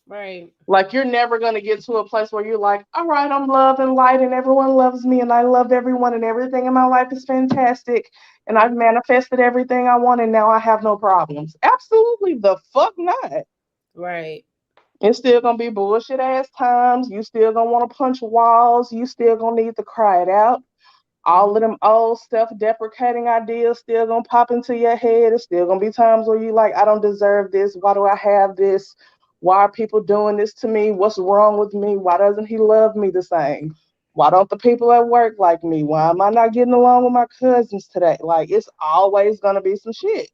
Right. Like you're never gonna get to a place where you're like, all right, I'm love and light and everyone loves me and I love everyone and everything in my life is fantastic and I've Mhm. manifested everything I want and now I have no problems. Absolutely the fuck not. Right. It's still gonna be bullshit ass times. You still gonna want to punch walls. You still gonna need to cry it out. All Mhm. of them old self-deprecating ideas still gonna pop into your head. It's still gonna be times where you like, I don't deserve this. Why do I have this? Why are people doing this to me? What's wrong with me? Why doesn't he love me the same? Why don't the people at work like me? Why am I not getting along with my cousins today? Like it's always gonna be some shit.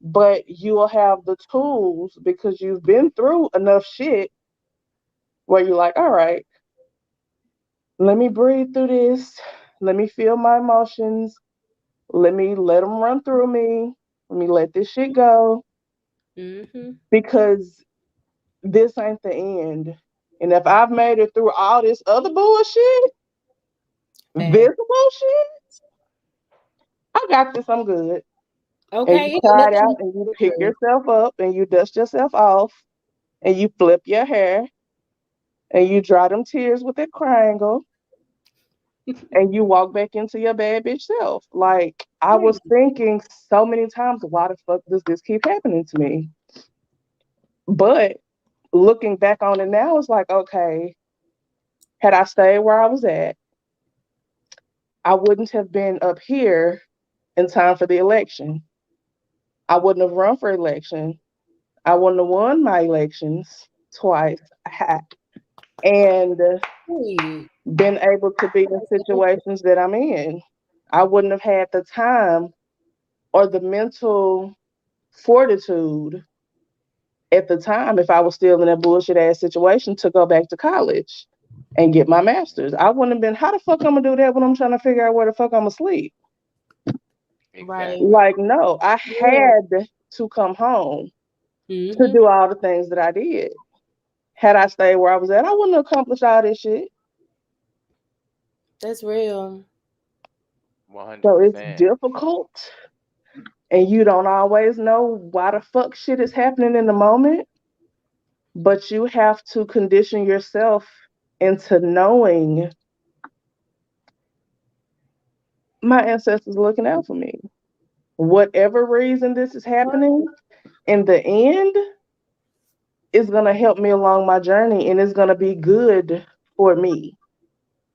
But you will have the tools because you've been through enough shit where you're like, all right, let me breathe through this. Let me feel my emotions. Let me let them run through me. Let me let this shit go Mhm. because this ain't the end. And if I've made it through all this other bullshit, Fact. this bullshit, I got this. I'm good. And you Okay. Ain't cry it nothing out you and you can pick do. yourself up and you dust yourself off and you flip your hair and you dry them tears with that triangle and you walk back into your bad bitch self. Like I was Right. thinking so many times, why the fuck does this keep happening to me? But looking back on it now, it's like, okay, had I stayed where I was at, I wouldn't have been up here in time for the election. I wouldn't have run for election. I wouldn't have won my elections twice. And Period. been able to be in situations that I'm in. I wouldn't have had the time or the mental fortitude at the time if I was still in that bullshit ass situation to go back to college. and get my master's. I wouldn't have been, how the fuck I'm gonna do that when I'm trying to figure out where the fuck I'm gonna sleep? Right. Exactly. Like, no, I Yeah. had to come home to Mm-hmm. do all the things that I did. Had I stayed where I was at, I wouldn't have accomplished all this shit. That's real. So it's 100%. difficult, and you don't always know why the fuck shit is happening in the moment, but you have to condition yourself into knowing my ancestors looking out for me. Whatever reason this is happening, in the end, it's going to help me along my journey and it's going to be good for me.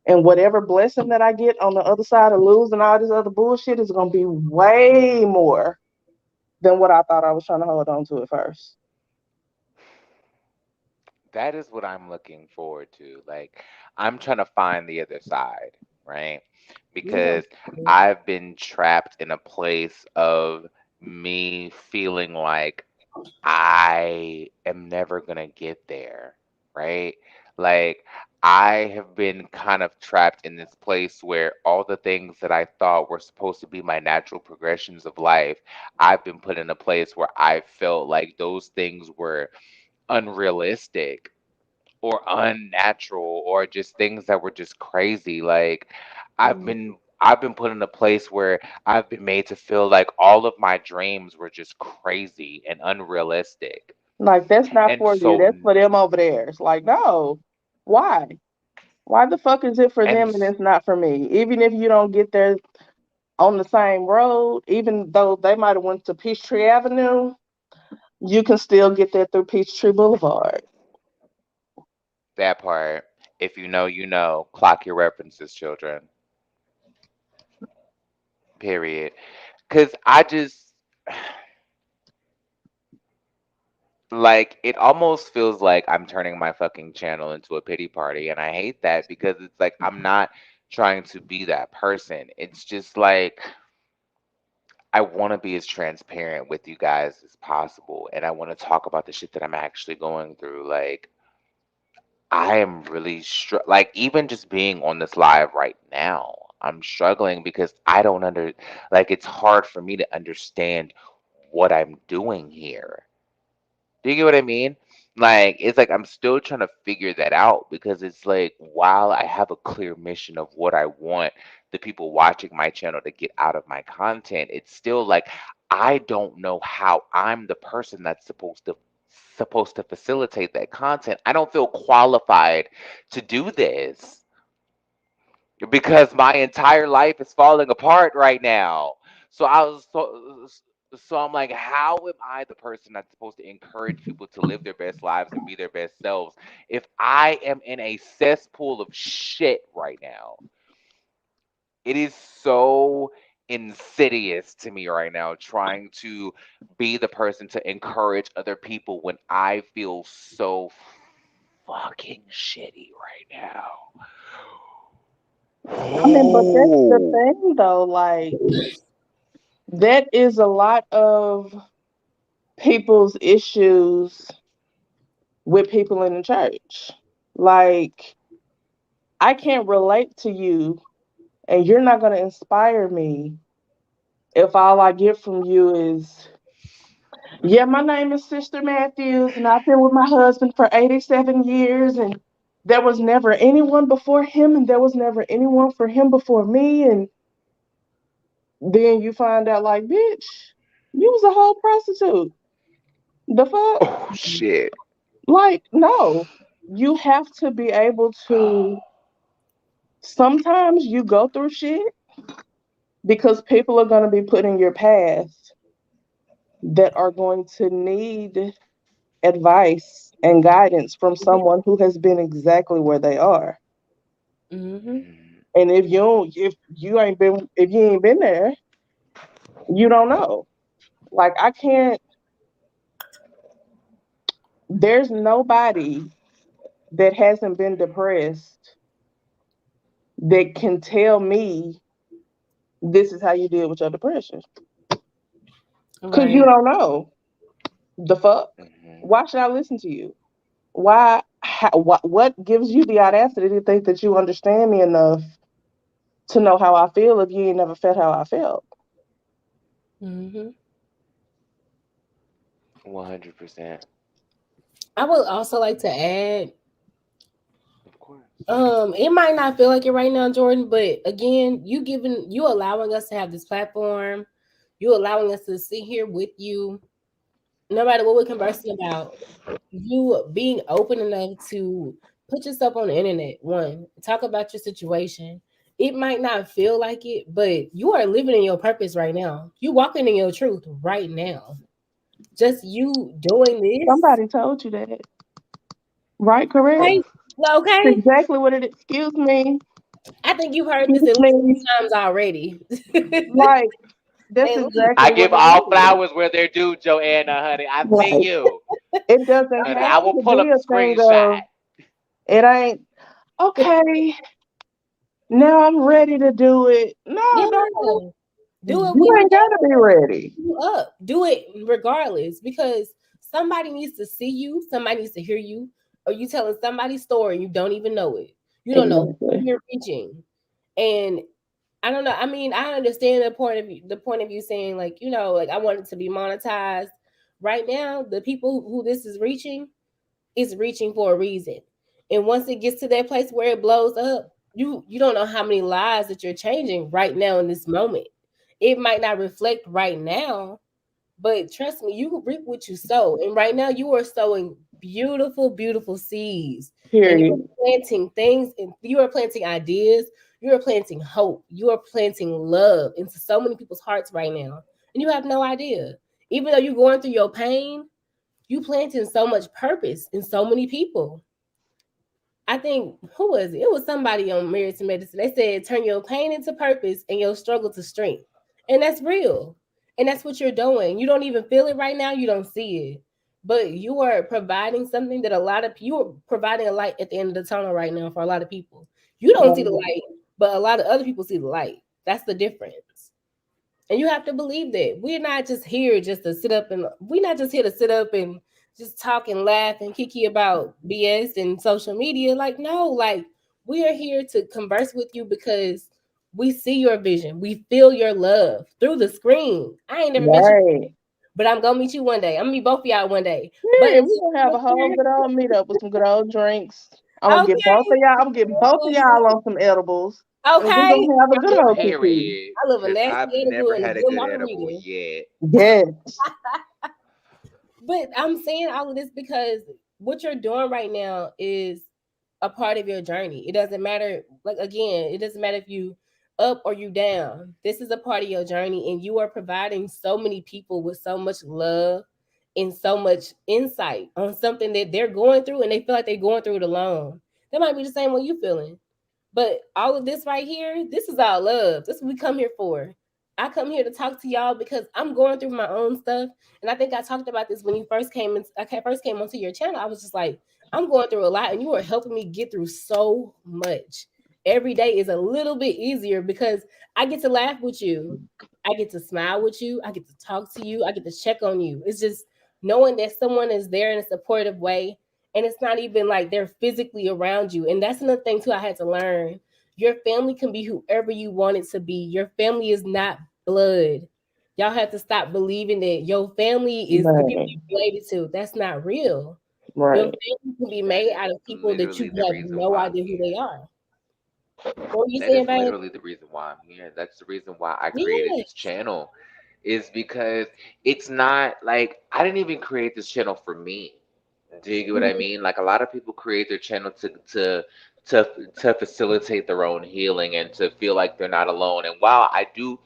And whatever blessing that I get on the other side of losing all this other bullshit is going to be way more than what I thought I was trying to hold on to at first. That is what I'm looking forward to. Like, I'm trying to find the other side, right? Yeah. Because I've been trapped in a place of me feeling like I am never going to get there, right? Like, I have been kind of trapped in this place where all the things that I thought were supposed to be my natural progressions of life, I've been put in a place where I felt like those things were unrealistic or unnatural or just things that were just crazy. Like I've been put in a place where I've been made to feel like all of my dreams were just crazy and unrealistic. Like, that's not And for you. so That's for them over there. It's like, no. Why? Why the fuck is it for and them and it's not for me? Even if you don't get there on the same road, even though they might have went to Peachtree Avenue, you can still get there through Peachtree Boulevard. that part, if you know, you know, clock your references, children. Period. Cause I just like it almost feels like I'm turning my fucking channel into a pity party, and I hate that because it's like I'm not trying to be that person. It's just like I want to be as transparent with you guys as possible, and I want to talk about the shit that I'm actually going through. Like I am really like even just being on this live right now, I'm struggling because I don't like it's hard for me to understand what I'm doing here. Do you get what I mean? Like, it's like I'm still trying to figure that out because it's like while I have a clear mission of what I want the people watching my channel to get out of my content, it's still like I don't know how I'm the person that's supposed to facilitate that content. I don't feel qualified to do this because my entire life is falling apart right now. So I was so I'm like, how am I the person that's supposed to encourage people to live their best lives and be their best selves if I am in a cesspool of shit right now? It is so insidious to me right now trying to be the person to encourage other people when I feel so fucking shitty right now. I mean, but that's the Oh. thing though, like that is a lot of people's issues with people in the church. Like, I can't relate to you and you're not going to inspire me if all I get from you is, yeah, my name is Sister Matthews and I've been with my husband for 87 years and there was never anyone before him and there was never anyone for him before me. And then you find out, like, bitch, you was a whole prostitute. The fuck? Oh shit. Like, no. You have to be able to, sometimes you go through shit because people are going to be put in your path that are going to need advice and guidance from someone who has been exactly where they are. Mm-hmm. Mhm. And if you ain't been there, you don't know. Like, I can't, there's nobody that hasn't been depressed that can tell me this is how you deal with your depression. Because you Right. don't know. The fuck? Mhm. Why should I listen to you? Why? what gives you the audacity to think that you understand me enough to know how I feel if you ain't never felt how I felt? Mm-hmm. 100%. I would also like to add, Of course. it might not feel like it right now, Jordan, but again, you allowing us to have this platform, you allowing us to sit here with you, no matter what we're conversing about, you being open enough to put yourself on the internet, one, talk about your situation. It might not feel like it, but you are living in your purpose right now. You walking in your truth right now. Just you doing this. Somebody told you that, right? Correct. Okay. Okay. Exactly what it is. Excuse me. I think you've heard this Excuse at least me. 3 times already. Like, that's At I exactly what give it all is. flowers where they're due, Joanna, honey. I see Like, you. it doesn't Honey, have I will to pull be up the a thing screenshot. of it ain't okay. Now I'm ready to do it. No, don't. Yeah. Do it You when you're ain't gotta be down. ready. You up. Do it regardless because somebody needs to see you, somebody needs to hear you, or you telling somebody's story and you don't even know it. You don't know who Exactly. you're reaching. And I don't know. I mean, I understand the point of view saying like, like I want it to be monetized. Right now, the people who this is reaching is reaching for a reason. And once it gets to that place where it blows up, you don't know how many lives that you're changing right now in this moment. It might not reflect right now, but trust me, you reap what you sow. And right now you are sowing beautiful, beautiful seeds. And you are Period. planting things and you are planting ideas, you are planting hope, you are planting love into so many people's hearts right now. And you have no idea. Even though you're going through your pain, you planting so much purpose in so many people. I think who was it? It was somebody on Married to Medicine. They said turn your pain into purpose and your struggle to strength. And that's real. And that's what you're doing. You don't even feel it right now, you don't see it. But you are providing something that you are providing a light at the end of the tunnel right now for a lot of people. You don't see the Right. light, but a lot of other people see the light. That's the difference. And you have to believe that we're not just here just to sit up and we're not just here to sit up and just talk and laugh and kiki about BS and social media. Like, no, like we are here to converse with you because we see your vision. We feel your love through the screen. I ain't never met you, Right. but I'm gonna meet you one day. I'm gonna meet both of y'all one day. But Yeah, we're until gonna have a whole good old meetup with some good old drinks. I'm gonna get both of okay, y'all. I'm getting both of y'all on some edibles, and we're okay. gonna have a good old cookie. Period. I love a Because nasty I've edible never and a had a good good edible margarita. yet. Yes. But I'm saying all of this because what you're doing right now is a part of your journey. It doesn't matter, like again, it doesn't matter if you up or you down. This is a part of your journey, and you are providing so many people with so much love and so much insight on something that they're going through, and they feel like they're going through it alone. That might be the same way you feeling. But all of this right here, this is all love. This is what we come here for. I come here to talk to y'all because I'm going through my own stuff. And I think I talked about this when you first came in, first came onto your channel. I was just like, I'm going through a lot, and you are helping me get through so much. Every day is a little bit easier because I get to laugh with you. I get to smile with you. I get to talk to you. I get to check on you. It's just knowing that someone is there in a supportive way, and it's not even like they're physically around you. And that's another thing too I had to learn. Your family can be whoever you want it to be. Your family is not blood. Y'all have to stop believing that your family is the people Right. you're related to. That's not real. Your Right. family can be That made is out of people that you literally the have reason no why I'm idea who here. they are. What are you That saying, is babe? literally the reason why I'm here. That's the reason why I created Yeah, this channel, is because it's not like I didn't even create this channel for me. Do you get what I mhm, mean? Like a lot of people create their channel to to facilitate their own healing and to feel like they're not alone. And while I do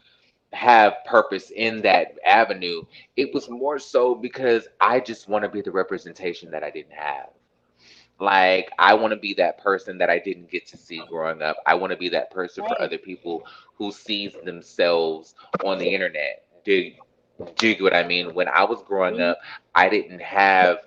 have purpose in that avenue, it was more so because I just want to be the representation that I didn't have. Like, I want to be that person that I didn't get to see growing up. I want to be that person for right. other people who sees themselves on the internet. Do you get what I mean? When I was growing Mhm. up, I didn't have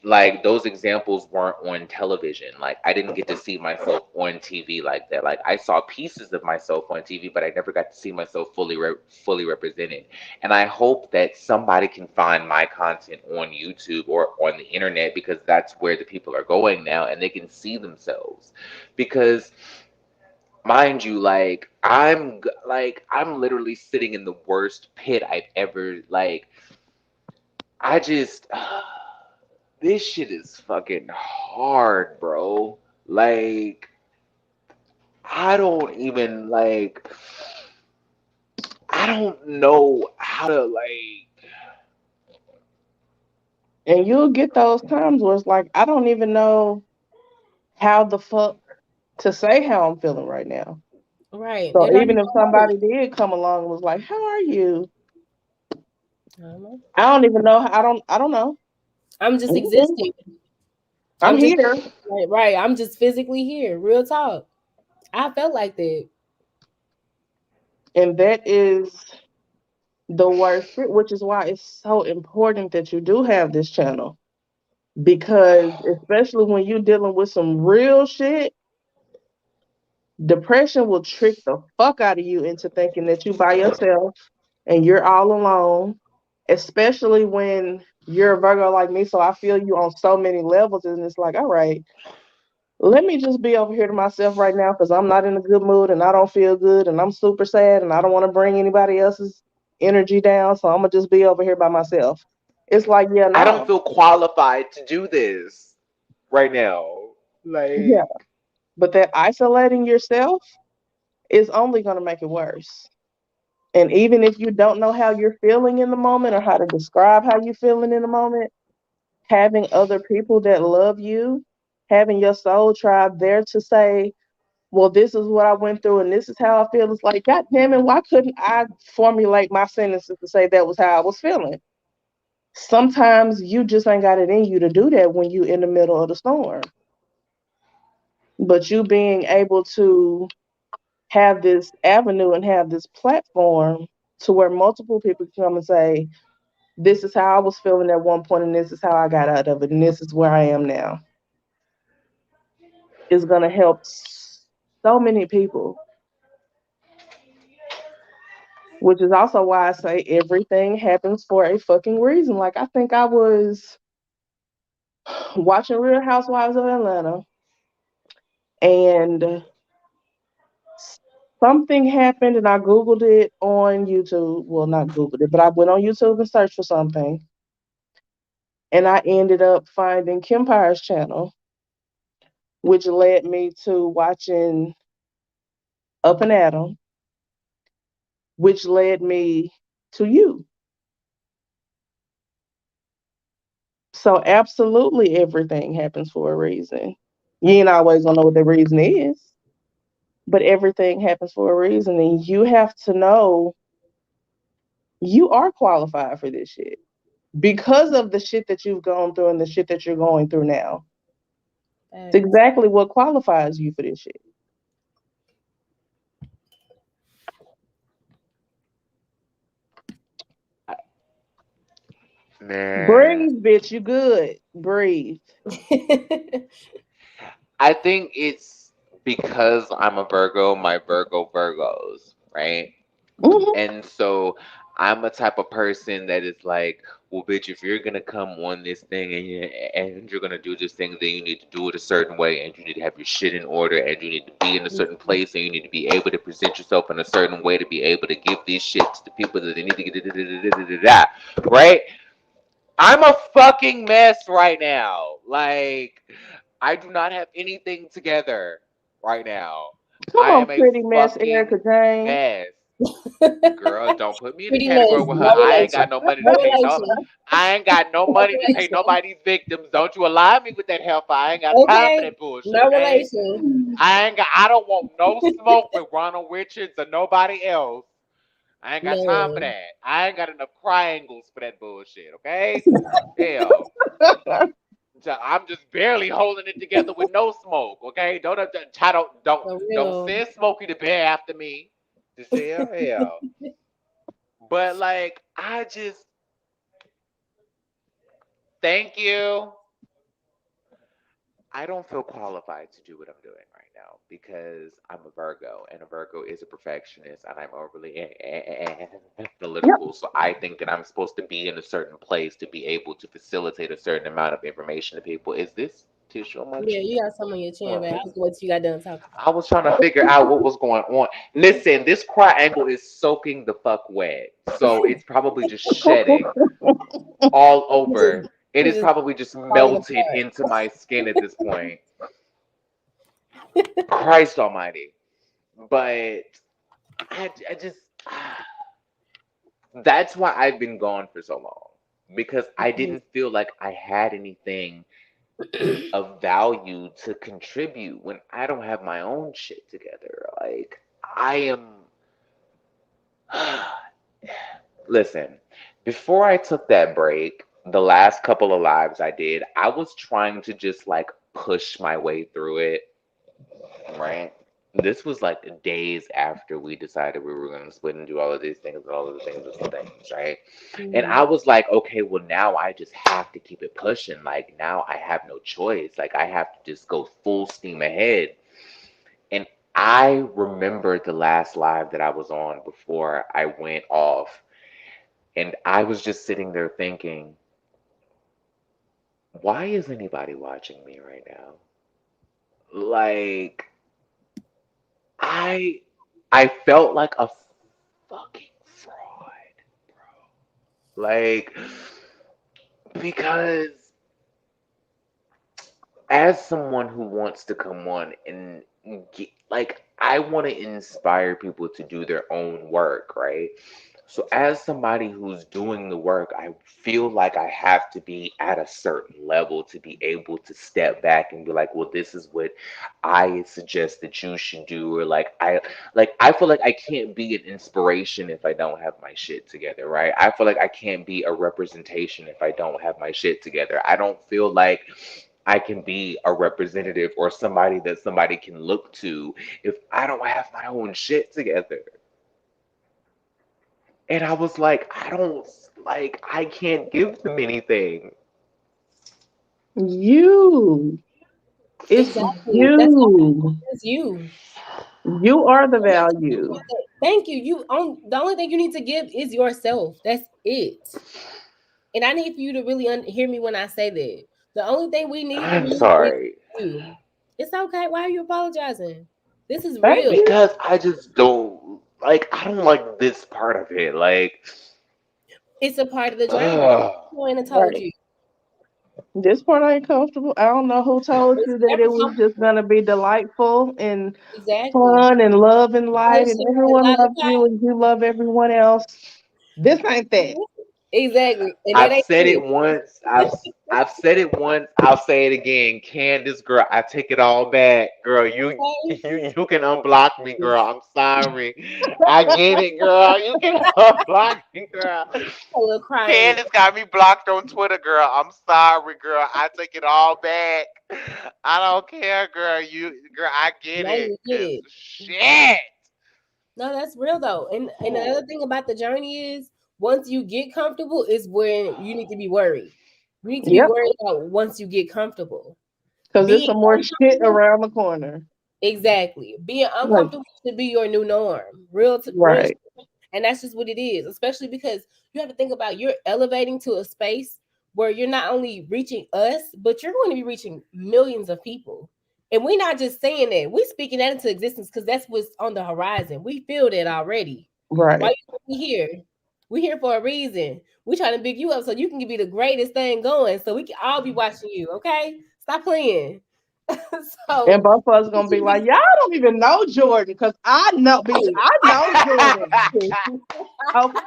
like those examples weren't on television. Like I didn't get to see myself on TV like that. Like I saw pieces of myself on TV, but I never got to see myself fully represented. And I hope that somebody can find my content on YouTube or on the internet, because that's where the people are going now, and they can see themselves. Because mind you, like I'm literally sitting in the worst pit I've ever like. I just this shit is fucking hard, bro. Like, I don't even like, I don't know how to like. And you'll get those times where it's like, I don't even know how the fuck to say how I'm feeling right now. Right. So And even if somebody did come along and was like, "How are you?" I don't know. I don't even know. I don't know. I'm just Mhm. existing. I'm I'm just here, right. I'm just physically here. Real talk. I felt like that. and that is the worst shit, which is why it's so important that you do have this channel. Because especially when you're dealing with some real shit, depression will trick the fuck out of you into thinking that you by yourself and you're all alone, especially when you're a Virgo like me. So I feel you on so many levels, and it's like, all right, let me just be over here to myself right now because I'm not in a good mood and I don't feel good and I'm super sad and I don't want to bring anybody else's energy down. So I'm gonna just be over here by myself. It's like, yeah, I don't no, feel qualified to do this right now. yeah, Like, but that isolating yourself is only gonna make it worse. And even if you don't know how you're feeling in the moment or how to describe how you're feeling in the moment, having other people that love you, having your soul tribe there to say, well, this is what I went through and this is how I feel. It's like, God damn it, why couldn't I formulate my sentences to say that was how I was feeling? Sometimes you just ain't got it in you to do that when you're in the middle of the storm. But you being able to have this avenue and have this platform to where multiple people can come and say, this is how I was feeling at one point and this is how I got out of it and this is where I am now, is going to help so many people, which is also why I say everything happens for a fucking reason. Like, I think I was watching Real Housewives of Atlanta and something happened and I Googled it on YouTube. Well, not Googled it, but I went on YouTube and searched for something. And I ended up finding Kimpire's channel, which led me to watching Up and Adam, which led me to you. So absolutely everything happens for a reason. You ain't always gonna know what the reason is, but everything happens for a reason, and you have to know you are qualified for this shit because of the shit that you've gone through and the shit that you're going through now. It's exactly what qualifies you for this shit. man, Breathe, bitch. You good. Breathe. I think it's because I'm a Virgo, my Virgos, right? Mhm. And so I'm a type of person that is like, well, bitch, if you're gonna come on this thing and you're gonna do this thing, then you need to do it a certain way, and you need to have your shit in order, and you need to be in a certain place, and you need to be able to present yourself in a certain way to be able to give these shit to the people that they need to get, right? I'm a fucking mess right now. Like, I do not have anything together right now. Come I on, am a pretty mess, Erica fucking Jane. mess. Girl, don't put me in the Pretty category much. with her. No I ain't got relation. no money No to pay no. relation. I ain't got no No money to pay relation. nobody's victims. Don't you align me with that hellfire. I ain't got time for Okay. that bullshit. No Okay. relation. I ain't got. I don't want no smoke with Ronald Richards or nobody else. I ain't got time for Man. that. I ain't got enough triangles for that bullshit. Okay. Hell. So I'm just barely holding it together with no smoke. Okay. For Don't real. send Smokey the Bear after me. Just say hell. But like, I just thank you. I don't feel qualified to do what I'm doing right now because I'm a Virgo, and a Virgo is a perfectionist, and I'm overly Yep. analytical. So I think that I'm supposed to be in a certain place to be able to facilitate a certain amount of information to people. Is this tissue on my Yeah, chin? you got some on your chin, Oh, man. I was going to you got done talking. I was trying to figure out what was going on. Listen, this triangle is soaking the fuck wet, so it's probably just shedding all It's just, over. It it's is just probably just falling melted apart. into my skin at this point. Christ Almighty. But I just, that's why I've been gone for so long because I didn't feel like I had anything of value to contribute when I don't have my own shit together. Like, I am. Listen, before I took that break, the last couple of lives I did, I was trying to just like push my way through it, right? This was like days after we decided we were going to split and do all of these things and all of the things, right? And I Mhm. was like, okay, well, now I just have to keep it pushing. Like, now I have no choice. Like, I have to just go full steam ahead. And I remember the last live that I was on before I went off. And I was just sitting there thinking, why is anybody watching me right now? Like, I I felt like a fucking fraud, bro. Like, because as someone who wants to come on and get, like, I want to inspire people to do their own work, right? So as somebody who's doing the work, I feel like I have to be at a certain level to be able to step back and be like, well, this is what I suggest that you should do, or like I feel like I can't be an inspiration if I don't have my shit together, right? I feel like I can't be a representation if I don't have my shit together. I don't feel like I can be a representative or somebody that somebody can look to if I don't have my own shit together. And I was like, I don't, like, I can't give them anything. You. It's Exactly. you. That's you. You are the You have to think value. about that. Thank you. The only thing you need to give is yourself. That's it. And I need for you to really hear me when I say that. The only thing we need from I'm you is sorry. you. It's okay. Why are you apologizing? This is Thank real. you. Because I just don't, like, I don't like this part of it. Like, It's a part of the journey. ugh. I went and told Right. you. This part ain't comfortable. I don't know who told It's you that never it was just comfortable. gonna be delightful and Exactly. fun and love and light and Sunshine, everyone loves lollipop. you and you love everyone else. This ain't that. Exactly. And that I've ain't said it it. once. I've said it once. I'll say it again. Candace, girl, I take it all back, girl. You Okay. you can unblock me, girl. I'm sorry. I get it, girl. You can unblock me, girl. A little crying. Candace got me blocked on Twitter, girl. I'm sorry, girl. I take it all back. I don't care, girl. Girl, I get Now it. you get Cause it. shit. No, that's real though. And another thing about the journey is once you get comfortable is when you need to be worried. You need to be Yep. worried about once you get comfortable. Because there's Being some more shit uncomfortable, around the corner. exactly. Being Like, uncomfortable should be your new norm. Real right. and that's just what it is, especially because you have to think about you're elevating to a space where you're not only reaching us, but you're going to be reaching millions of people. And we're not just saying that, we're speaking that into existence because that's what's on the horizon. We feel that already. Why Right. you think we here? We here for a reason. We trying to big you up so you can be the greatest thing going. So we can all be watching you. Okay, stop playing. And So both of us gonna be like, y'all don't even know Jordan, because I know, bitch, I know Jordan. Okay?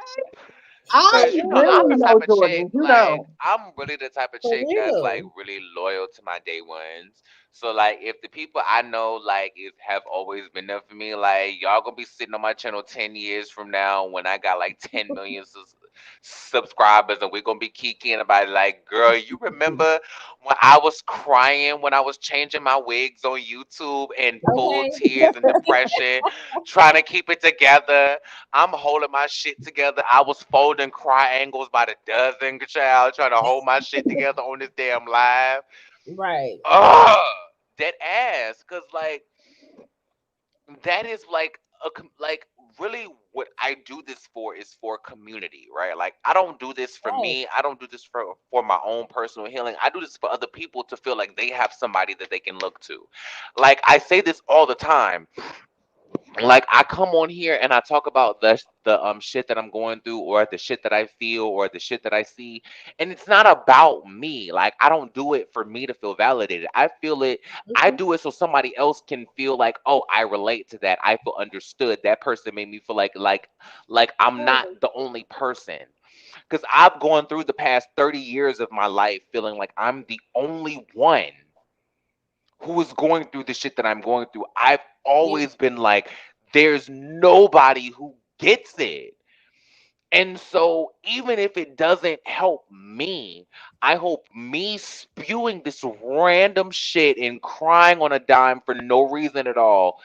I Cause you know I'm really the type know of chick, Jordan. You like know. I'm really the type of for chick that's like real. really loyal to my day ones. So like if the people I know like is have always been there for me, like y'all gonna be sitting on my channel 10 years from now when I got like 10 million subscribers, and we're gonna be kikiing about it. Like, girl, you remember when I was crying when I was changing my wigs on YouTube in full Okay. tears and depression, trying to keep it together. I'm holding my shit together. I was folding triangles by the dozen, child, trying to hold my shit together on this damn live. Right. Ugh. dead ass, because like that is like like really what I do this for is for community, right? Like I don't do this for Right. me. I don't do this for my own personal healing. I do this for other people to feel like they have somebody that they can look to. Like I say this all the time, like I come on here and I talk about the shit that I'm going through, or the shit that I feel, or the shit that I see, and it's not about me. Like I don't do it for me to feel validated. I Mhm. do it so somebody else can feel like, oh, I relate to that. I feel understood. That person made me feel like I'm not the only person. Because I've gone through the past 30 years of my life feeling like I'm the only one who is going through the shit that I'm going through. I've Yeah. always been like, there's nobody who gets it. And so, even if it doesn't help me, I hope me spewing this random shit and crying on a dime for no reason at all.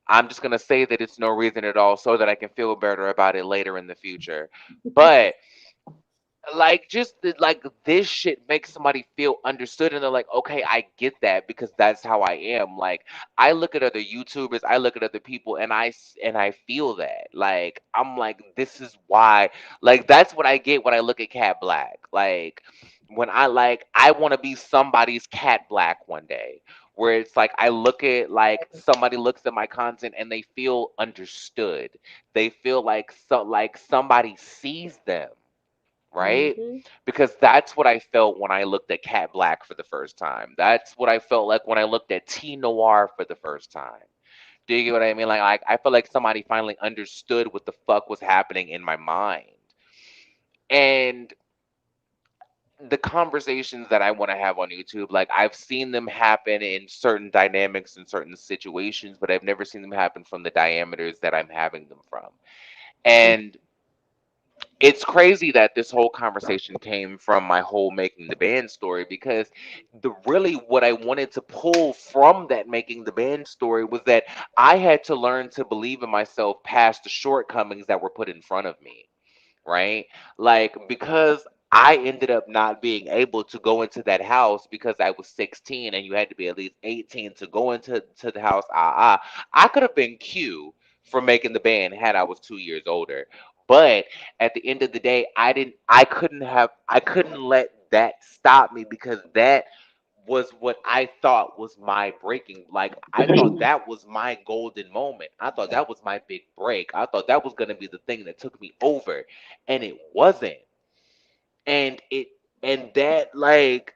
I'm just going to say that it's no reason at all so that I can feel better about it later in the future. But like like this shit makes somebody feel understood, and they're like, okay, I get that, because that's how I am. Like I look at other YouTubers, I look at other people, and and I feel that, like I'm like, this is why, like that's what I get when I look at Cat Black. Like when I want to be somebody's Cat Black one day, where it's like I look at, like somebody looks at my content and they feel understood, they feel like somebody sees them, right? Mm-hmm. Because that's what I felt when I looked at Cat Black for the first time. That's what I felt like when I looked at T Noir for the first time. Do you get what I mean? Like I feel like somebody finally understood what the fuck was happening in my mind. And the conversations that I want to have on YouTube, like I've seen them happen in certain dynamics in certain situations, but I've never seen them happen from the diameters that I'm having them from. And it's crazy that this whole conversation came from my whole making the band story, because the really what I wanted to pull from that making the band story was that I had to learn to believe in myself past the shortcomings that were put in front of me, right? Like because I ended up not being able to go into that house because I was 16 and you had to be at least 18 to go into the house. I could have been Q for making the band had I was 2 years older. But at the end of the day, I couldn't let that stop me, because that was what I thought was my breaking. Like I thought that was my golden moment. I thought that was my big break. I thought that was gonna be the thing that took me over, and it wasn't. And it and that like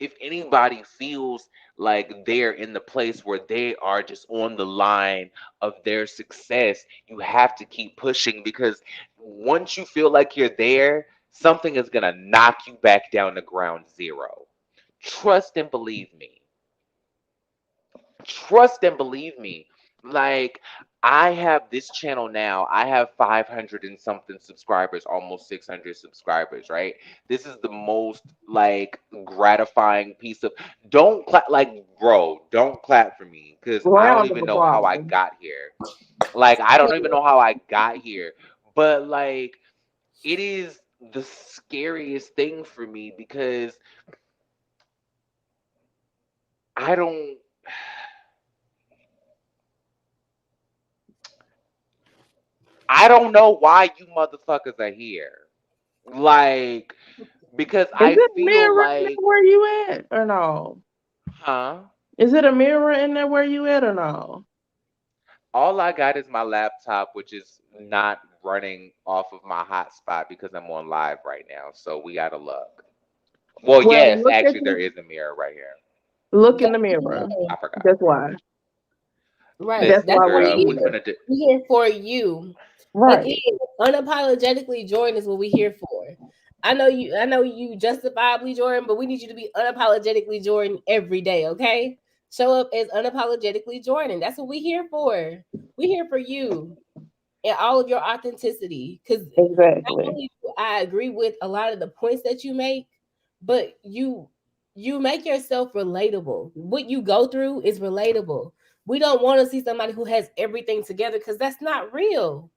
if anybody feels like they're in the place where they are just on the line of their success, you have to keep pushing, because once you feel like you're there, something is gonna knock you back down to ground zero. Trust and believe me. Trust and believe me. Like I have this channel now. I have 500 and something subscribers, almost 600 subscribers, right? This is the most like gratifying piece of don't clap, like bro, don't clap for me, cuz I don't Round of even know how I applause. got here. Like I don't even know how I got here. But like it is the scariest thing for me, because I don't I don't know why you motherfuckers are here. Like, because Is I it a feel mirror in there like, where you at or no? huh? Is it a mirror in there where you at or no? All I got is my laptop, which is not running off of my hotspot because I'm on live right now. So we gotta look. Well, Well, yes, look at actually, there the is a mirror right here. look in the mirror. Yeah. I forgot. That's why. Right. That's Listen, That's why what we're girl, we we're here. gonna do. we here for you. Again, Right. unapologetically Jordan is what we here for. I know you justifiably Jordan, but we need you to be unapologetically Jordan every day, okay? Show up as unapologetically Jordan. That's what we here for. We here for you and all of your authenticity. Because not Exactly. only do I agree with a lot of the points that you make, but you make yourself relatable. What you go through is relatable. We don't want to see somebody who has everything together because that's not real.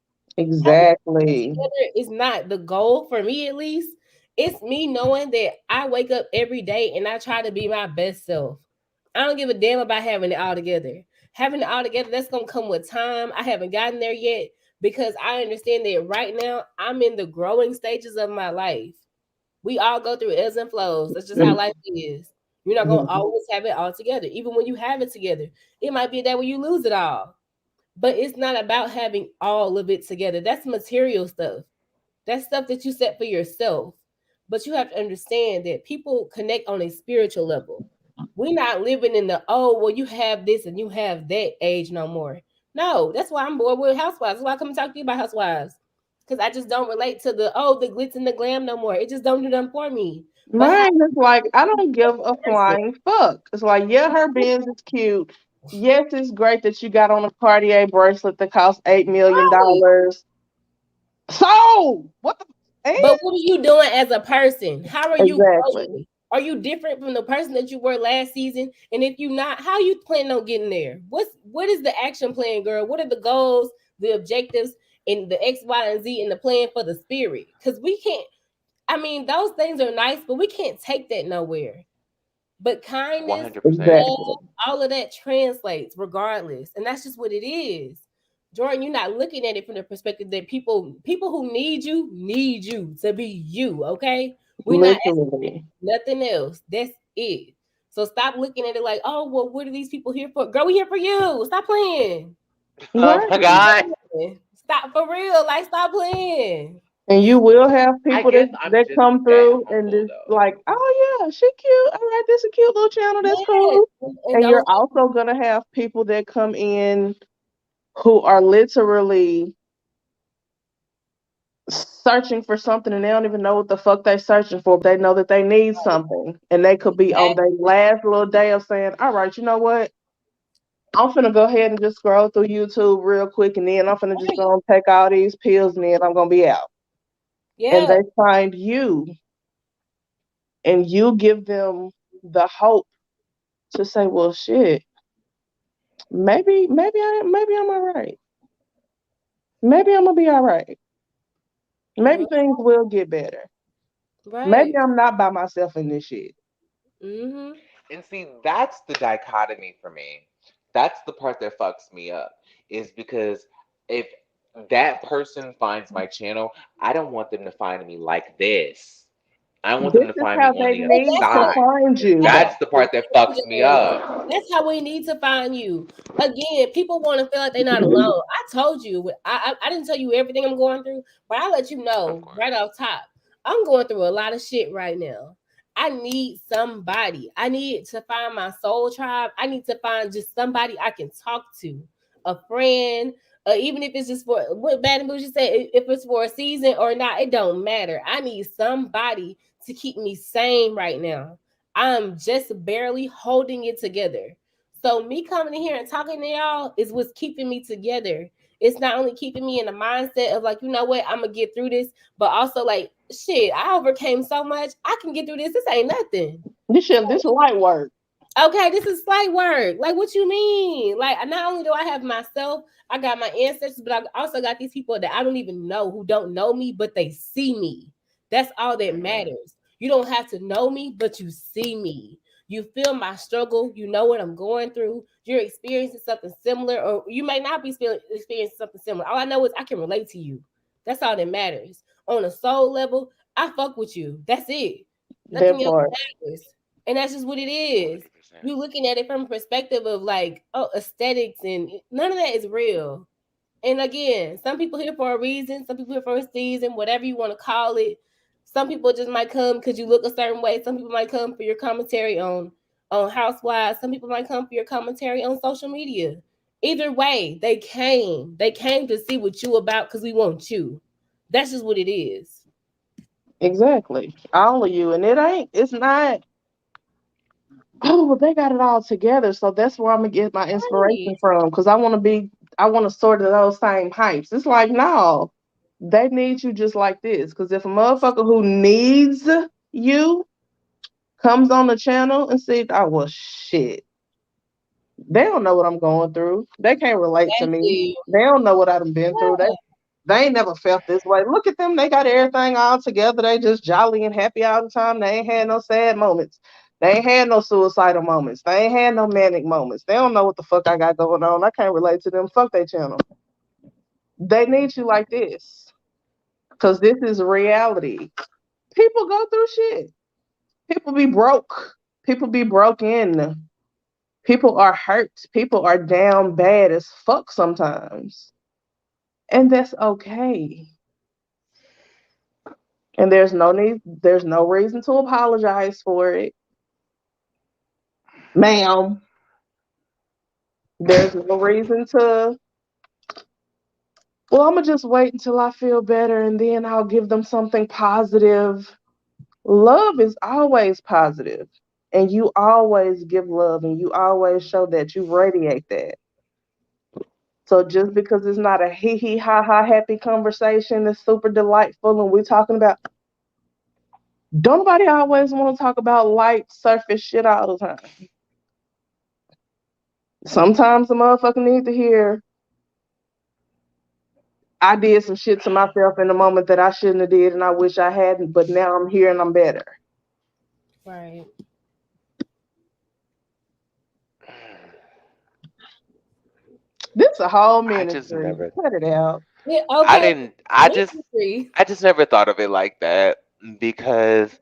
Having everything Exactly. together is not the goal for me, at least. It's me knowing that I wake up every day and I try to be my best self. I don't give a damn about having it all together. Having it all together, that's gonna come with time. I haven't gotten there yet because I understand that right now I'm in the growing stages of my life. We all go through ebbs and flows. That's just how life is. You're not gonna always have it all together. Even when you have it together, it might be a day where you lose it all. But it's not about having all of it together. That's material stuff. That's stuff that you set for yourself. But you have to understand that people connect on a spiritual level. We're not living in the, oh, well, you have this and you have that age no more. No, that's why I'm bored with housewives. That's why I come and talk to you about housewives. Because I just don't relate to the, oh, the glitz and the glam no more. It just don't do nothing for me. But Mine is like, I don't give a flying fuck. It's like, yeah, her Benz is cute. Yes, it's great that you got on a Cartier bracelet that costs $8 million. So, what the? But what are you doing as a person? How are you Exactly. growing? Are you different from the person that you were last season? And if you're not, how you planning on getting there? What is the action plan, girl? What are the goals, the objectives, and the X, Y, and Z, and the plan for the spirit? Because we can't. I mean, those things are nice, but we can't take that nowhere. But kindness, 100%. Exactly. all of that translates regardless, and that's just what it is. Jordan, you're not looking at it from the perspective that people who need you to be you. Okay, we're not Literally. nothing else. That's it. So stop looking at it like, oh well, what are these people here for? Girl, we here for you. Stop playing. Oh my Right. God. Stop for real. Like stop playing. And you will have I people guess that I'm that just come that through and humble just though. like, oh yeah, she cute. All right, this a cute little channel. That's Yes. cool. And And those you're also gonna have people that come in who are literally searching for something and they don't even know what the fuck they're searching for. But they know that they need something, and they could be on their last little day of saying, "All right, you know what? I'm finna go ahead and just scroll through YouTube real quick, and then I'm finna just go and take all these pills, and then I'm gonna be out." And yeah, they find you, and you give them the hope to say, "Well, shit, maybe I'm all right. Maybe I'm gonna be all right. Maybe things will get better. Maybe right. I'm not by myself in this shit." Mm-hmm. And see, that's the dichotomy for me. That's the part that fucks me up. Is because if that person finds my channel, I don't want them to find me like this. I want them This to is find me how on they the other need That's to how side. find that's you. That's the part that fucks me up. That's how we need to find you. Again, people want to feel like they're not alone. I told you, I didn't tell you everything I'm going through, but I let you Of know course. right off top. I'm going through a lot of shit right now. I need somebody. I need to find my soul tribe. I need to find just somebody I can talk to, a friend, even if it's just for what Bad and Bougie said, if it's for a season or not, it don't matter. I need somebody to keep me sane right now. I'm just barely holding it together. So me coming in here and talking to y'all is what's keeping me together. It's not only keeping me in the mindset of like, you know what, I'm gonna get through this, but also like, shit, I overcame so much. I can get through this. This ain't nothing. This light work. Okay, this is slight work. Like, what you mean? Like, not only do I have myself, I got my ancestors, but I also got these people that I don't even know who don't know me, but they see me. That's all that Hmm. matters. You don't have to know me, but you see me. You feel my struggle. You know what I'm going through. You're experiencing something similar, or you may not be experiencing something similar. All I know is I can relate to you. That's all that matters. On a soul level, I fuck with you. That's it. That Nothing else part. matters. And that's just what it is. 100%. You looking at it from a perspective of like, oh, aesthetics, and none of that is real. And again, some people here for a reason, some people here for a season, whatever you want to call it. Some people just might come because you look a certain way. Some people might come for your commentary on Housewives. Some people might come for your commentary on social media. Either way, they came. They came to see what you about because we want you. That's just what it is. Exactly. All of you. And it's not, oh, well, they got it all together. So that's where I'm gonna get my inspiration Right. from. Cause I want to sort of those same hypes. It's like, no, they need you just like this. Cause if a motherfucker who needs you comes on the channel and says, oh well shit, they don't know what I'm going through. They can't relate to me. Exactly. They don't know what I've been through. They ain't never felt this way. Look at them. They got everything all together. They just jolly and happy all the time. They ain't had no sad moments. They ain't had no suicidal moments. They ain't had no manic moments. They don't know what the fuck I got going on. I can't relate to them. Fuck their channel. They need you like this. Because this is reality. People go through shit. People be broke. People be broken. People are hurt. People are down bad as fuck sometimes. And that's okay. And there's no reason to apologize for it. Ma'am, there's no reason to, well, I'm gonna just wait until I feel better and then I'll give them something positive. Love is always positive, and you always give love and you always show that you radiate that. So just because it's not a hee hee ha ha happy conversation that's super delightful and we're talking about, don't nobody always want to talk about light surface shit all the time. Sometimes the motherfucker need to hear, I did some shit to myself in the moment that I shouldn't have did and I wish I hadn't, but now I'm here and I'm better. Right. This a whole I just ministry. never. Cut it out. Yeah, I okay. didn't. I just. Ministry. I just never thought of it like that because,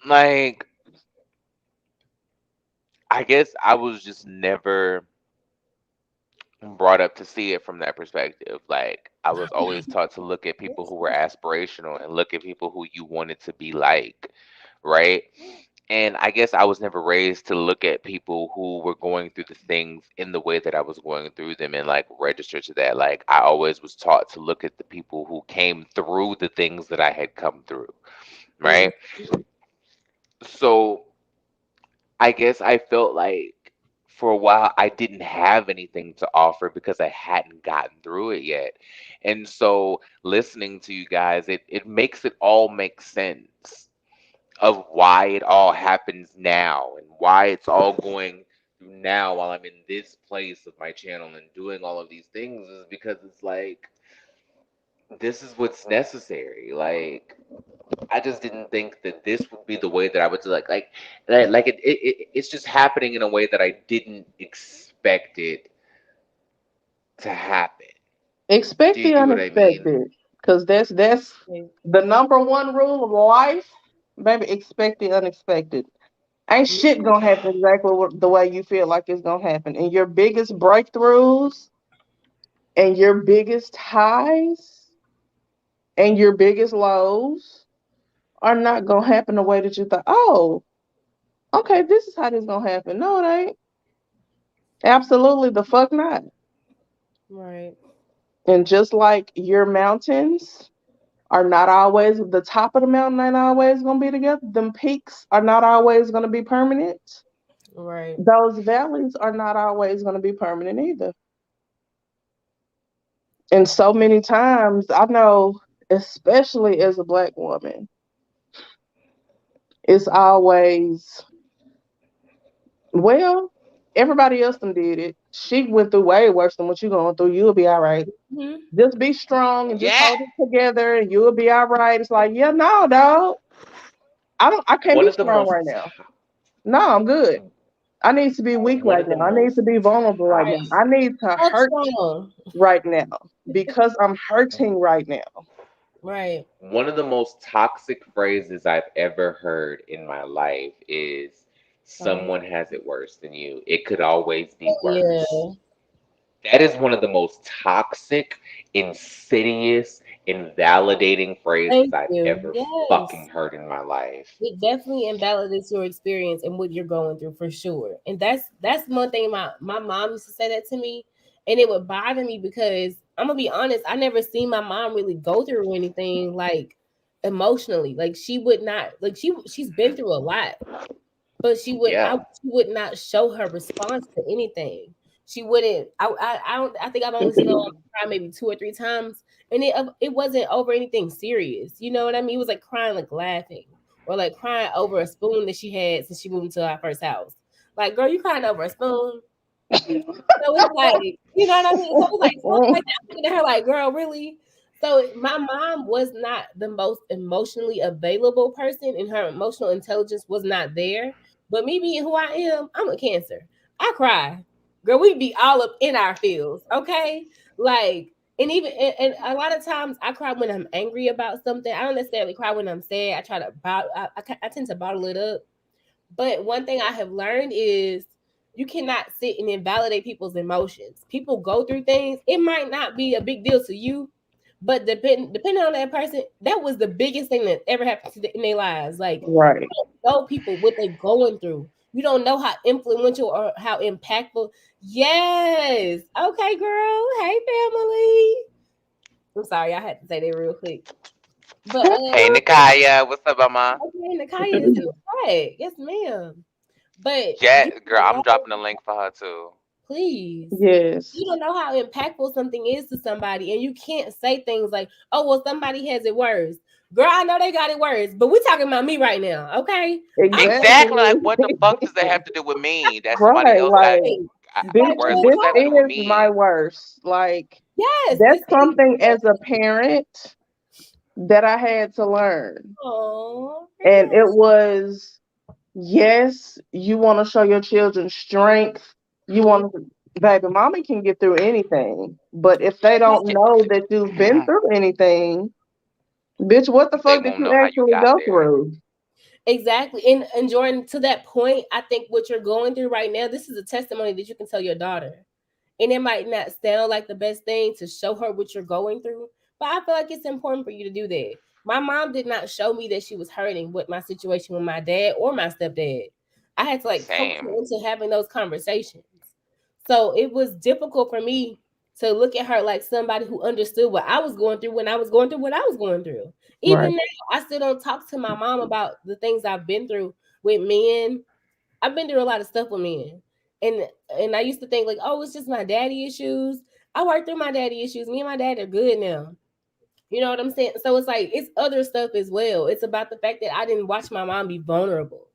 like, I guess I was just never brought up to see it from that perspective. Like, I was always taught to look at people who were aspirational and look at people who you wanted to be like, right? And I guess I was never raised to look at people who were going through the things in the way that I was going through them and like register to that. Like, I always was taught to look at the people who came through the things that I had come through, Mm. right? So I guess I felt like for a while I didn't have anything to offer because I hadn't gotten through it yet. And so listening to you guys, it makes it all make sense of why it all happens now and why it's all going through now while I'm in this place of my channel and doing all of these things is because it's like this is what's necessary. Like I just didn't think that this would be the way that I would do it's just happening in a way that I didn't expect it to happen. Do Expect you the get what I mean? unexpected. Cause that's the number one rule of life. Baby, expect the unexpected. Ain't shit gonna happen exactly the way you feel like it's gonna happen. And your biggest breakthroughs and your biggest highs and your biggest lows are not gonna happen the way that you thought. Oh, okay, this is how this gonna happen. No, it ain't. Absolutely the fuck not. Right. And just like your mountains are not always, the top of the mountain ain't always gonna be together. Them peaks are not always gonna be permanent. Right. Those valleys are not always gonna be permanent either. And so many times I know, especially as a Black woman, it's always, well, everybody else done did it. She went through way worse than what you're going through. You'll be all right. Mm-hmm. Just be strong and just Yeah. hold it together and you'll be all right. It's like, yeah, no, dog. I can't One be of the strong most right now. No, I'm good. I need to be weak one right of the now. I need most to be vulnerable right now. Right. I need to Fuck hurt strong. right now because I'm hurting right now. Right. one of the most toxic phrases I've ever heard in my life is Right. someone has it worse than you. It could always be worse. Yeah. That is one of the most toxic, insidious, invalidating phrases Thank I've you. ever fucking Yes. heard in my life. It definitely invalidates your experience and what you're going through for sure. And that's one thing my mom used to say that to me, and it would bother me because I'm gonna be honest, I never seen my mom really go through anything like emotionally. Like she would not like she's been through a lot, but Yeah. she would not show her response to anything. She wouldn't. I don't. I think I've only seen her cry maybe 2 or 3 times, and it wasn't over anything serious. You know what I mean? It was like crying, like laughing, or like crying over a spoon that she had since she moved into our first house. Like, girl, you crying over a spoon? So it's like, you know what I mean? So it was like stuff like that. I'm looking at her like, girl, really? So my mom was not the most emotionally available person, and her emotional intelligence was not there. But me being who I am, I'm a Cancer. I cry, girl. We be all up in our feels, okay? Like, and even and a lot of times I cry when I'm angry about something. I don't necessarily cry when I'm sad. I try to bottle. I tend to bottle it up. But one thing I have learned is you cannot sit and invalidate people's emotions. People go through things. It might not be a big deal to you, but depending on that person, that was the biggest thing that ever happened in their lives. Like, Right. you don't know people what they're going through. You don't know how influential or how impactful. Yes. Okay, girl. Hey, family. I'm sorry, I had to say that real quick. But Hey, Nikaya, what's up, mama? okay, Nakaya is in the chat. Yes, ma'am. But Yeah, you girl, don't I'm know, dropping a link for her too. please. Yes. You don't know how impactful something is to somebody, and you can't say things like, "Oh, well, somebody has it worse." Girl, I know they got it worse, but we're talking about me right now, okay? I Exactly. Exactly. Like, what the fuck does that have to do with me? That somebody Right. else got Like, right. it Like, worse. bitch, What this does that have to do with is my me? worst. Like, yes, that's this is. something as a parent that I had to learn. Oh, And it was, yes, you want to show your children strength. You mm-hmm. want to, baby, mommy can get through anything. But if they don't know that you've been through anything, bitch, what the They fuck did won't you know how you actually got go there. through? Exactly. And Jordan, to that point, I think what you're going through right now, this is a testimony that you can tell your daughter. And it might not sound like the best thing to show her what you're going through, but I feel like it's important for you to do that. My mom did not show me that she was hurting with my situation with my dad or my stepdad. I had to like coach her Same. into having those conversations. So it was difficult for me to look at her like somebody who understood what I was going through when I was going through what I was going through. Right. Even now, I still don't talk to my mom about the things I've been through with men. I've been through a lot of stuff with men. And and I used to think like, oh, it's just my daddy issues. I worked through my daddy issues. Me and my dad are good now. You know what I'm saying? So it's like it's other stuff as well. It's about the fact that I didn't watch my mom be vulnerable.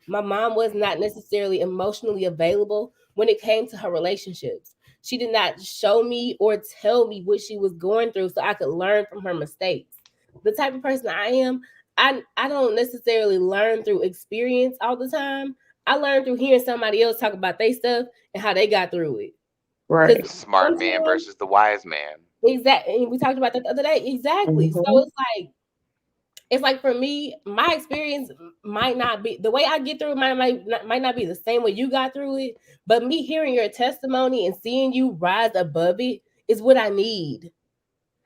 My mom was not necessarily emotionally available when it came to her relationships. She did not show me or tell me what she was going through so I could learn from her mistakes. The type of person I am, I don't necessarily learn through experience all the time. I learn through hearing somebody else talk about their stuff and how they got through it. Because Right. The smart man sometimes, versus the wise man. exactly, we talked about that the other day. Exactly. So Hmm. it's like for me, my experience might not be the way I get through it might not be the same way you got through it, but me hearing your testimony and seeing you rise above it is what I need.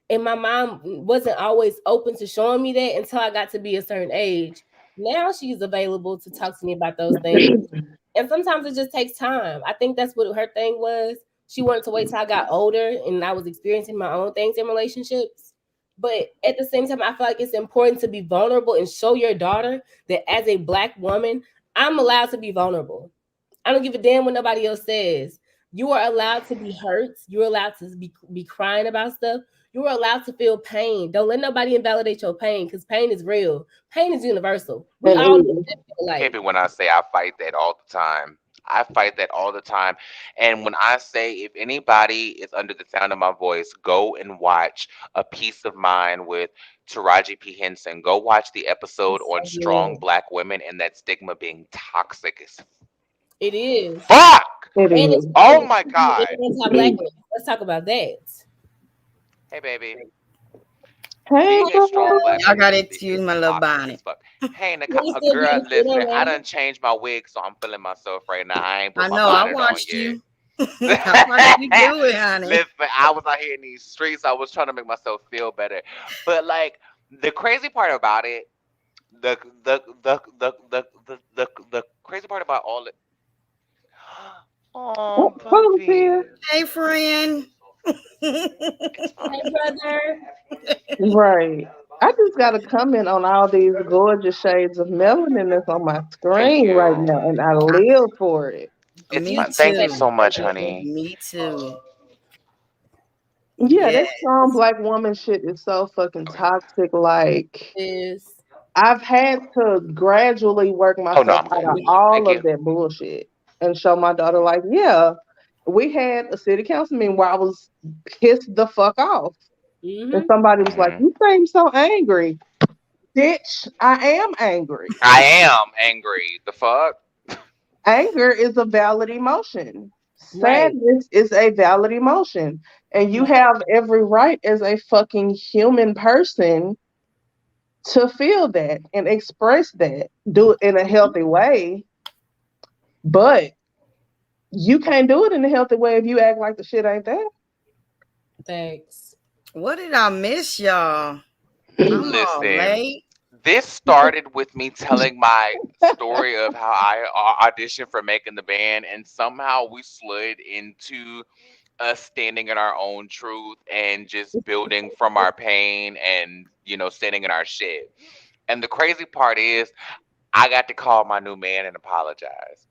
And my mom wasn't always open to showing me that until I got to be a certain age. Now she's available to talk to me about those things. And sometimes it just takes time. I think that's what her thing was. She wanted to wait till I got older and I was experiencing my own things in relationships. But at the same time, I feel like it's important to be vulnerable and show your daughter that as a black woman, I'm allowed to be vulnerable. I don't give a damn what nobody else says. You are allowed to be hurt. You're allowed to be crying about stuff. You are allowed to feel pain. Don't let nobody invalidate your pain because pain is real. Pain is universal. We And all know it, what that feel like. Heavy when I say I fight that all the time. I fight that all the time. And when I say if anybody is under the sound of my voice, go and watch A Peace of Mind with Taraji P. Henson. Go watch the episode It's on so good. strong black women and that stigma being toxic as It is. fuck. it And it's is. Oh causing my God. anti-blackness. Let's talk about that. Hey baby. Hey, Being a strong girl. black Y'all woman gotta is excuse my little toxic as bonnet. fuck. Hey, You still girl, getting shit listen, I on, done changed my wig, so I'm feeling myself right now. I ain't put I my know. I bonnet on watched yet. you. I watched you do it, honey. Listen, I was out here in these streets. I was trying to make myself feel better. But like the crazy part about it, the crazy part about all it. Oh, Who's here? puppy, Hey, friend. it's hey fine. brother. Right. I just got to comment on all these gorgeous shades of melanin that's on my Thank screen right you. now, and I live for it. It's Me fine. Thank you too. so much, Brother. honey. Me too. Yeah, that strong Yes. black woman shit is so fucking Okay. toxic. Like, Is I've had to gradually work Oh no, myself I'm out good. of Thank all of you. that bullshit and show my daughter, like, yeah, we had a city council meeting where I was pissed the fuck off. And somebody was like, Mhm. "You seem so angry." Bitch, I am angry. I am angry. The fuck? Anger is a valid emotion. Right. Sadness is a valid emotion. And you Right. have every right as a fucking human person to feel that and express that. Do it in a healthy way. But you can't do it in a healthy way if you act like the shit ain't there. Thanks. What did I miss, y'all? I'm all Listen, late. this started with me telling my story of how I auditioned for making the band, and somehow we slid into us standing in our own truth and just building from our pain and, standing in our shit. And the crazy part is, I got to call my new man and apologize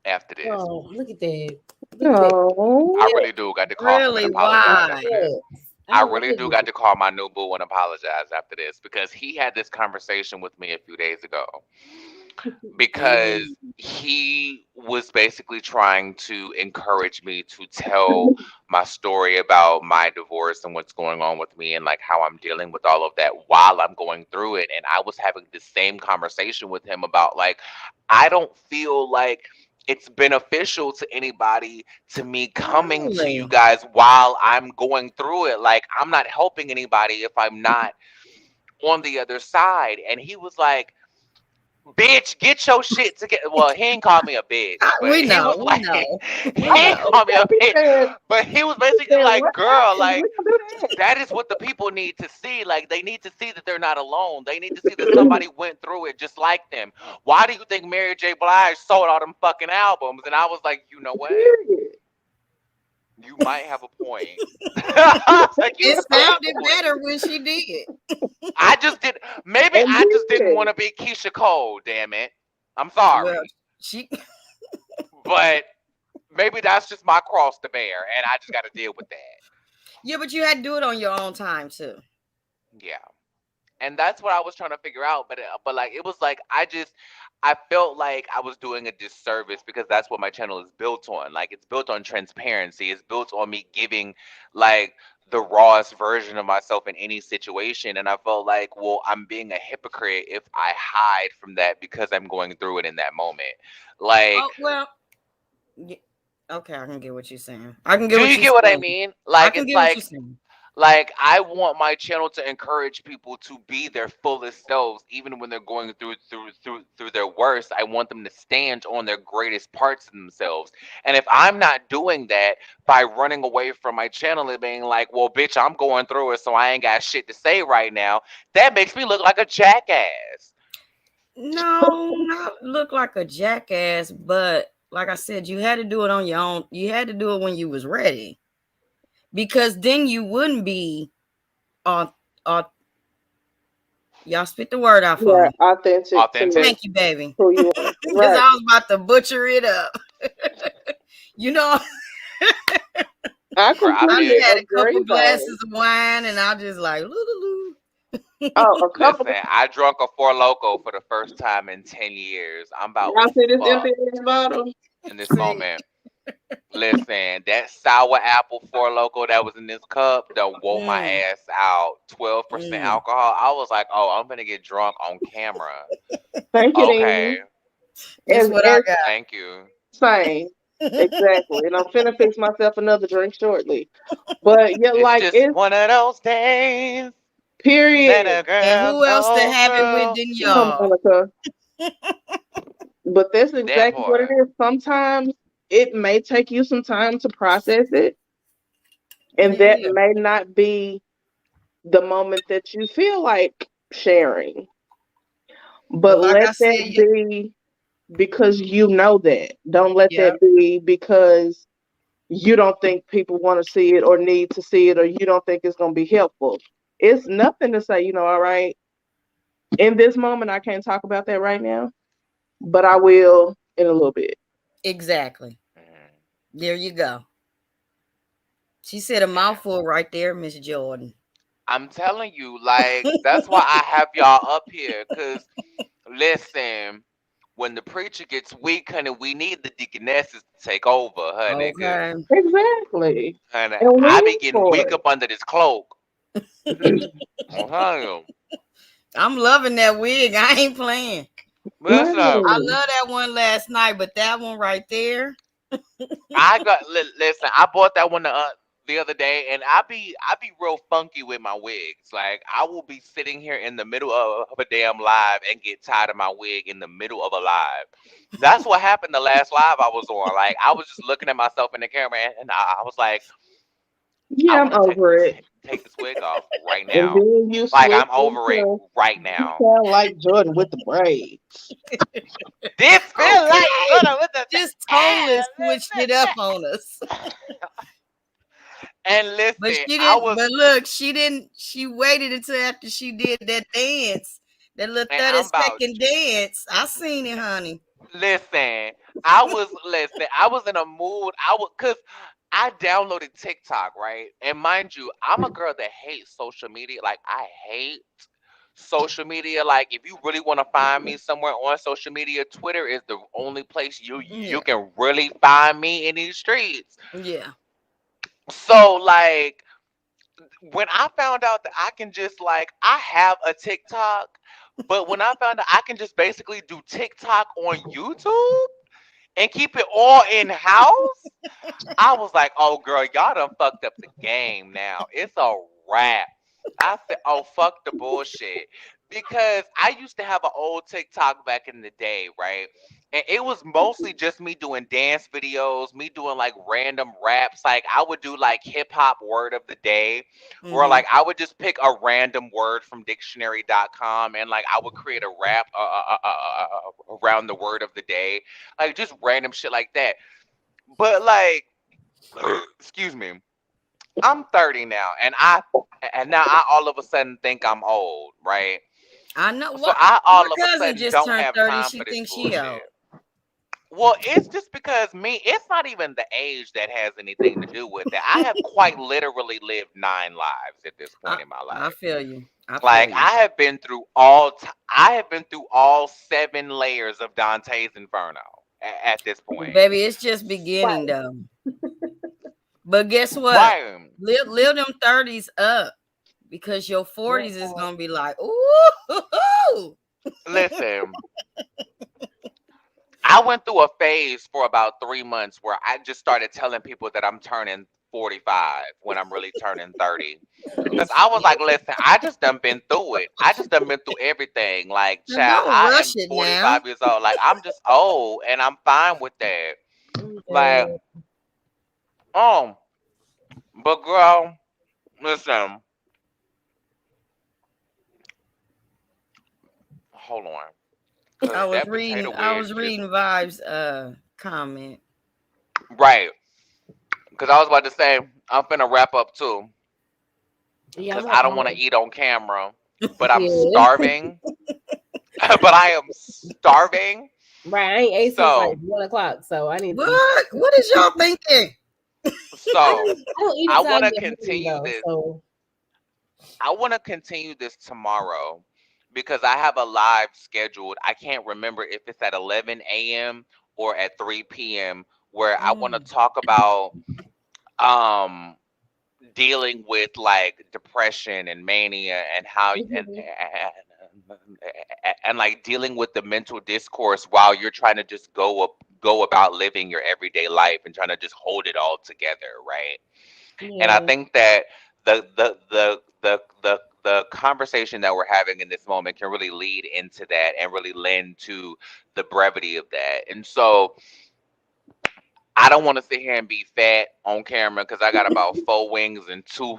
after this. Oh, look at that. Look at that. No. I really do got to call him and Really? apologize Why? after this. Yes. I I love really do got it. to call my new boo and apologize after this because he had this conversation with me a few days ago because Mm. he was basically trying to encourage me to tell my story about my divorce and what's going on with me and like how I'm dealing with all of that while I'm going through it. And I was having the same conversation with him about like I don't feel like it's beneficial to anybody to me coming to you Really? guys while I'm going through it. Like I'm not helping anybody if I'm not on the other side. And he was like, bitch, get your shit together. Well, he ain't called me a bitch, but We he know. was We like, know. he We ain't know. called me a He bitch, said, but he was he basically said, like, what girl, happened? like, We don't do that. that is what the people need to see. Like, they need to see that they're not alone. They need to see that somebody went through it just like them. Why do you think Mary J. Blige sold all them fucking albums? And I was like, you know what? Period. You might have a point. I was like, you It might have a sounded point. better when she did. I just did. Maybe And I just didn't want did. to be Keisha Cole. Damn it. I'm Well, sorry, she but maybe that's just my cross to bear, and I just got to deal with that. yeah, but you had to do it on your own time too. Yeah, and that's what I was trying to figure out. But like it was like I felt like I was doing a disservice because that's what my channel is built on. Like it's built on transparency. It's built on me giving like the rawest version of myself in any situation. And I felt like, well, I'm being a hypocrite if I hide from that because I'm going through it in that moment. Oh Like, well. y- Okay, I can get what you're saying. I can get do what you you're get what I saying. mean? I Like can it's get what you're saying. like I want my channel to encourage people to be their fullest selves even when they're going through their worst. I want them to stand on their greatest parts of themselves. And if I'm not doing that by running away from my channel and being like, well bitch, I'm going through it so I ain't got shit to say right now, that makes me look like a jackass. No, not look like a jackass, but like I said, you had to do it on your own. You had to do it when you was ready, because then you wouldn't be on. Y'all spit the word out for Yeah, me. authentic to Authentic. Thank you, baby. who you are. Because Right. I was about to butcher it up. you know, I I completely done had a couple agree though. glasses of wine, and I just like, loo. Oh, a couple Listen, I drunk a Four Loco for the first time in 10 years. I'm about y'all see this empty fucked ass bottle? in this See, moment. Listen, that sour apple Four Loco that was in this cup done wore my mm, ass out. 12% mm. alcohol. I was like, oh, I'm gonna get drunk on camera. Thank you, Okay, Dean. This what I As thank you. same. got. Exactly. And I'm finna fix myself another drink shortly. But yeah, It's like just it's one of those days that period. a And girl who else to go have it with through. than Come on, y'all? Monica. But that's That exactly what it part. is. Sometimes it may take you some time to process it, and Yeah, that yeah. may not be the moment that you feel like sharing. But But like I let said, that be because you know that. Don't let yeah, that be because you don't think people want to see it or need to see it or you don't think it's going to be helpful. It's nothing to say, all right, in this moment, I can't talk about that right now, but I will in a little bit. exactly. Mhm. There you go. She said a mouthful right there, Miss Jordan. I'm telling you, like, that's why I have y'all up here. Cause listen, when the preacher gets weak, honey, we need the deaconesses to take over, honey. Okay. Exactly. Honey, And we I be here getting for weak up under this cloak. it. I'm telling you. I'm loving that wig. I ain't playing. Listen, I Right. love that one last night, but that one right there. listen. I bought that one the other day, and I be real funky with my wigs. Like I will be sitting here in the middle of a damn live and get tired of my wig in the middle of a live. That's what happened the last live I was on. Like I was just looking at myself in the camera, and I was like, I Yeah, I'm want to over it. take this wig off right And now. then you Like switch I'm over it into right you now. sound like Jordan with the braids. This feel like Okay. Jordan with the Just totally switched it up on us. and But listen, she I didn't. was But look, she didn't. She waited until after she did that dance, that little and 30 I'm about second dance. I seen it, honey. listen. I was in a mood. Cause I downloaded TikTok, right? And mind you, I'm a girl that hates social media. Like I hate social media. Like if you really want to find me somewhere on social media, Twitter is the only place you Yeah, can really find me in these streets. yeah. So like when I found out that I can just like I have a TikTok, but when I found out I can just basically do TikTok on YouTube and keep it all in house, I was like, oh girl, y'all done fucked up the game now. It's a wrap. I said, oh fuck the bullshit. Because I used to have an old TikTok back in the day, right? And it was mostly just me doing dance videos, me doing like random raps. Like I would do like hip hop word of the day, or Mm-hmm. like I would just pick a random word from dictionary.com and like I would create a rap around the word of the day. Like just random shit like that. But like excuse me, I'm 30 now, and now I all of a sudden think I'm old, right? I know So what I my all of a cousin sudden just don't turned have 30. time She for this thinks she old. bullshit. Well, it's just because it's not even the age that has anything to do with it. I have quite literally lived 9 lives at this I, point in my I life. feel you. I feel Like you. I have been through all 7 layers of Dante's Inferno at this point. Baby, it's just Right. beginning though. But guess what? Right. Live them 30s up because your 40s is Yeah. gonna be like, ooh. Listen, I went through a phase for about 3 months where I just started telling people that I'm turning 45 when I'm really turning 30. Oh Cause I was like, shit. listen, I just done been through it. I just done been through everything. Like, Now child, don't I rush am it now. 45 years old. Like, I'm just old and I'm fine with that. Like, Yeah. um, but girl, listen, hold on. Cause I was that reading potato I wedge was just reading Vibes comment. right. Cause I was about to say I'm finna wrap up too. Yeah, Cause I'm I like, don't want to eat on camera, but I'm yeah. starving. But I am starving. Right. I ain't ate since like So, 1 o'clock, so I need to eat. What is y'all thinking? so I don't eat I until I want to get hungry continue though. this. So I want to continue this tomorrow because I have a live scheduled. I can't remember if it's at 11 a.m. or at 3 p.m. where I want to Mm, talk about um dealing with like depression and mania and how mhm. and like dealing with the mental discourse while you're trying to just go about living your everyday life and trying to just hold it all together, right? And I Yeah. think that the conversation that we're having in this moment can really lead into that and really lend to the brevity of that. And so I don't want to sit here and be fat on camera because I got about 4 wings and two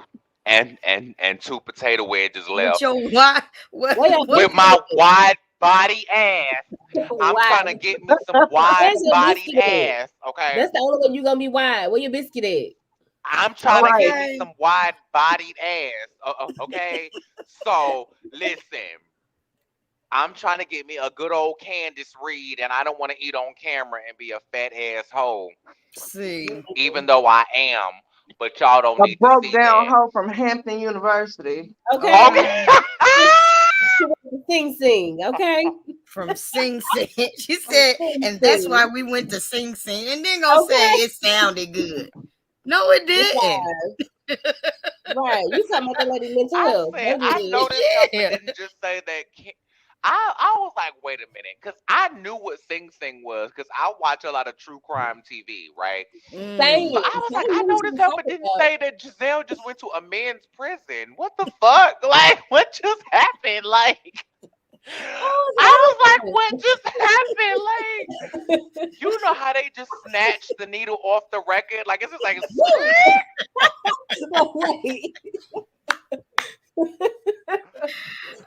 potato wedges with left. your what Where your what With biscuit my at? wide body ass, I'm Why? trying to get me some wide Where's your bodied biscuit at? ass. Okay, That's the only way you gonna be wide. Where your biscuit at? I'm trying to Right. get me okay. some wide bodied ass. Okay, so listen. I'm trying to get me a good old Candace Reed, and I don't want to eat on camera and be a fat asshole, See. even though I am. But y'all don't A need to broke see down that. hoe from Hampton University. Okay. Okay. Okay. Sing, okay? From Sing Sing. She said, Sing and that's Sing. why we went to Sing Sing. And then gonna say Okay. it sounded good. No, it didn't. Right. You talking about the lady mental I health. said, Don't do I this. noticed Helper Yeah. didn't just say that. I was like, wait a minute, because I knew what Sing Sing was, because I watch a lot of true crime TV, right? Same. So I was like, Same I what know you this was helper talking didn't about. say that Giselle just went to a men's prison. What the fuck? Like, what just happened? Like, I was like, what just happened? Like, you know how they just snatch the needle off the record? Like, it's just like, Wait.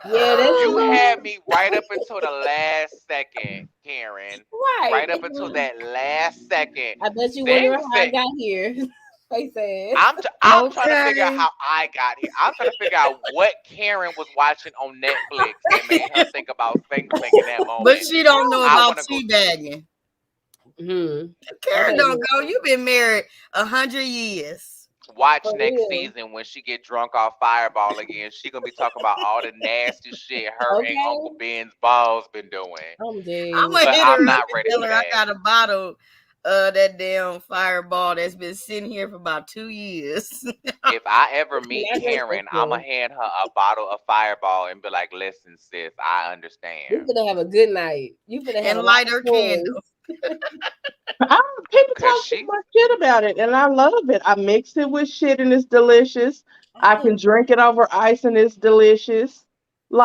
Yeah, that's you had me right up until the last second, Karen. right. Right up until that last second. I bet you They wondering how I said, got here. They said. I'm trying to figure out Okay. how I got here. I'm trying to figure out what Karen was watching on Netflix that made her think about Sing Sing in that moment. But she don't know I about want to go. teabagging. Hmm. Karen Okay, don't go. You've been married 100 years. Watch For next real. season when she get drunk off Fireball again. She gonna be talking about all the nasty shit her and Uncle Okay. Ben's balls been doing. I'm dead. I'm gonna But hit I'm her up not and ready tell for her I that. got a bottle of that damn Fireball that's been sitting here for about 2 years. If I ever meet Not great Karen, for I'ma you. hand her a bottle of Fireball and be like, "Listen, sis, I You understand." finna have a good night. You finna have And a lot light of her stories. candle. People Cause talk too she, much shit about it, and I love it. I mix it with shit, and it's delicious. I I can't. can drink it over ice, and it's delicious.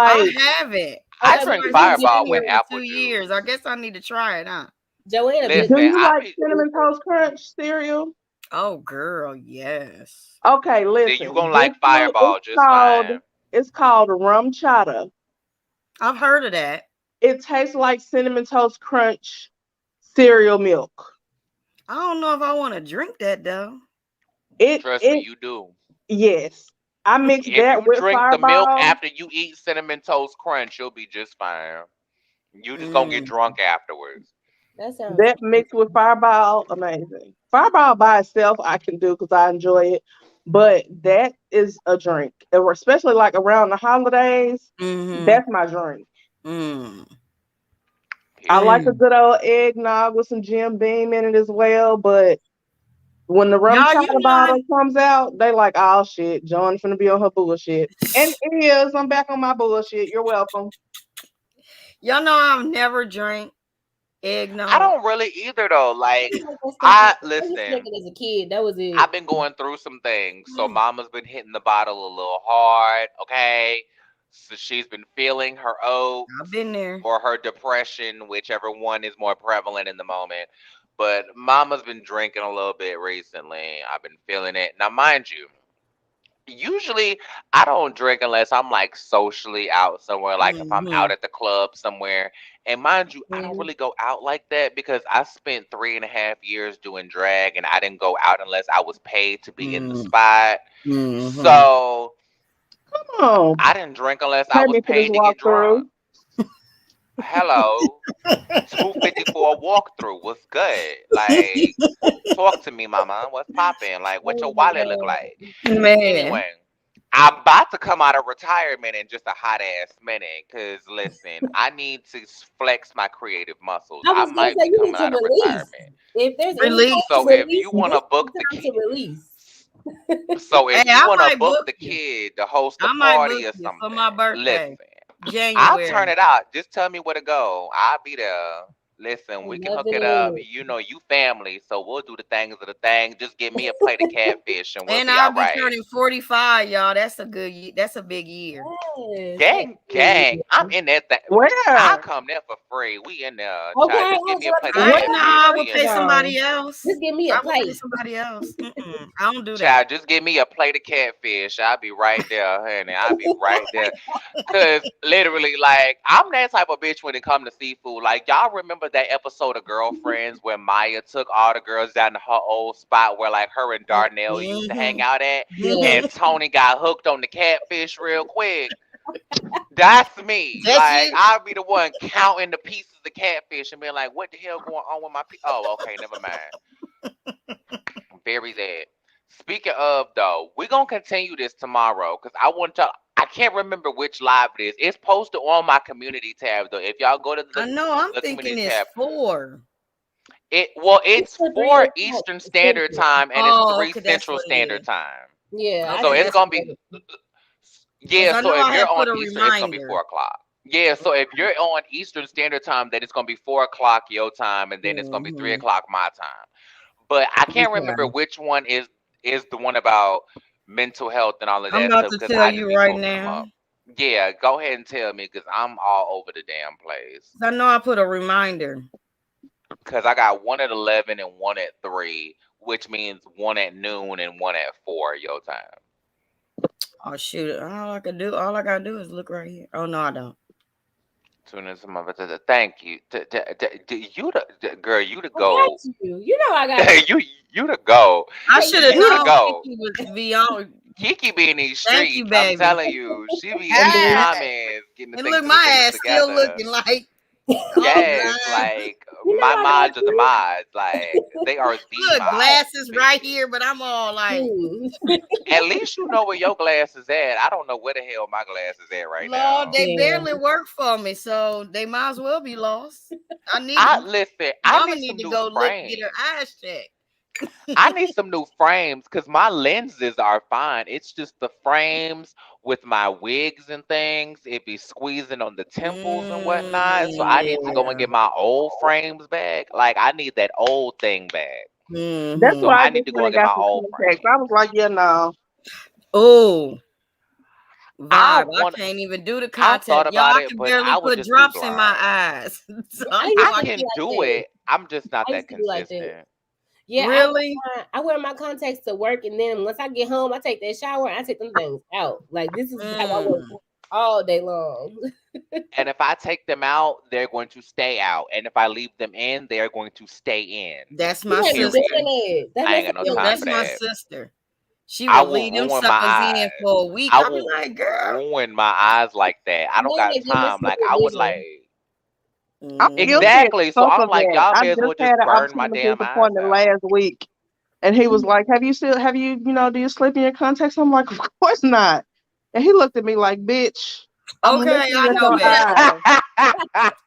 I Like, haven't. I That's Okay, why drink but it's been you sitting Fireball with here Joanne. for apple 2 years. I juice. guess I need to try it out. Joanne a bit. do Listen, you I like be. cinnamon toast crunch cereal? Oh, girl, yes. Okay, Then you listen. gonna This like one Fireball just fine. it's called rum chata. I've heard of that. It tastes like cinnamon toast crunch cereal milk. I don't know if I want to drink that though. Trust me, It you do. yes. I mix If that you with drink the milk Fireball. after you eat cinnamon toast crunch, you'll be just fine. You just gonna get Mm. drunk afterwards. That sounds That mixed with Fireball, amazing. Fireball by itself, I can do because I enjoy it. But that is a drink, especially like around the holidays. Mm-hmm. That's my drink. Mm. I like a Period. Mm. good old eggnog with some Jim Beam in it as well. But when the rum Y'all, you chata know, bottle comes out, they like, oh shit, John finna be on her bullshit. And it is. I'm back on my bullshit. You're welcome. y'all know I've never drank I eggnog. don't really either though. I Like, didn't like that stuff. I I just drank listen. it as a kid. That was it. I've been going through some things. So mama's been hitting the bottle a little hard, okay? So she's been feeling her I've oats been there. or her depression, whichever one is more prevalent in the moment. But mama's been drinking a little bit recently. I've been feeling it. Now, mind you, usually I don't drink unless I'm like socially out somewhere, like if I'm Mm-hmm. out at the club somewhere. And mind you, I don't Mhm. really go out like that because I spent 3.5 years doing drag and I didn't go out unless I was paid to be in the spot. Mm-hmm. So Come on. I didn't drink unless I Pay was me for this paid to get drunk. walkthrough. Hello, 254 walkthrough. What's good? Like, talk to me, mama. What's popping? Like, what Oh your my wallet look god. like? Man. Anyway, I'm about to come out of retirement in just a hot ass minute. Cause listen, I need to flex my creative muscles. I I was gonna might say be you need coming to out of release. retirement. If there's any Release. time to So if release, you this want to is book the the time to kid, release. so Hey, if you I want to might book book the you. kid to host a I might party book or you for my something, birthday, listen, I'll turn January. it out. Just tell me where to go. I'll be there. Listen, we can hook Loving it up. it. You know, you family, so we'll do the things of the thing. Just give me a plate of catfish and we'll And be all I'll be right. turning 45, y'all. That's a good that's a big year. Yes. Gang, gang. I'm in that thing. I'll Where? come there for free. We in there, Okay, child. I Just give was me a about to plate of say, I where no, are you catfish. I We will in pay there. though? somebody else. Just give me a I will pay plate. somebody else. I don't do that. Child, just give me a plate of catfish. I'll be right there, honey. I'll be right there. Cause literally, like, I'm that type of bitch when it comes to seafood. Like, y'all remember that episode of Girlfriends where Maya took all the girls down to her old spot where like her and Darnell used to hang Mm-hmm. out at, Yes. and Tony got hooked on the catfish real quick. That's me. That's Like, you. I'll be the one counting the pieces of catfish and being like, "What the hell going on with my Oh, okay, never mind. Very that. Speaking of though, we're gonna continue this tomorrow because I want to. I can't remember which live it is. It's posted on my community tab though. If y'all go to I know. I'm the thinking community it's tab, 4. it's for 3 4 o'clock Eastern Standard Central. Time and it's Oh, 3 okay, that's Central what it Standard is. Time. Yeah, I So Okay, it's think that's gonna what be it is. yeah. I So know if I you're had on put a Eastern, it's gonna be reminder. 4 o'clock. Yeah. So if you're on Eastern Standard Time, then it's gonna be 4 o'clock your time, and then it's gonna be 3 o'clock my time. But I can't remember Okay. which one is the one about mental health and all of I'm that about stuff to because tell I just you be right posting them now. up. Yeah, go ahead and tell me because I'm all over the damn place. I know I put a reminder. Because I got one at 11 and one at 3, which means one at noon and one at 4 your time. Oh shoot! All I gotta do is look right here. Oh no, I don't. Tune in some of it. Thank you. You the girl, you to I go. got you. You know I got you. you to go. I Hey, should have You to known go. Kiki would be on. Kiki be in these Thank you, streets. I'm baby. telling you, she be in And these then comments getting the And things look, my together. ass still looking like all Yes, blind. like You know my I got mods are the you. mods. Like they are the Look, mods. glasses right Baby. here, but I'm all like, At least you know where your glasses at. I don't know where the hell my glasses at right Lord, now. they Yeah. barely work for me, so they might as well be lost. Listen. I Mama need need some to new go get her frames. eyes checked. I need some new frames because my lenses are fine. It's just the frames with my wigs and things. It be squeezing on the temples and whatnot. So I need to go and Yeah. get my old frames back. Like I need that old thing back. that's So why I I Mm-hmm. need just to go went and and get got my some old contacts. frame. I was like, yeah, no. Oh, I vibe. I want. can't even do the I thought contact. Y'all, about I it, can but barely I would put just be drops in my blind. eyes. So I I used know I to I be can like do that. it. I'm just not I that used to be like that. consistent. Yeah, really. I wear my contacts to work, and then once I get home, I take that shower and I take them things out. Like this is how I work all day long. And if I take them out, they're going to stay out. And if I leave them in, they're going to stay in. That's You my can't be doing sister. that. I ain't got no Yo, time that's for my that. sister. She I would will leave them ruin my suckers in eyes. for a week. I I be will like, girl. ruin my eyes like that. I don't Then got they give me time. Like I super would vision. like I'm Mm-hmm. guilty as exactly. So fuck I'm of like, that. y'all I may as just well just had an burn my optometrist damn eyes appointment out. last week, and he was like, do you sleep in your contacts? I'm like, of course not. And he looked at me like, bitch, I'm Okay, looking I at know, your babe. eyes.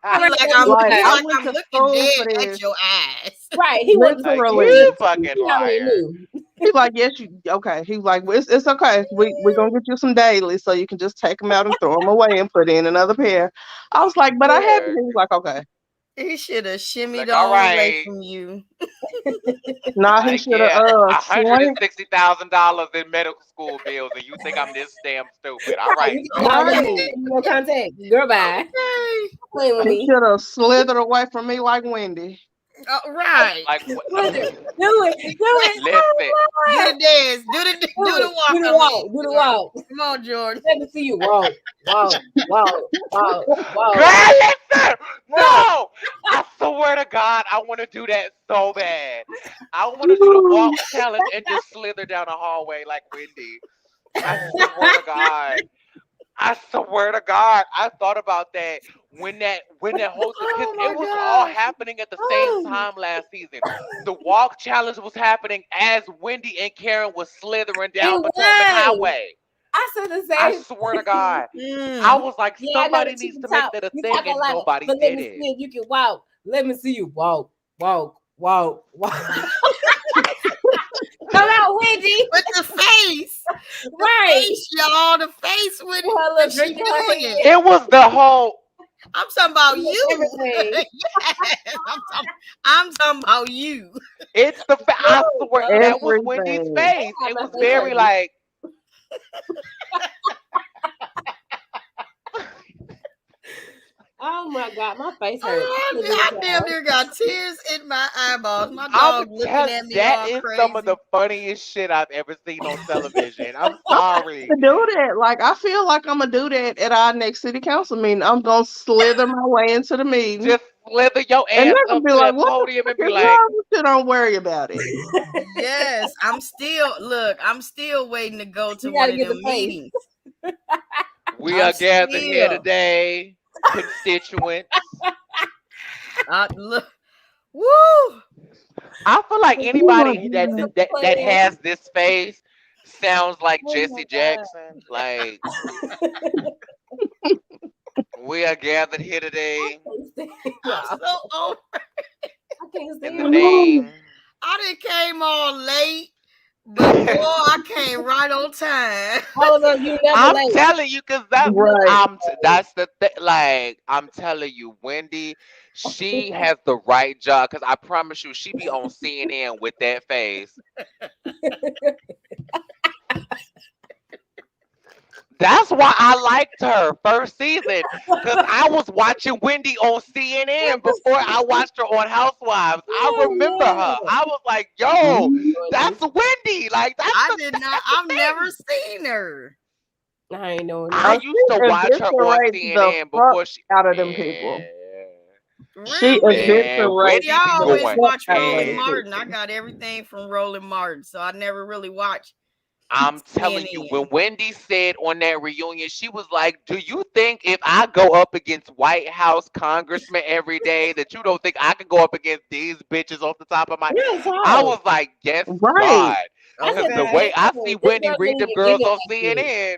Already Like, He I like went I'm to looking school for dead at this. your ass. Right. He wasn't Like Literally. you he fucking already liar. knew. He's like, yes, okay. He's like, well, it's okay. We're going to get you some daily so you can just take them out and throw them away and put in another pair. I was like, but I have Yeah. them. He was like, okay. He should have shimmied Like, all on away right. from you. Nah, he Like, should have yeah, swung. $160,000 in medical school bills, and you think I'm this damn stupid? All Right. right, You bet. can call Right. me your contact. Girl, bye. Okay. Playing with He me. should have slithered away from me like Wendy. Right. Like, what? Listen, do it. Listen, Do the dance. Do the walk. Do the I walk. mean, Do the walk. come on, Jordan. Let me see you walk. Walk. Walk. Walk. Walk. girl, listen. No, I swear to God, I want to do that so bad. I want to do the walk challenge and just slither down the hallway like Wendy. I swear to God. I swear to God, I thought about that when that whole because Oh it my was all God. happening at the same time last season. The walk challenge was happening as Wendy and Karen was slithering down It Potomac was. Highway. I said the I same. swear to God, I Mm. was like, Yeah, I know somebody that you needs can to make talk. that a You thing, talk a and lot, nobody but let did me it. see if you can walk. Let me see you walk. Walk. Walk. Walk. Come out, Wendy. With the face. Right. Face, y'all. The face with Her when little she drink in her doing hand. it. It was the whole. I'm talking about you. Everything. Yes, I'm talking about you. It's the. I swear Oh, that was Wendy's Everything. face. have It my was face very hurting. like. Oh my God, my face hurt. I damn near got tears in my eyeballs. My I'm dog looking at me that all is some of crazy. the funniest shit I've ever seen on television. I'm sorry. To do that, like I feel like I'm gonna do that at our next city council meeting. I'm gonna slither my way into the meeting, Just slither your and ass they're gonna up be to like, that "What the podium fuck and be is like, wrong with you? Don't worry about it." Yes, I'm still waiting to go to You one gotta of get them the face. meetings. we I'm are gathered here still. today, constituents. Look, woo! I feel like Oh my anybody that God. that has this face sounds like Oh Jesse my God. Jackson. Like, we are gathered here I today can't stand I'm y'all. so over. I can't in stand the y'all. name. I done came all late, but boy, I came right on time. I was on you never I'm late. telling you, cause Right. that's the thing. Like, I'm telling you, Wendy, she has the right job. Cause I promise you, she be on CNN with that face. That's why I liked her first season. Cause I was watching Wendy on CNN before I watched her on Housewives. I remember Oh her. I was like, yo, Mhm. that's Wendy. Like, I did not. I've never thing. seen her. yeah. I ain't knowing I Oh, that. used to she watch her on eviscerates the CNN fuck before she, out of them people. man. She Really? Man, eviscerates See, Wendy be I the always going fuck watch out of Roland those in. Martin. I people. got everything from Roland Martin, so I never really watched I'm telling you, when CNN. Wendy said on that reunion, she was like, "Do you think if I go up against White House congressmen every day, that you don't think I could go up against these bitches off the top of my?" Real I talk. was like, "Yes, Right. God," I because said the the Okay. way same I see thing. This Wendy girl read can't them even girls give it on like this. CNN.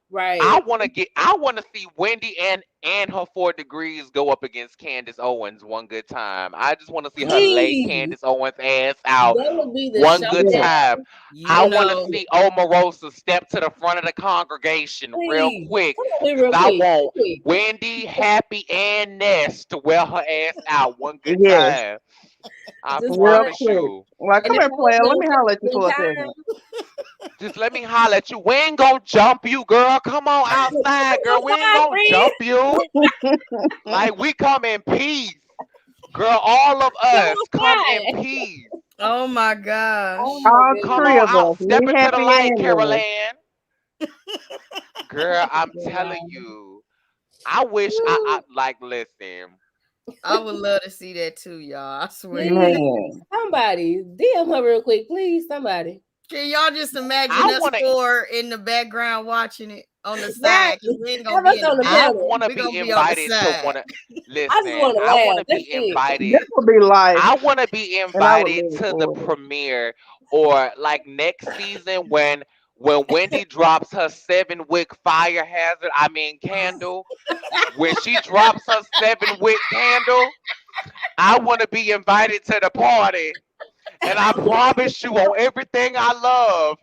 Right. I want to see Wendy and her 4 degrees go up against Candace Owens one good time. I just want to see her lay Please. Candace Owens ass out That would be the one good Yeah. showdown. time. You I Of the want to know, year. see Omarosa step to the front of the congregation real Please. quick, Come on here because real I quick. Real want quick. Wendy, Happy, and Ness to wear her ass out one good Yes. time. I Just Real one. promise quick. you. Well, And come if here, it was player. Let no me holler at you second for a second. time, Just let me holler at you. We ain't gonna jump you, girl. Come on outside, girl. We ain't outside, gonna friend. jump you. Like, we come in peace. Girl, all of Come us come in outside. peace. oh my Oh gosh. my All Come goodness. three on of out. us. Step Me, into the Happy, light, and Carol Ness. Ann. Girl, Oh I'm my telling God. you. I wish I Woo. like, listen. I would love to see that too, y'all. I swear. Please. Man. Somebody. DM her real quick. Please. Somebody. Can y'all just imagine I us wanna four in the background watching it on the Right. side? Because we ain't gonna Have be us in the on the back. I panel. wanna We're be gonna be on the invited to side. I just listen, want to I laugh. wanna That's be it. That invited. would be life. I wanna be And I would invited live to the for it. premiere, or like next season when Wendy drops her 7 wick fire hazard, I mean candle. When she drops her 7 wick candle, I want to be invited to the party. And I promise you, on everything I love,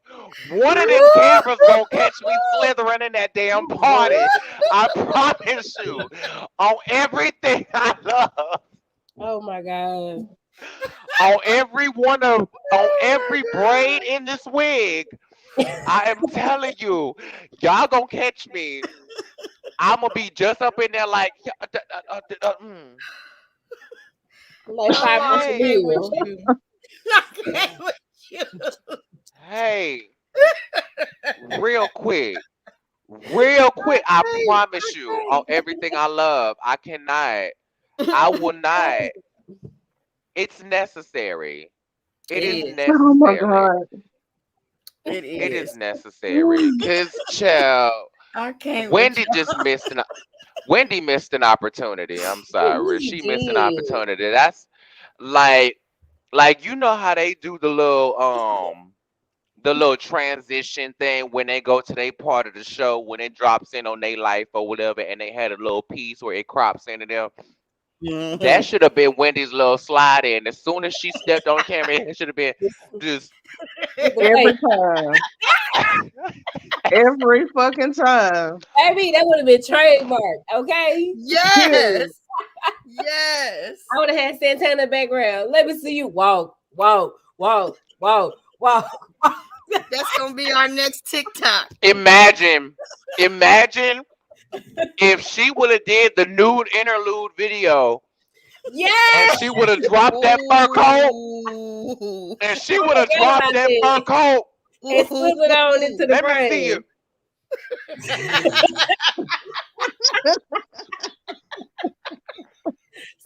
one of them cameras gonna catch me slithering in that damn party. I promise you, on everything I love, Oh my God. on on every braid in this wig. I am telling you, y'all gonna catch me. I'm gonna be just up in there like, yeah, Like Oh, 5 months I of can't with meal. you. I can't with you. hey, real quick. Real quick, I promise you, on everything I love, I cannot, I will not. It's necessary. It It is is. Oh my necessary. God. It It is is. necessary. Cause child, I can't with Wendy you. just missed an Wendy missed an opportunity. I'm She sorry. really She missed an did. opportunity. That's like you know how they do the little transition thing when they go to their part of the show when it drops in on their life or whatever, and they had a little piece where it crops into them. That Mhm. should have been Wendy's little slide in. As soon as she stepped on camera, it should have been just. With the Every face. time. Every fucking time. Baby, that would have been trademark. Okay. Period. Yes. Yes. I would have had Santana in the background. Let me see you walk, walk, walk, walk, walk. That's gonna be our next TikTok. Imagine, imagine if she would have did the nude interlude video and Yes. she would have dropped that fur coat Ooh. and she I would have forgot dropped about that fur this. coat. And slip it on into the Let me see you. frame.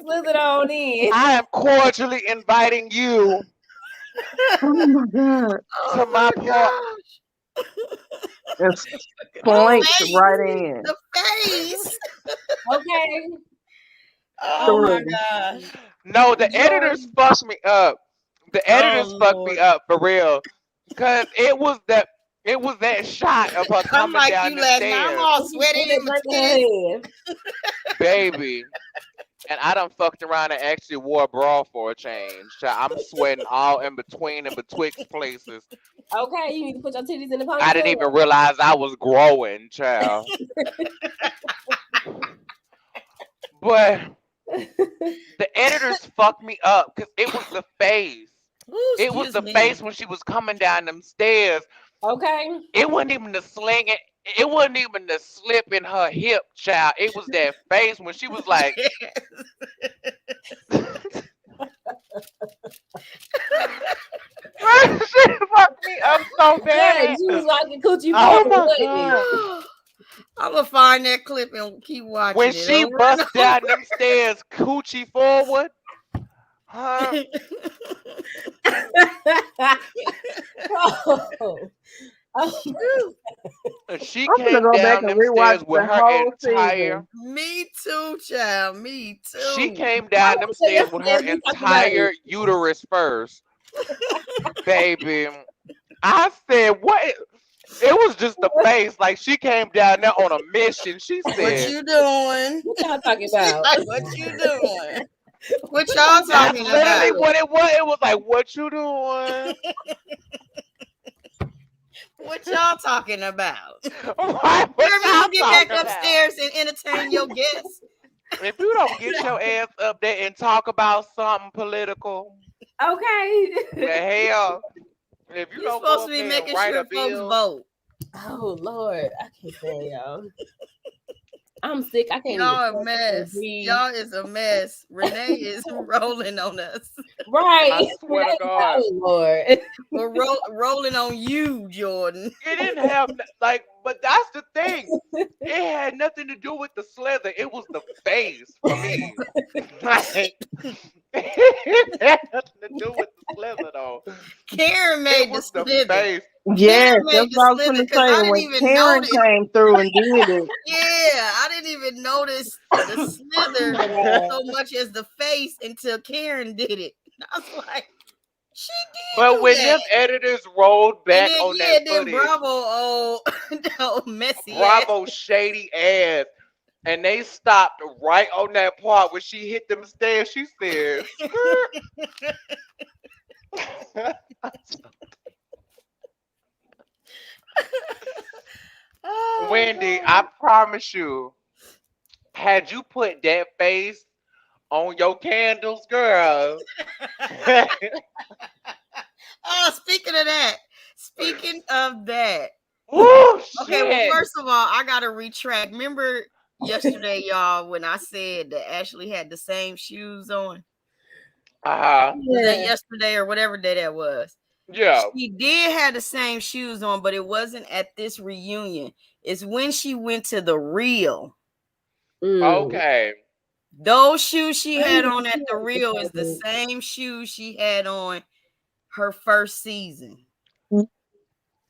Slip it on in. I am cordially inviting you Oh my God. to Oh my my part. gosh. It's The planked face. right in. The face. Okay. Oh my Through. gosh. No, the editors Jordan. fucked me up. The editors Oh fucked me Lord. up for real. Cause It was that shot of her I'm coming like down you the last night. I'm stairs, all sweaty in my titties. baby. And I done fucked around and actually wore a bra for a change. Child, I'm sweating all in between and betwixt places. Okay, you need to put your titties in the I didn't ponytail. even realize I was growing, child. But the editors fucked me up because it was the face. Ooh, It was excuse the me. face when she was coming down them stairs. Okay. It wasn't even the slinging. It wasn't even the slip in her hip, child. It was that face when she was like, she fucked me up so Yeah, bad. she was walking coochie Oh forward, my wasn't god. I'm gonna find that clip and keep watching When it. she over bust and down them stairs, coochie forward, huh? oh. Oh. And she I'm gonna came go back down and them rewatch stairs with the her whole entire. season. Me too, child. Me too. She came I down want them to say stairs with her yesterday we talked about entire it. uterus first, baby. I said, what? It was just the face. Like she came down there on a mission. She What said, you doing? What y'all talking She's about? like, what you doing? What y'all that's talking literally about? what it was. It was like, what you doing? What y'all talking about? What Wherever y'all you get back talking about? upstairs and entertain your guests. If you don't get your ass up there and talk about something political, Okay. the hell, if you You're don't supposed go to up be there and making write sure a folks bill, vote. Oh Lord, I can't stand y'all. I'm sick. I can't Y'all even a mess. Y'all is a mess. Renee is rolling on us. Right. I swear to God, Oh Lord. We're rolling on you, Jordan. it didn't have like. But that's the thing. It had nothing to do with the slither. It was the face for me. Like, it had nothing to do with the slither though. Karen It made the was the slither. face. Yes, Karen that's made what I the was slither gonna because say. I didn't When even Karen notice. came through and did it, Yeah, I didn't even notice the slither Oh my God. so much as the face until Karen did it. I was like, she did But do when that. them editors rolled And back then, on yeah, that then footage, Bravo, oh, oh messy Bravo shady ass, and they stopped right on that part where she hit them stairs. She said, "Skirt." Oh, Wendy, God. I promise you, had you put that face on your candles, girl. Oh, speaking of that. Woo, Okay, well, shit. first of all, I gotta retract. Remember yesterday, y'all, when I said that Ashley had the same shoes on? Was that Yeah. yesterday or whatever day that was? Yeah. She did have the same shoes on, but it wasn't at this reunion. It's when she went to the Real. Okay. Those shoes she had on at the Real is the same shoes she had on her first season. I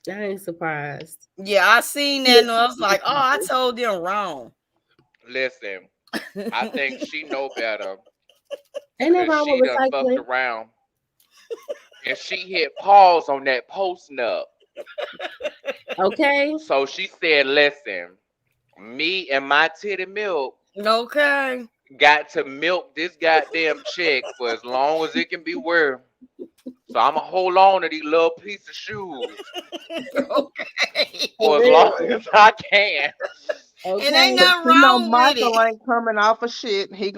ain't surprised. Yeah, I seen that and I was like, oh, I told them wrong. Listen, I think she know better. Ain't no Because wrong she with done fucked recycling. around. And she hit pause on that post nut. Okay. So she said, listen, me and my titty milk Okay. got to milk this goddamn chick for as long as it can be worth. So I'm going to hold on to these little piece of shoes Okay. for as long as I can. And Okay. ain't nothing you know, wrong with Michael it. ain't coming off of shit. He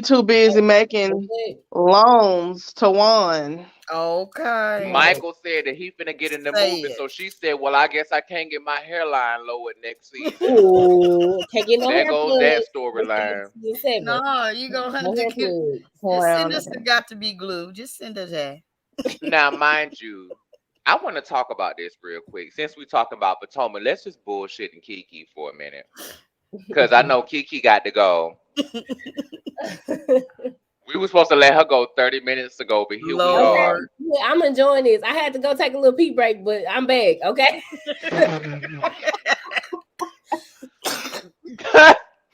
too busy making loans to Juan. Okay. Michael said that he finna get in the Say movie. it. So she said, well, I guess I can't get my hairline lowered next season. Ooh, can't get no There hair goes plug. that storyline. No, you gonna have No to hair get. plug. Just send us the got to be glue. Just send us that. Now, mind you, I want to talk about this real quick. Since we talking about Potomac, let's just bullshit and Kiki for a minute. Because I know Kiki got to go. We were supposed to let her go 30 minutes ago, but here we are. Lord. Yeah, I'm enjoying this. I had to go take a little pee break, but I'm back. Okay.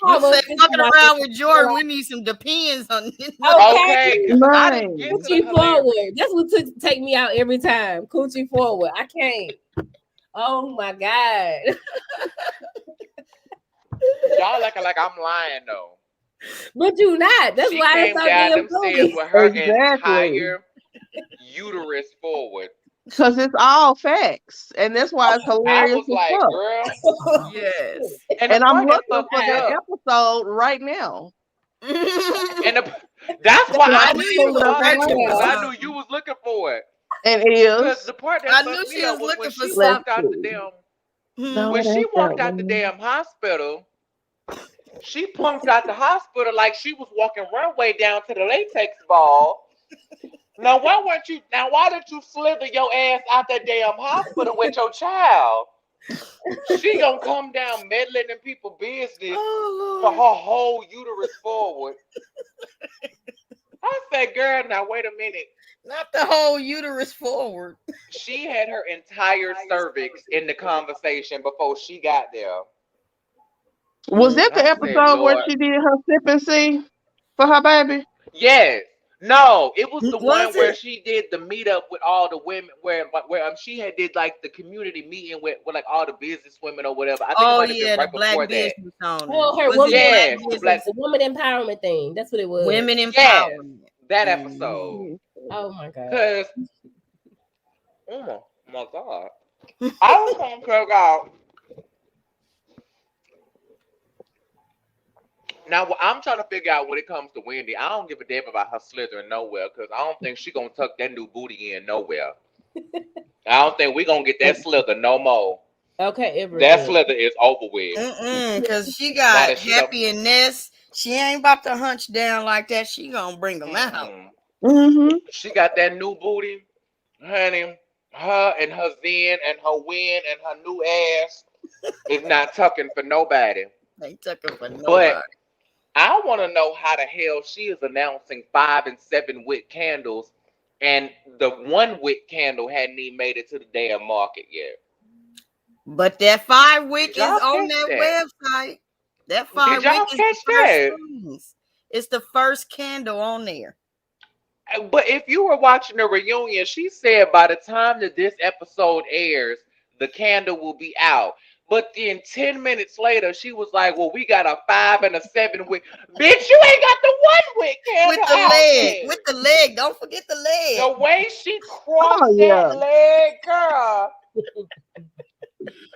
You say fucking around with Jordan. We need some depends on this. Okay, 'cause I Right. didn't get to the Coochie hilarious. forward. That's what take me out every time. Coochie forward. I can't. Oh my God. Y'all acting like I'm lying though. But you not. That's She why it's came so down damn them stairs funny. with her Exactly. entire uterus forward. Because it's all facts. And that's why it's I hilarious was as like, fuck. girl. Yes. And the And I'm part that looking fucked for me that up. episode right now. And that's why So I I'm knew gonna you pull was it up watching right it because I now. knew you was looking for it. And Because is. the part that I knew fucked she me up was was when looking for she Let's walked something. out the see. damn No, when it she ain't that walked out the one. damn hospital. She punked out the hospital like she was walking runway down to the latex ball. Now why did you slither your ass out that damn hospital with your child? She gonna come down meddling in people's business Oh for Lord. her whole uterus forward. I said, girl, now wait a minute. Not the whole uterus forward. She had her entire cervix in the conversation before she got there. Was that the I said, episode where Lord. she did her sip and see for her baby? Yes. No, it was the one Was where it? she did the meetup with all the women, where she had did like the community meeting with like all the business women or whatever. I think it Oh might have been yeah, the right before black that. business owner. Oh, her Was woman, it black Yes, the business? black. the woman empowerment thing. That's what it was. Women Yes, empowerment. that Mhm. episode. Oh my God. Cause oh my god, I was gonna check out. Now I'm trying to figure out when it comes to Wendy. I don't give a damn about her slithering nowhere because I don't think she gonna tuck that new booty in nowhere. I don't think we gonna get that slither no more. Okay, ever That again. slither is over with. Because she Now got that she done, Happy and Ness. She ain't about to hunch down like that. She gonna bring them out. Mm-hmm. she got that new booty, honey. Her and her zen and her win and her new ass is not tucking for nobody. Ain't tucking for But nobody. I want to know how the hell she is announcing 5 and 7 wick candles, and the 1 wick candle hadn't even made it to the damn market yet. But that 5 wick Did is y'all on catch that that? website. That Did 5 wick y'all is catch the first that? things. It's the first candle on there. But if you were watching the reunion, she said by the time that this episode airs, the candle will be out. But then 10 minutes later, she was like, well, we got a 5 and a 7 wick. Bitch, you ain't got the 1 wick With candle the out leg. yet. With the leg. Don't forget the leg. The way she Oh crossed yeah. that leg, girl.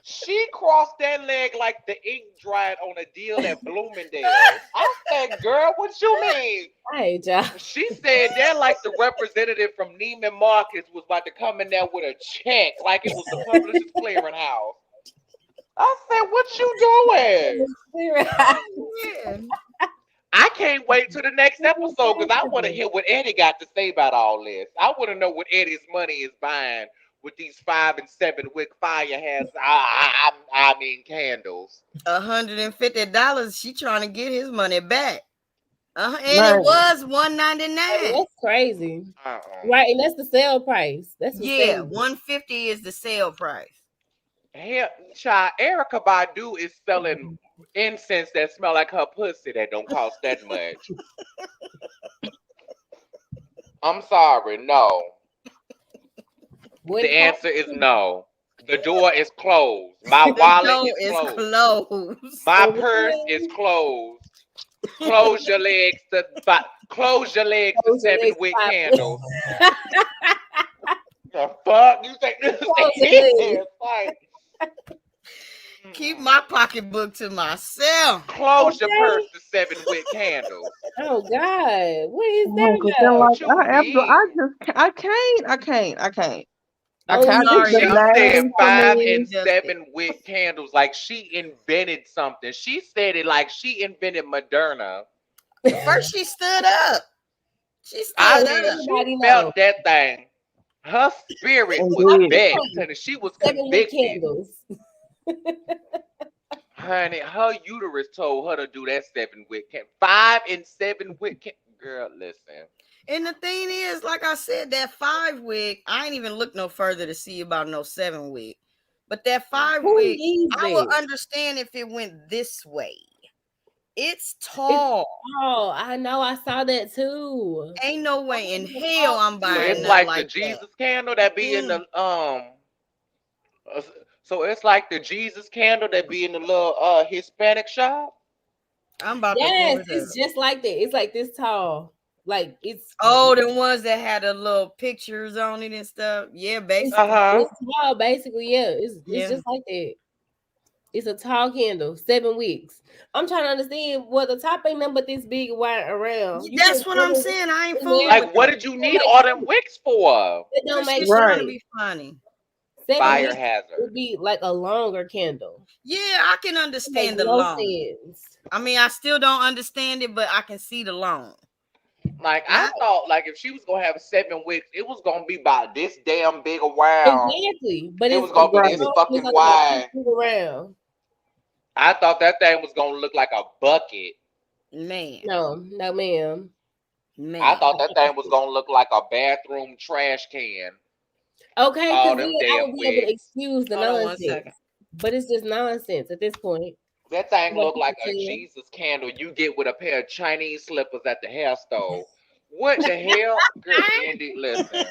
She crossed that leg like the ink dried on a deal at Bloomingdale's. I said, girl, what you mean? Hey, y'all. She said that like the representative from Neiman Marcus was about to come in there with a check, like it was the publisher's clearinghouse. I said, what you doing? Yeah. I can't wait till the next episode because I want to hear what Eddie got to say about all this. I want to know what Eddie's money is buying with these 5 and 7 wick fire has. I mean candles. $150. She trying to get his money back. And Man. it was $199. That's crazy. Uh-uh. Right, and that's the sale price. That's what's Yeah, crazy. $150 is the sale price. Hell, child, Erica Badu is selling incense that smell like her pussy that don't cost that much. I'm sorry, no. The answer is no. The door is closed. My wallet is closed. My purse is closed. Close your legs to close your legs to 7 wick candles. The fuck you think this is? Like, keep my pocketbook to myself. Close your purse to 7 wick candles. Oh God, what is Like, that? I can't. I can't. Oh, sorry, She The said name for 5 me. and 7 wick candles like she invented something. She said it like she invented Moderna. First, she stood up. She stood I up. mean, Everybody she knows. felt that thing. Her spirit was Indeed. vexed, and she was 7 wick convicted. candles. Honey, her uterus told her to do that 7 wick candle. 5 and 7 wick candle. Girl, listen. And the thing is, like I said, that 5 wick, I ain't even looked no further to see about no 7 wick. But that 5 Who wick, needs I would it? understand if it went this way. It's tall. Oh, I know. I saw that too. Ain't no way in hell I'm So buying it's nothing like like the that. Jesus candle that be in the So it's like the Jesus candle that be in the little Hispanic shop. I'm about to Yes, pull it up. it's just like that. It's like this tall. Like it's the ones that had the little pictures on it and stuff. Yeah, basically. it's tall, basically. Yeah, it's just like that. It's a tall candle, 7 weeks. I'm trying to understand. Well, the top ain't nothing but this big wide around. That's what I'm saying. I ain't fooling. Like, what did you need all them wicks for? It don't make trying to be funny. 7 Fire weeks hazard. would be like a longer candle. Yeah, I can understand the long. Sense. I mean, I still don't understand it, but I can see the long. Like, I thought, like, if she was gonna have 7 wicks, it was gonna be about this damn big around. Exactly, but it was gonna be this fucking wide. Around. I thought that thing was gonna look like a bucket. Man, no, ma'am. Man. I thought that thing was gonna look like a bathroom trash can. Okay, because then I would be able to excuse the nonsense. But it's just nonsense at this point. That thing looked like a Jesus candle you get with a pair of Chinese slippers at the hair store. What the hell? Girl, Wendy, listen.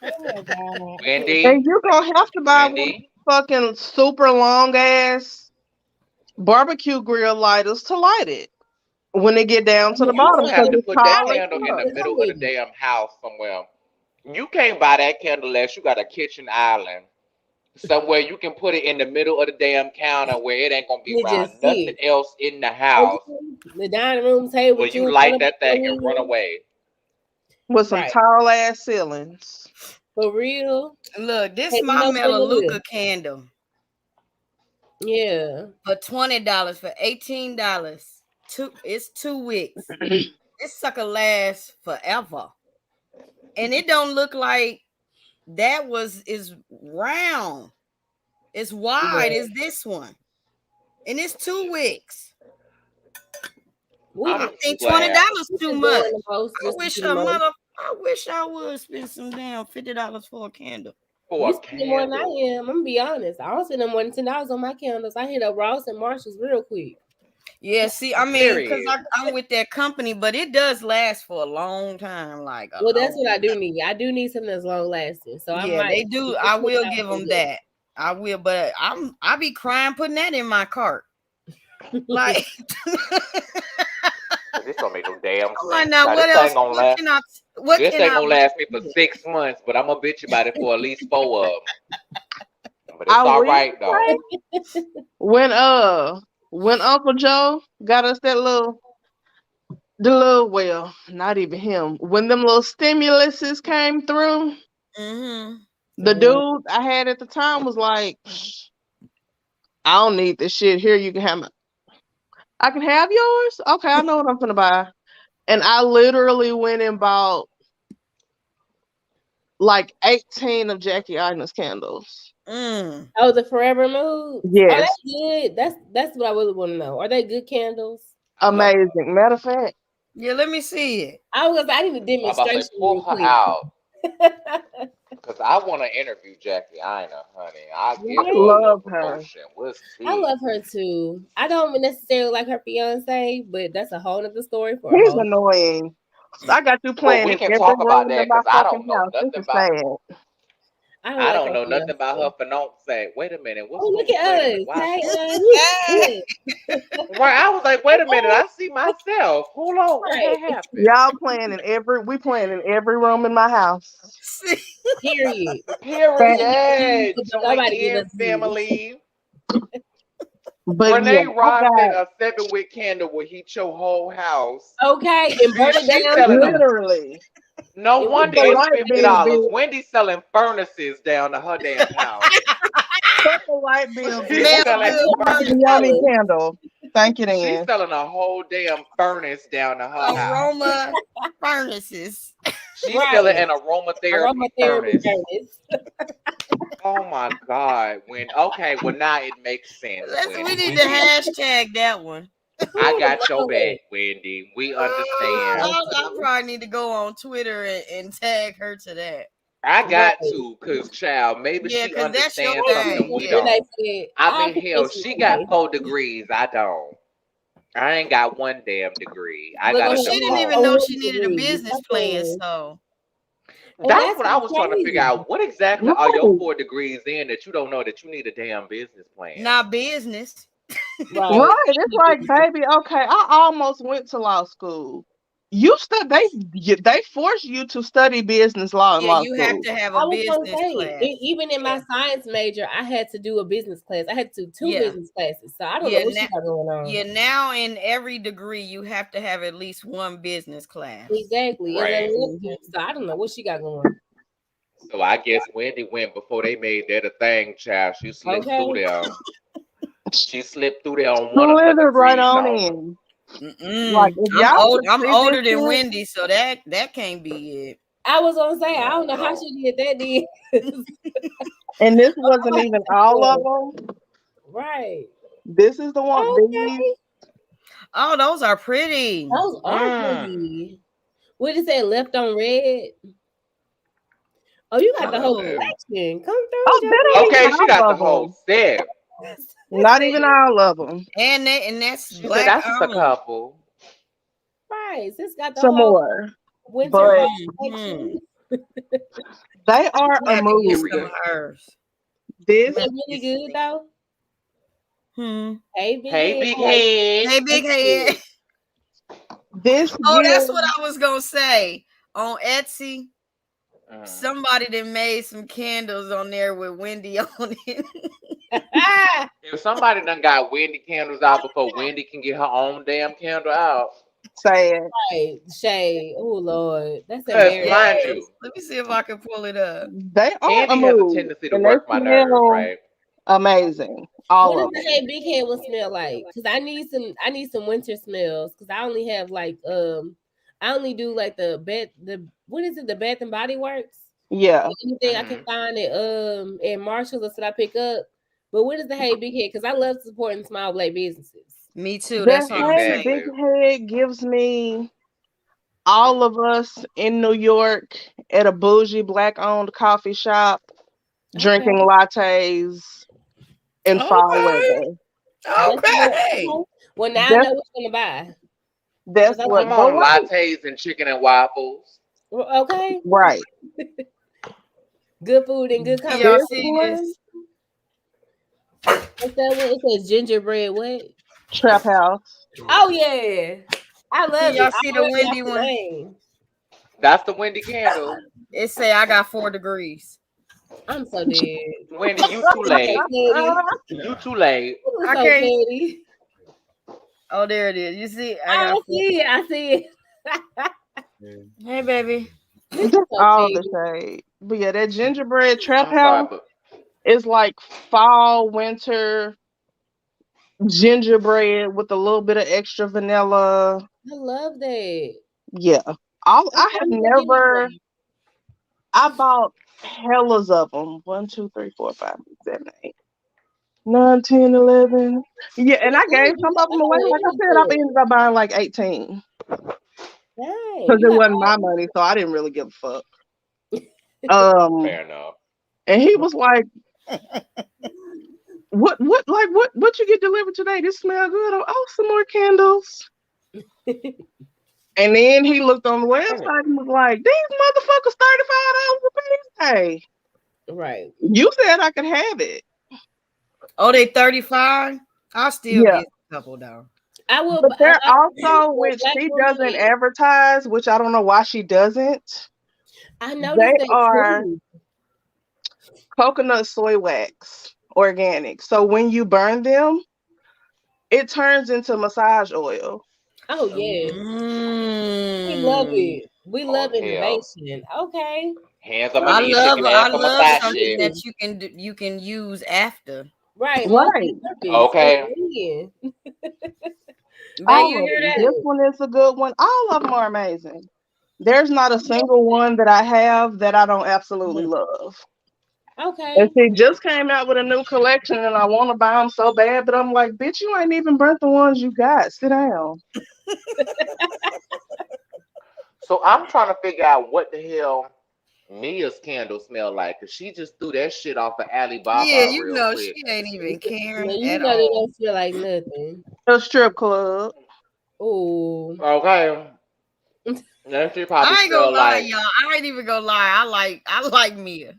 Oh my God. Wendy. And you're going to have to buy one fucking super long ass barbecue grill lighters to light it when they get down to the bottom. You have to put that candle in the middle of the damn house somewhere. You can't buy that candle unless you got a kitchen island. Somewhere you can put it in the middle of the damn counter where it ain't gonna be around nothing else in the house. The dining room table. Where you light that thing and run away. With some tall ass ceilings. For real. Look, this is my Melaleuca candle. Yeah. For $20, for $18. It's 2 weeks. This sucker lasts forever. And it don't look like that is round. It's wide as this one. And it's 2 weeks. I think $20 too much. I wish I would spend some damn $50 for a candle. You spend more than I am. I'm gonna be honest. I don't spend no more than $10 on my candles. I hit up Ross and Marshalls real quick. Yeah, see, I mean, because I'm with that company, but it does last for a long time. Like, well, that's what I do need. I do need something that's long lasting. So they do. I will give them that. I will, but I be crying putting that in my cart. Like, this don't make no damn sense. Like, now what else? This ain't gonna last me for 6 months, but I'm gonna bitch about it for at least 4 of them. But it's all right though. When Uncle Joe got us that well, not even him. When them little stimuluses came through, the dude I had at the time was like, I don't need this shit. Here, you can have I can have yours? Okay, I know what I'm gonna buy. And I literally went and bought like 18 of Jackie Agnes candles. Oh, the Forever Mood? Yes. Oh, that's good. That's what I really want to know. Are they good candles? Amazing. Matter of fact. Yeah, let me see it. I need a demonstration. Pull her out. Because I want to interview Jackie Ina, honey. I love her. I love her too. I don't necessarily like her fiance, but that's a whole other story for He's annoying. I got you playing. We can talk about that because I don't know nothing about. I don't know nothing about her fiance. Wait a minute. Look at us. Right. I was like, wait a minute. I see myself. Hold on. What happened? Y'all playing in every room in my house. Period. Join family. But Renee Ross said a 7-wick candle will heat your whole house. Okay, and burn it down. Literally. No wonder it's $50. Wendy's selling furnaces down to her damn house. Fuck the light bill. She's selling a candle. Thank you, Dan. She's selling a whole damn furnace down to her house. Aroma furnaces. She's selling an aromatherapy furnace. Oh my God! Well now it makes sense. We need to hashtag that one. I got your back, Wendy. We understand. I probably need to go on Twitter and tag her to that. I got to, cause child, maybe she understands something we don't. I mean, hell, she got 4 degrees. I don't. I ain't got 1 damn degree. I got. She didn't even know she needed a business plan, so. And That's that's what I was trying to figure crazy. out. What exactly are your Right. 4 degrees in that you don't know that you need a damn business plan? Not business. Right. Right. It's like, baby, okay, I almost went to law school. They force you to study business law in Yeah, law you have school. to have I a was gonna business say, class. even in my science major, I had to do a business class. I had to do 2 Yeah. business classes. So I don't know Yeah, what she got going on. yeah, now in every degree you have to have at least one business class. Exactly. As Right. a elective. So I don't know what she got going. So I guess Wendy went before they made that a thing, child. She slipped through Okay. there. She slipped through there on one of her Slithered right degrees, on dog. in. Like, if y'all could I'm see older this than shit, Wendy, so that can't be it. I was gonna say, I No, don't know how no. she did that then. and this wasn't even all of them. Right. This is the one. These, Okay. Oh, those are pretty. Those are pretty. What is that left on red? Oh, you got I the love whole that. collection. Come oh, through, that ain't even Okay, she got all the of whole them. set. Not even all of them. And that's She said black that's just a owned. couple. Right. Sis got the Some whole more, winter but fall Mhm. collection. they are I a have to get some Period. movie. of hers. This, They really good though. Hey, big Hey, head. big Like, head. Hey, big head. this Oh, that's gives what I was gonna say. On Etsy, Mm. somebody that made some candles on there with Wendy on it. If somebody done got Wendy candles out before Wendy can get her own damn candle out, sad. right, shade. Oh Lord, that's because embarrassing. mind you, Let me see if I can pull it up. They are a Candy has a move, tendency to and they work my nerves, smell right? amazing. What All does of the them. Hey Big Head one smell like? Because I need some winter smells. Because I only have like I only do like the what is it, the Bath and Body Works? Yeah. Anything I can find at Marshalls, that's what I pick up. But what is the Hey Big Head? Because I love supporting small black businesses. Me too. That That's what I'm Hey saying. Big Exactly. Head gives me all of us in New York at a bougie black owned coffee shop drinking lattes in fall Okay. weather. Okay. Well, now I That's know what you're gonna buy. that's 'Cause I what Come like, but on, wait, lattes and chicken and waffles. okay, right. good food and good Can y'all This see conversation. one, this? What's that one? It says gingerbread. What? Trap House. Oh yeah, I Can love y'all it. see I the already got Wendy the one? name. That's the Wendy candle. It say I got 4 degrees. I'm so dead. Wendy, you too So late. petty. You too late. You I so can't. petty. Oh, there it is. You see, I I got 4. see it. I see it. Hey, baby. This is Just so all the petty. shade. But yeah, that gingerbread Trap I'm sorry, House but is like fall, winter gingerbread with a little bit of extra vanilla. I love that. Yeah. Okay, I have I'm gonna get me never one. I bought hellas of them. 1, 2, 3, 4, 5, 6, 7, 8, 9, 10, 11. Yeah, and I You gave you some got of them the away. whole Like I said, I inventory. ended up buying like 18 Dang, because you it got the wasn't my whole money, so I didn't really give a fuck. fair enough. And he was like, what you get delivered today? This smell good. Oh, some more candles. And then he looked on the website and was like, these motherfuckers $35 a piece. Hey, right. you said I could have it. Oh, they 35. I'll still Yeah. get a couple though. I will. But they're I also, for a which black she doesn't woman, advertise, which I don't know why she doesn't. I They noticed that are too. coconut soy wax, organic. So when you burn them, it turns into massage oil. Oh yeah, we love Mm. it. We Oh love hell. innovation. Okay. Hands on my I knees, love shaking ass for massage something shit. that you can use after. Right, Right. multi-purpose. Okay. Win-win. Babe, All you of hear them. that? This one is a good one. All of them are amazing. There's not a single one that I have that I don't absolutely love. And Okay. she just came out with a new collection, and I want to buy them so bad, but I'm like, bitch, you ain't even burnt the ones you got. Sit down. So I'm trying to figure out what the hell Mia's candle smell like, cause she just threw that shit off of Yeah, Alibaba you real know she quick. ain't even Yeah, caring you at know they all. don't feel like nothing. A strip club. Oh. Okay. Then she probably I ain't gonna smell lie, like. y'all. I ain't even gonna lie. I like Mia.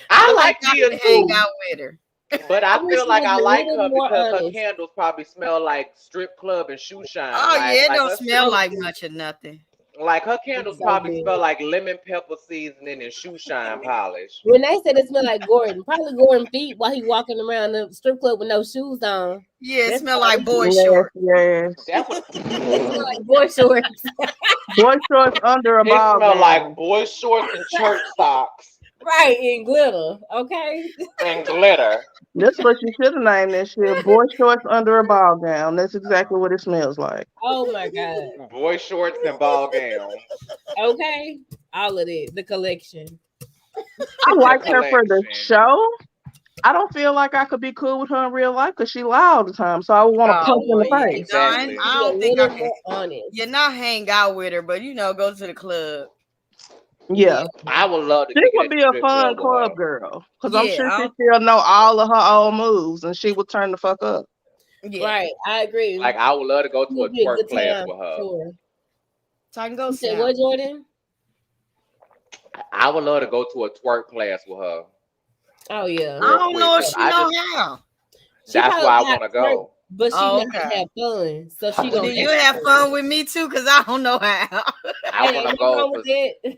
I like I Mia could hang too, out with her. but I I wish feel she like was I a like little her more because her honest. candles probably smell like strip club and shoe shine. Oh yeah, it Like don't her smell shit, like much of nothing. like her candles It's so probably good. smell like lemon pepper seasoning and shoe shine polish. Renee said it smelled like Gordon. Probably Gordon feet while he walking around the strip club with no shoes on. Yeah, it That's smell like probably boy Yes, short. yes. That would. it smell like boy shorts. Boy shorts under a It ball smell like gown. boy shorts and church socks Right, in glitter. Okay. and glitter. That's what you should have named this shit. Boy shorts under a ball gown. That's exactly what it smells like. Oh my God. Boy shorts and ball gowns. Okay. All of it. The collection. I The liked her for the collection. show. I don't feel like I could be cool with her in real life because she lie all the time. So I would want to Oh punch in well, the yeah. face. No, Exactly. I Be a don't think I little can. more honest. Yeah, not hang out with her, but go to the club. Yeah. I would love to She kick it would at the be a strip fun club with her. club girl. Because I'm Yeah, sure I she don't- still know all of her old moves and she would turn the fuck up. yeah. Right. I agree. Like I would love to go It to a would be a twerk good class time with for her. sure. So I can go You said sit what, out. Jordan? I would love to go to a twerk class with her Oh yeah. I real don't quick know if because she I know just how. She that's probably why I got want to hurt, go. but she Oh, know how to okay. have fun. So she Well, gonna then you have fun with me too, cause I don't know how. I Hey, want to ain't nothing go wrong with that.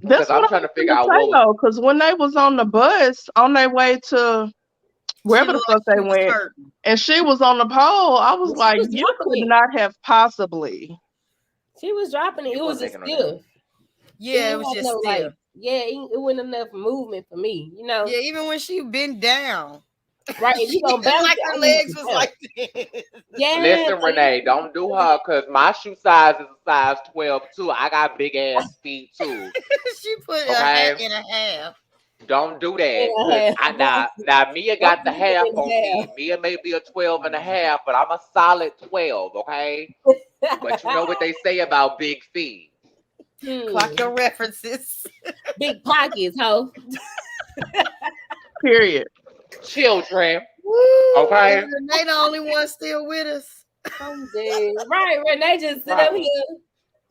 That's because what I'm I trying was to going figure to out say what was. though. Because when they was on the bus on their way to She wherever the looked like fuck they she was went, hurting. and she was on the pole, I was But she like, was you dropping could it. not have possibly. She was dropping it. You It was wasn't just taking no damn. stiff. Yeah, it Didn't was have just no still. like. Yeah, it wasn't enough movement for me. You know. Yeah, even when she bent down, Right. If you she gonna bounce like it, her I need legs to was bounce. like this. Yeah. Listen, So Renee, don't do her because my shoe size is a size 12 too. I got big ass feet too. She put a hat Okay, in a half. don't do that and because a I half. now Mia Don't got the leave it half in on me. Mia may be a 12 and a half, but I'm a solid 12. Okay, but you know what they say about big feet. Clock your references. Big pockets, ho. Period. Children. Woo! Okay. And Renee the only one still with us. I'm dead. Right, Renee just sit up Right. here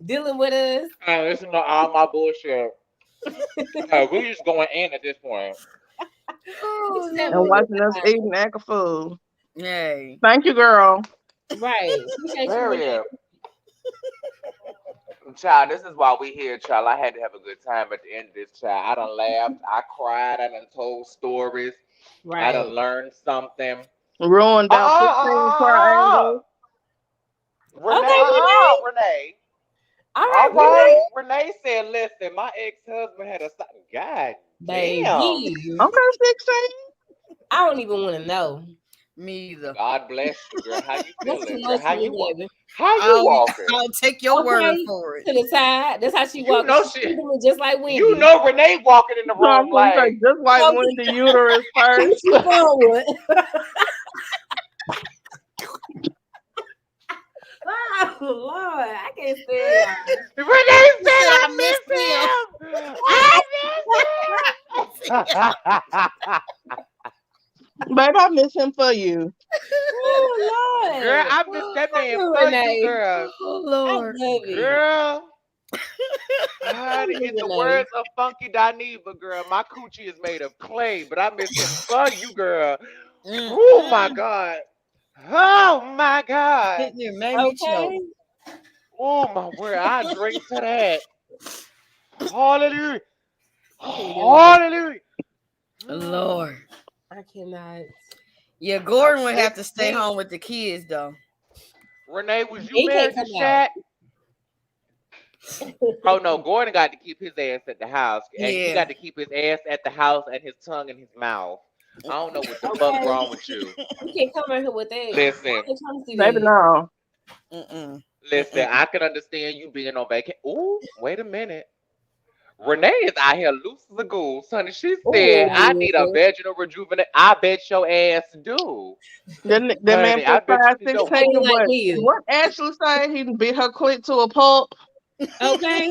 dealing with us. Listen to all my bullshit. We just going in at this point. Oh She said And we Lord. watching us eat and act a fool. Yay. Thank you, girl. right. Appreciate you, Renee. Period. Child, this is why we here, child. I had to have a good time at the end of this, child. I done laughed, I cried, I done told stories, I done Right. learned something. Ruined about 15 triangles. Renee, Okay, Renee. Renee. All right, All right. Renee. Renee said, listen, my ex-husband had a God damn. Baby. Okay, 16. I don't even want to know. Me either. God bless you, girl. How you That's too feeling, girl? much for me, baby. How you walking? I'll take your word Okay. for it. To the side. That's how she You walks. know She's she doing just like Wendy. You know Renee walking in the So I'm room going to say, like just like Okay. when the uterus first. She forward. Oh Lord, I can't stand y'all. Renee said I I miss him. I Babe, I miss him for you. Oh Lord. Girl, I miss that man you, for Renee. you, girl. Oh I Lord. love it. Girl. Love In the Renee. words of Funky Dineva, girl, my coochie is made of clay, but I miss him for you, girl. Oh my God. Oh my God. It made me choke. Okay. Oh my word. I drink to that. Hallelujah. I can do it. Hallelujah. Lord. I cannot. Yeah, Gordon would I'm have to stay 16. home with the kids though. Renee, was you He married can't to come out. Shaq? Oh no, Gordon got to keep his ass at the house, and he Yeah. got to keep his ass at the house and his tongue in his mouth. I don't know what the Okay. fuck wrong with you. You can't come out here with that. Listen, I ain't trying to see Baby, that. no. Mm-mm. listen. I can understand you being on vacation. Ooh, wait a minute. Renee is out here loose as a goose, honey. She said, "I need a Ooh. vaginal rejuvenate." I bet your ass do, That man honey. I put bet size you This do. 16, ain't like but me. what Ashley say? He beat her clit to a pulp. Okay.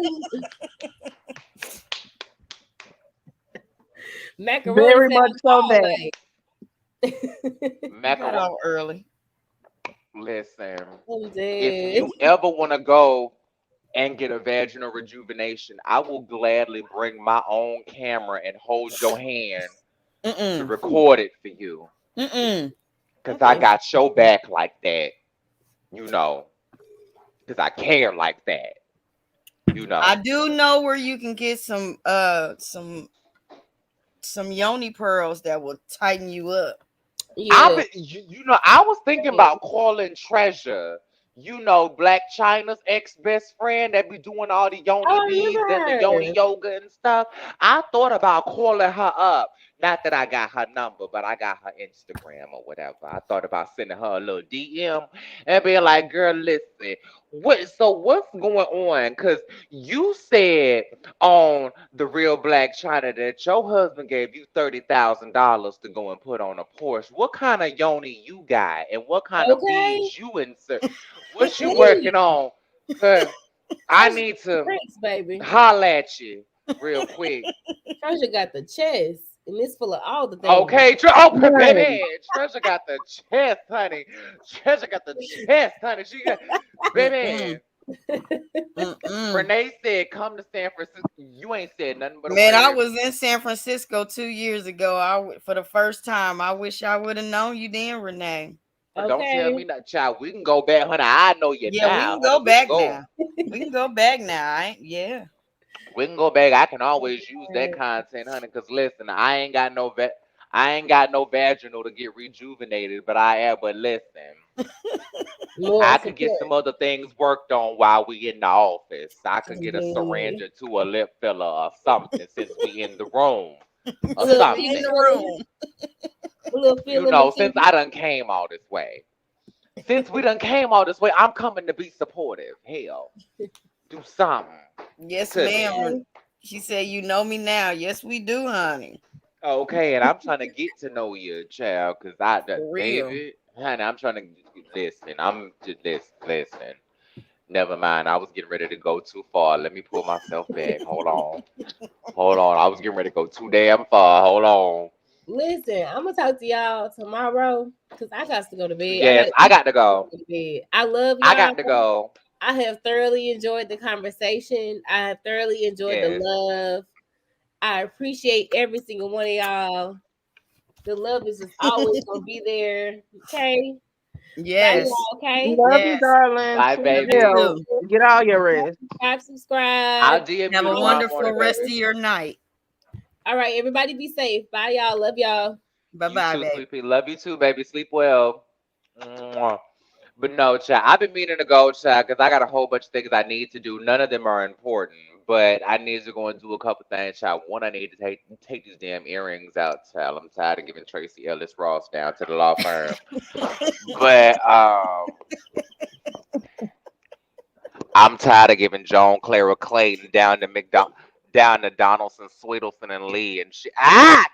Macaroni Very much sounds so all that. like. Got Macaroni. off early. Listen, I'm if dead. you ever want to go and get a vaginal rejuvenation, I will gladly bring my own camera and hold your hand to Mm-mm. record it for you. Mm-mm. Cause I Okay. got your back like that, you know. Cause I care like that, you I know. do know where you can get some yoni pearls that will tighten you up. Yeah. You know, I was thinking about calling Treasure. You know, Black China's ex best friend that be doing all the Oh, yoni I beads and the remember yoni her. yoga and stuff. I thought about calling her up. Not that I got her number, but I got her Instagram or whatever. I thought about sending her a little DM and being like, "Girl, listen, what's going on? Cause you said on the real Black China that your husband gave you $30,000 to go and put on a Porsche. What kind of yoni you got, and what kind of Okay. beads you insert? What you working Please. on? Cause I Treasure need to Prince, baby. holler at you real quick." Treasure got the chest, and it's full of all the things. Okay, Right. baby, Treasure got the chest, honey. Treasure got the chest, honey. She got, Mm-mm. baby. Mm-mm. Renee said, "Come to San Francisco." You ain't said nothing but a Man, I word. was in San Francisco 2 years ago. For the first time. I wish I would have known you then, Renee. But don't tell Okay. me that, child. We can go back, honey. I know you Yeah, we now, can honey. go We can back go. now. We can go back now. Yeah. We can go back. I can always use that content, honey. Cause listen, I ain't got no vaginal to get rejuvenated, but I am. But listen, More I could get support. some other things worked on while we in the office. I could get a Mhm. syringe or two, a lip filler or something since we in the room A or Since little we in feeling, something. the room. a little You feeling know, since machine. I done came all this way. Since we done came all this way, I'm coming to be supportive. Hell, do something Yes, to me. ma'am. Okay. She said, "You know me now." Yes, we do, honey. Okay, and I'm trying to get to know you, child, cause For real. baby, honey, I'm trying to listen. I'm just listen. Never mind. I was getting ready to go too far. Let me pull myself back. Hold on. Hold on. I was getting ready to go too damn far. Hold on. Listen, I'm gonna talk to y'all tomorrow because I got to go to bed. I got Yes, to I eat got to and go. go to bed. I love I y'all. got to go. I have thoroughly enjoyed the conversation. I have thoroughly enjoyed the Yes. love. I appreciate every single one of y'all. The love is just always gonna be there. Okay. Bye Yes. y'all, okay? Love you, Yes. darling. Bye, Sweet Love you baby. health. too. Get all your rest. I'll Subscribe. DM Have you a All tomorrow wonderful morning, rest of baby. your night. right, everybody be safe. Bye y'all. Love y'all. Bye You bye, too, babe. sweet pea. Love you too, baby. Sleep well. Mwah. But no, child, I've been meaning to go, child, because I got a whole bunch of things I need to do. None of them are important, but I need to go and do a couple things, child. One, I need to take these damn earrings out, child. I'm tired of giving Tracy Ellis Ross down to the law firm. But I'm tired of giving Joan Clara Clayton down to Donaldson, Sweetelson, and Lee and shit.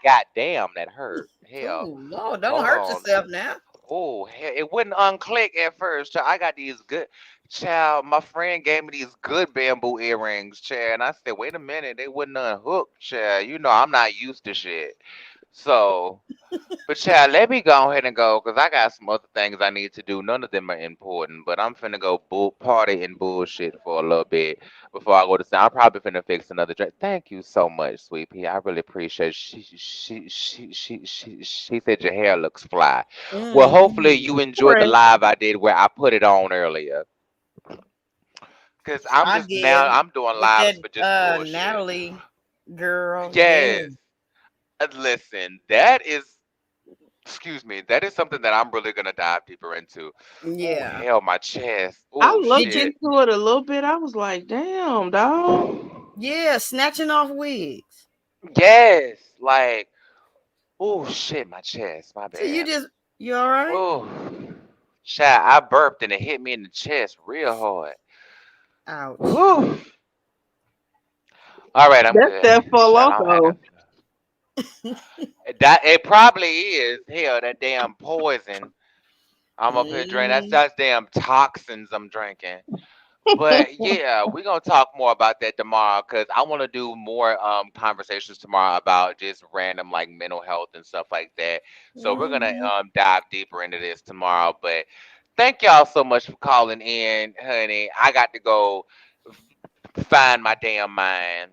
God damn, that hurt. Hell, Oh Lord, don't hold hurt on. yourself now. Oh, it wouldn't unclick at first. Child. I got these good. Child, my friend gave me these good bamboo earrings, child, and I said, wait a minute, they wouldn't unhook, child. You know, I'm not used to shit. So, but child, let me go ahead and go because I got some other things I need to do. None of them are important, but I'm finna go party and bullshit for a little bit before I go to sleep. I'm probably finna fix another drink. Thank you so much, sweet pea. I really appreciate it. She said your hair looks fly. Well, hopefully Mm-hmm. you enjoyed the Fresh. live I did where I put it on earlier. Cause I'm I just now did I'm doing with lives that for just bullshit. Natalie girl. Yeah. Yes. Listen, that is excuse me, that is something that I'm really gonna dive deeper into. Oh Yeah. hell, my chest. I Oh Did looked you? shit. into it a little bit. I was like, damn, dog. Yeah, snatching off wigs. Yes, like oh shit, my chest, my So you bad. just you all right? Oh, child, I burped and it hit me in the chest real hard. Ouch. Whew. All right, I'm That's good. that for Child, I don't have loco. nothing. That it probably is. Hell, that damn poison. I'm up here drinking. Mm, That's damn toxins I'm drinking. But yeah, we're gonna talk more about that tomorrow because I want to do more conversations tomorrow about just random like mental health and stuff like that. So we're gonna mhm. dive deeper into this tomorrow. But thank y'all so much for calling in, honey. I got to go find my damn mind.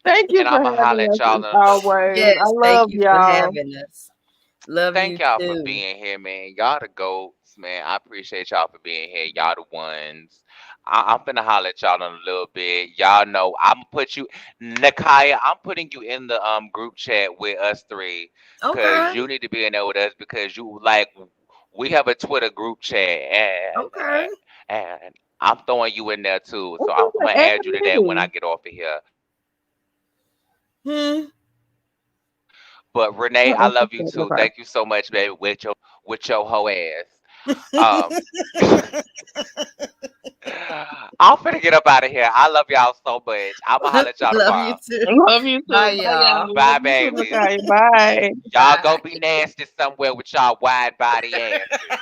Thank you And for I'ma holler having at us y'all as in always. I Yes, thank love you for y'all. having us. Love you Thank y'all for too. being here, man. Y'all the goats, man. I appreciate y'all for being here. Y'all the ones. I'm finna holler at y'all in a little bit. Y'all know I'm put you, Nakaya. I'm putting you in the group chat with us three, cause Okay, you need to be in there with us because you like we have a Twitter group chat okay. and I'm throwing you in there too. So I'm Okay, gonna add add you to that when I me. get off of here. Hmm. But Renee, I Uh-uh, love you too. okay. Thank you so much, baby, with your hoe ass. Um, I'm finna get up out of here. I love y'all so much. I'ma holler at y'all Love you tomorrow. too. Love you Bye, too. Bye, y'all. y'all. Love Bye, you too, babies. Nakai. Bye. Y'all Bye. go be nasty somewhere with y'all wide body asses.